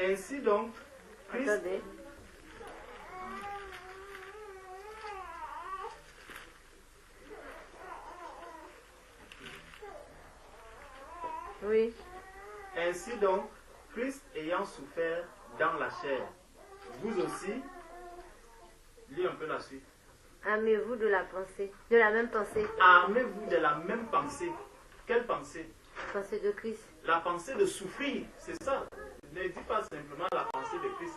Ainsi donc, Christ... Attendez. Oui. Ainsi donc, Christ ayant souffert dans la chair, vous aussi, lis un peu la suite. Armez-vous de la pensée, de la même pensée. Armez-vous de la même pensée. Quelle pensée? Pensée de Christ. La pensée de souffrir, c'est ça. Ne dis pas simplement la pensée de Christ.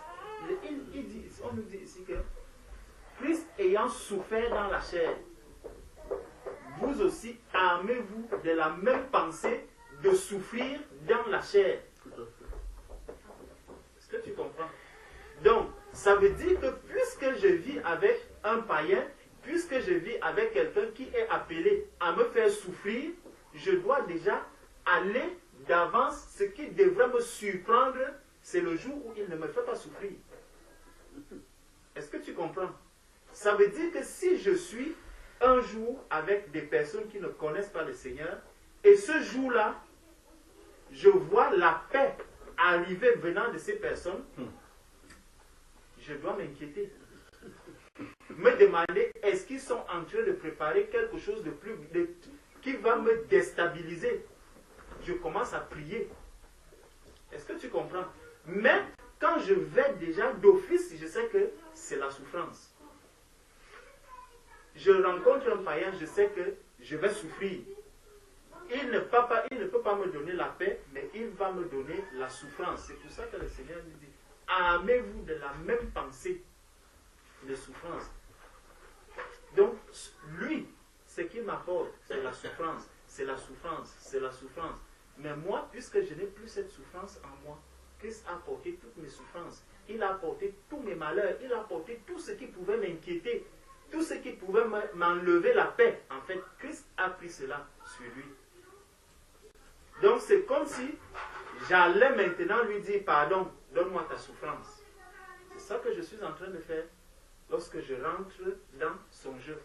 On nous dit ici que Christ ayant souffert dans la chair, vous aussi armez-vous de la même pensée de souffrir dans la chair. Est-ce que tu comprends? Donc, ça veut dire que puisque je vis avec un païen, puisque je vis avec quelqu'un qui est appelé à me faire souffrir, je dois déjà aller d'avance. Ce qui devrait me surprendre, c'est le jour où il ne me fait pas souffrir. Est-ce que tu comprends? Ça veut dire que si je suis un jour avec des personnes qui ne connaissent pas le Seigneur, et ce jour-là, je vois la paix arriver venant de ces personnes, je dois m'inquiéter. Me demander, est-ce qu'ils sont en train de préparer quelque chose de plus, qui va me déstabiliser? Je commence à prier. Est-ce que tu comprends? Mais quand je vais déjà d'office, je sais que c'est la souffrance. Je rencontre un païen, je sais que je vais souffrir. Il ne peut pas me donner la paix, mais il va me donner la souffrance. C'est pour ça que le Seigneur nous dit, armez-vous de la même pensée de souffrance. Donc, lui, ce qu'il m'apporte, c'est la souffrance, c'est la souffrance, c'est la souffrance. Mais moi, puisque je n'ai plus cette souffrance en moi, Christ a apporté toutes mes souffrances. Il a apporté tous mes malheurs. Il a apporté tout ce qui pouvait m'inquiéter. Tout ce qui pouvait m'enlever la paix. En fait, Christ a pris cela sur lui. Donc, c'est comme si j'allais maintenant lui dire, pardon, donne-moi ta souffrance. C'est ça que je suis en train de faire lorsque je rentre dans son jeu.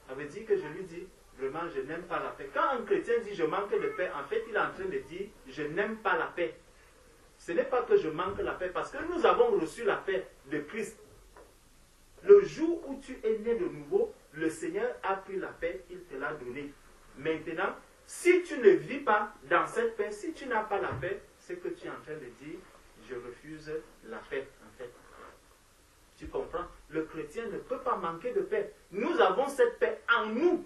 Ça veut dire que je lui dis, vraiment, je n'aime pas la paix. Quand un chrétien dit, je manque de paix, en fait, il est en train de dire, je n'aime pas la paix. Ce n'est pas que je manque la paix, parce que nous avons reçu la paix de Christ. Le jour où tu es né de nouveau, le Seigneur a pris la paix, il te l'a donnée. Maintenant, si tu ne vis pas dans cette paix, si tu n'as pas la paix, c'est que tu es en train de dire, je refuse la paix, en fait. Tu comprends? Le chrétien ne peut pas manquer de paix. Nous avons cette paix en nous.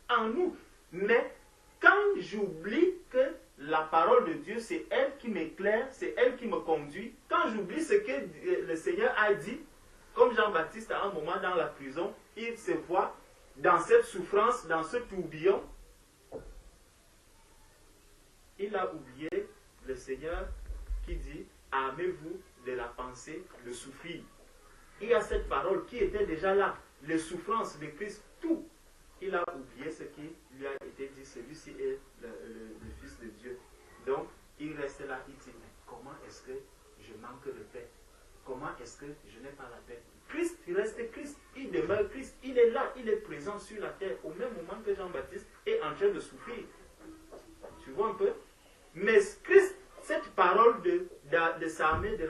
En nous. Mais quand j'oublie que la parole de Dieu, c'est elle qui m'éclaire, c'est elle qui me conduit, quand j'oublie ce que le Seigneur a dit, comme Jean-Baptiste à un moment dans la prison, il se voit dans cette souffrance, dans ce tourbillon, il a oublié le Seigneur qui dit, armez-vous de la pensée de souffrir. Il y a cette parole qui était déjà là, les souffrances de Christ, tout. Il a oublié ce qui lui a été dit, celui-ci est le Fils de Dieu. Donc, il reste là, il dit, mais comment est-ce que je manque de paix? Comment est-ce que je n'ai pas la paix? Christ, il reste Christ, il demeure Christ, il est là, il est présent sur la terre, au même moment que Jean-Baptiste est en train de souffrir. Tu vois un peu? Mais Christ, cette parole de s'armer de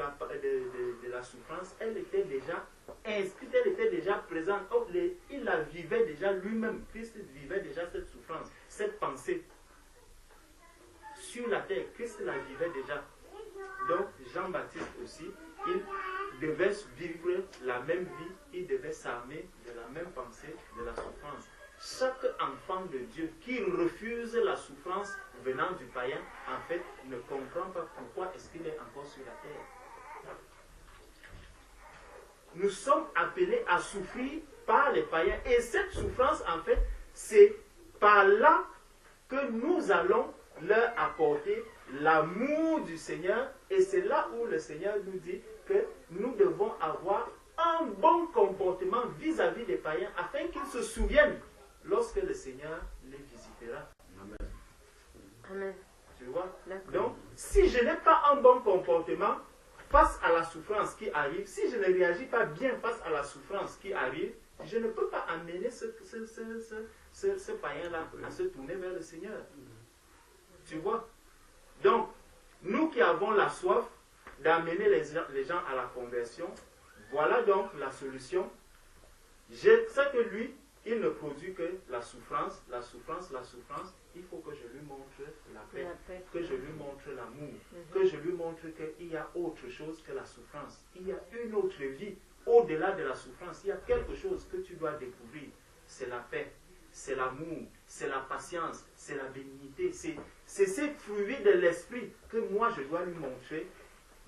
la souffrance, elle était déjà inscrite, elle était déjà présente. Oh, il la vivait déjà lui-même. Christ vivait déjà cette souffrance, cette pensée. Sur la terre, Christ la vivait déjà. Donc, Jean-Baptiste aussi, il devait vivre la même vie, il devait s'armer de la même pensée, de la souffrance. Chaque enfant de Dieu qui refuse la souffrance venant du païen, en fait, ne comprend pas pourquoi est-ce qu'il est encore sur la terre. Nous sommes appelés à souffrir par les païens. Et cette souffrance, en fait, c'est par là que nous allons leur apporter l'amour du Seigneur. Et c'est là où le Seigneur nous dit que nous devons avoir un bon comportement vis-à-vis des païens afin qu'ils se souviennent lorsque le Seigneur les visitera. Amen. Amen. Tu vois? Donc, si je n'ai pas un bon comportement face à la souffrance qui arrive, si je ne réagis pas bien face à la souffrance qui arrive, je ne peux pas amener ce païen-là à se tourner vers le Seigneur. Tu vois? Donc, nous qui avons la soif d'amener les gens à la conversion, voilà donc la solution. Je sais que lui, il ne produit que la souffrance, la souffrance, la souffrance. Il faut que je lui montre la paix, que je lui montre l'amour, que je lui montre qu'il y a autre chose que la souffrance. Il y a une autre vie au-delà de la souffrance. Il y a quelque chose que tu dois découvrir. C'est la paix, c'est l'amour, c'est la patience, c'est la bénignité. C'est ces fruits de l'esprit que moi je dois lui montrer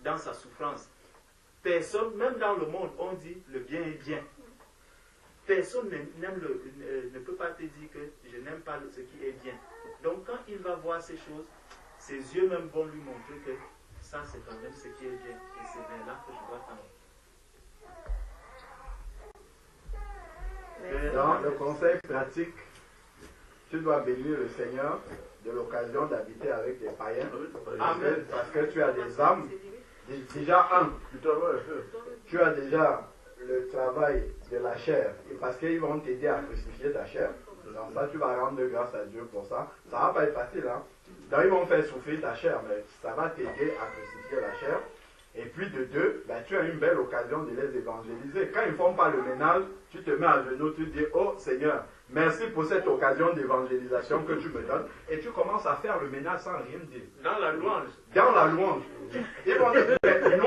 dans sa souffrance. Personne, même dans le monde, on dit le bien est bien. Personne ne peut pas te dire que je n'aime pas ce qui est bien. Donc quand il va voir ces choses, ses yeux même vont lui montrer que ça c'est quand même ce qui est bien. Et c'est vers là que je dois tendre. Dans le conseil pratique, tu dois bénir le Seigneur de l'occasion d'habiter avec des païens. Amen. Parce que tu as des âmes. Déjà tu as déjà le travail de la chair, et parce qu'ils vont t'aider à crucifier ta chair. Donc ça, tu vas rendre grâce à Dieu pour ça. Ça va pas être facile, hein. Donc ils vont faire souffrir ta chair, mais ça va t'aider à crucifier la chair. Et puis de deux, ben, tu as une belle occasion de les évangéliser. Quand ils ne font pas le ménage, tu te mets à genoux, tu dis, oh Seigneur, merci pour cette occasion d'évangélisation que tu me donnes. Et tu commences à faire le ménage sans rien dire. Dans la louange. Dans la louange. Ils vont dire, mais nous,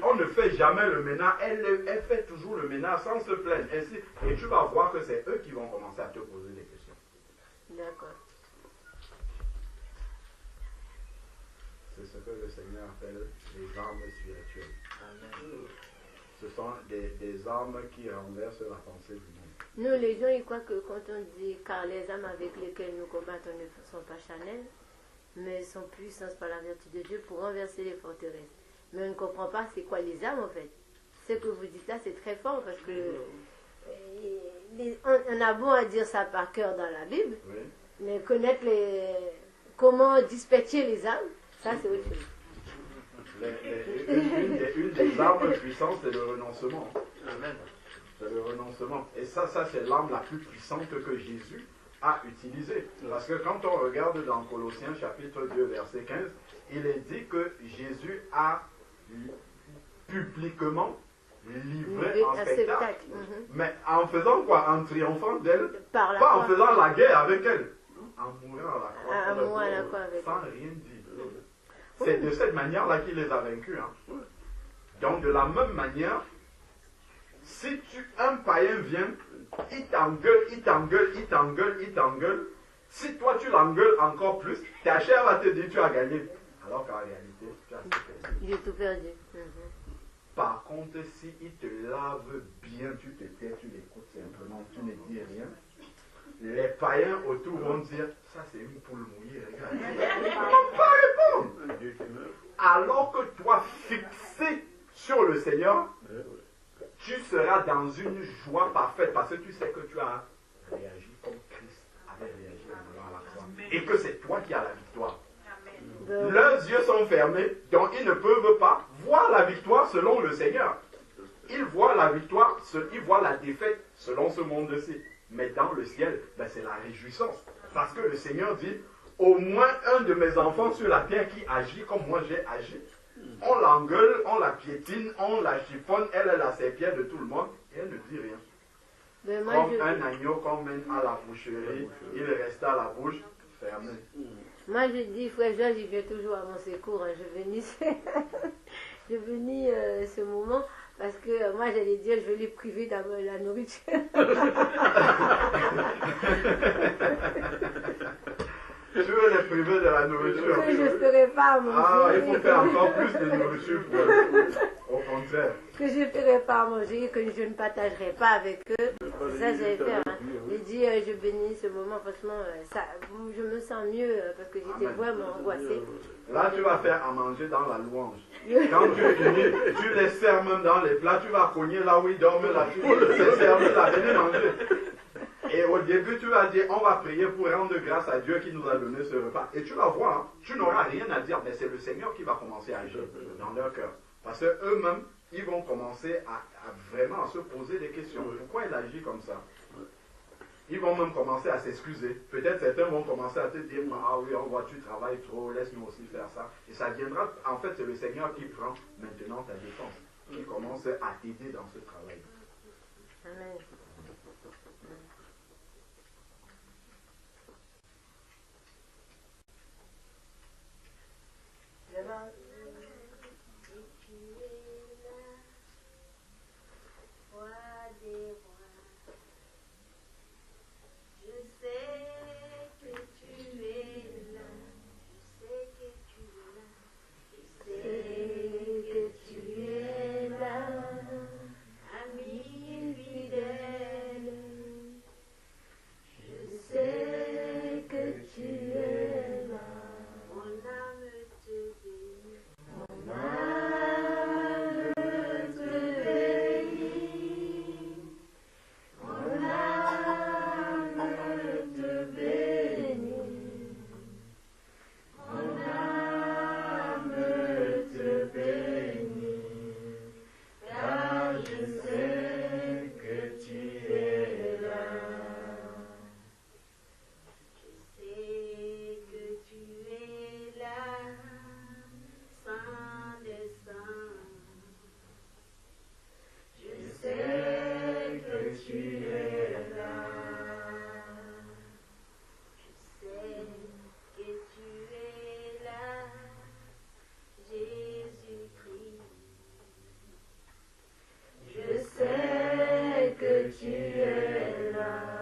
on ne fait jamais le ménage. Elle fait toujours le ménage sans se plaindre. Et tu vas voir que c'est eux qui vont commencer à te poser des questions. D'accord. C'est ce que le Seigneur appelle les armes spirituelles. Amen. Ce sont des armes qui renversent la pensée du monde. Nous, les gens, ils croient que quand on dit car les âmes avec lesquelles nous combattons ne sont pas charnelles, mais sont puissantes par la vertu de Dieu pour renverser les forteresses. Mais on ne comprend pas c'est quoi les âmes en fait. Ce que vous dites là, c'est très fort parce que on a beau à dire ça par cœur dans la Bible, Oui. mais connaître comment dispatcher les âmes, ça c'est autre chose. Une des armes puissantes, c'est le renoncement. Amen. C'est le renoncement. Et ça c'est l'arme la plus puissante que Jésus a utilisée. Parce que quand on regarde dans Colossiens chapitre 2, verset 15, il est dit que Jésus a publiquement livré un spectacle. Mais en faisant quoi? En triomphant d'elle? Pas en faisant la guerre avec elle. En mourant à la croix. Sans rien dire. C'est de cette manière-là qu'il les a vaincus. Hein. Donc de la même manière, si un païen vient, il t'engueule, si toi tu l'engueules encore plus, ta chair va te dire tu as gagné. Alors qu'en réalité, tu as tout perdu. Il est tout perdu. Par contre, si il te lave bien, tu te tais, tu l'écoutes simplement, tu ne dis rien. Les païens autour vont dire, ça c'est une poule mouillée, regarde. Ils ne vont pas répondre. Alors que toi, fixé sur le Seigneur, tu seras dans une joie parfaite parce que tu sais que tu as réagi comme Christ avait réagi à la croix. Et que c'est toi qui as la victoire. Leurs yeux sont fermés, donc ils ne peuvent pas voir la victoire selon le Seigneur. Ils voient la victoire, ils voient la défaite selon ce monde-ci. Mais dans le ciel, ben c'est la réjouissance. Parce que le Seigneur dit, au moins un de mes enfants sur la terre qui agit comme moi j'ai agi. On l'engueule, on la piétine, on la chiffonne, elle est la serpillère de tout le monde, et elle ne dit rien. Mais moi, Comme un agneau qu'on mène à la boucherie, il reste à la bouche fermée. Moi je dis, frère Georges, il vient toujours à mon secours. Hein. Je bénis ce moment parce que moi j'allais dire, je vais les priver de la nourriture. Tu veux les priver de la nourriture? Que je ne ferai pas à manger. Ah, il faut faire encore plus de nourriture pour eux. Au contraire. Que je ne ferai pas à manger, que je ne partagerai pas avec eux. Ça, j'allais faire. Hein. J'ai dit, je bénis ce moment. Franchement, ça, je me sens mieux parce que j'étais vraiment angoissée. Là, tu vas faire à manger dans la louange. Quand tu finis, tu les sers même dans les plats. Tu vas cogner là où ils dorment, là. Tu les sers là. Venez manger. Et au début, tu vas dire, on va prier pour rendre grâce à Dieu qui nous a donné ce repas. Et tu vas voir, hein, tu n'auras rien à dire, mais c'est le Seigneur qui va commencer à agir dans leur cœur. Parce qu'eux-mêmes, ils vont commencer à vraiment à se poser des questions. Pourquoi il agit comme ça? Ils vont même commencer à s'excuser. Peut-être certains vont commencer à te dire, ah oui, on voit, tu travailles trop, laisse-nous aussi faire ça. Et ça viendra, en fait, c'est le Seigneur qui prend maintenant ta défense, qui commence à t'aider dans ce travail. Amen. Ami tu es là.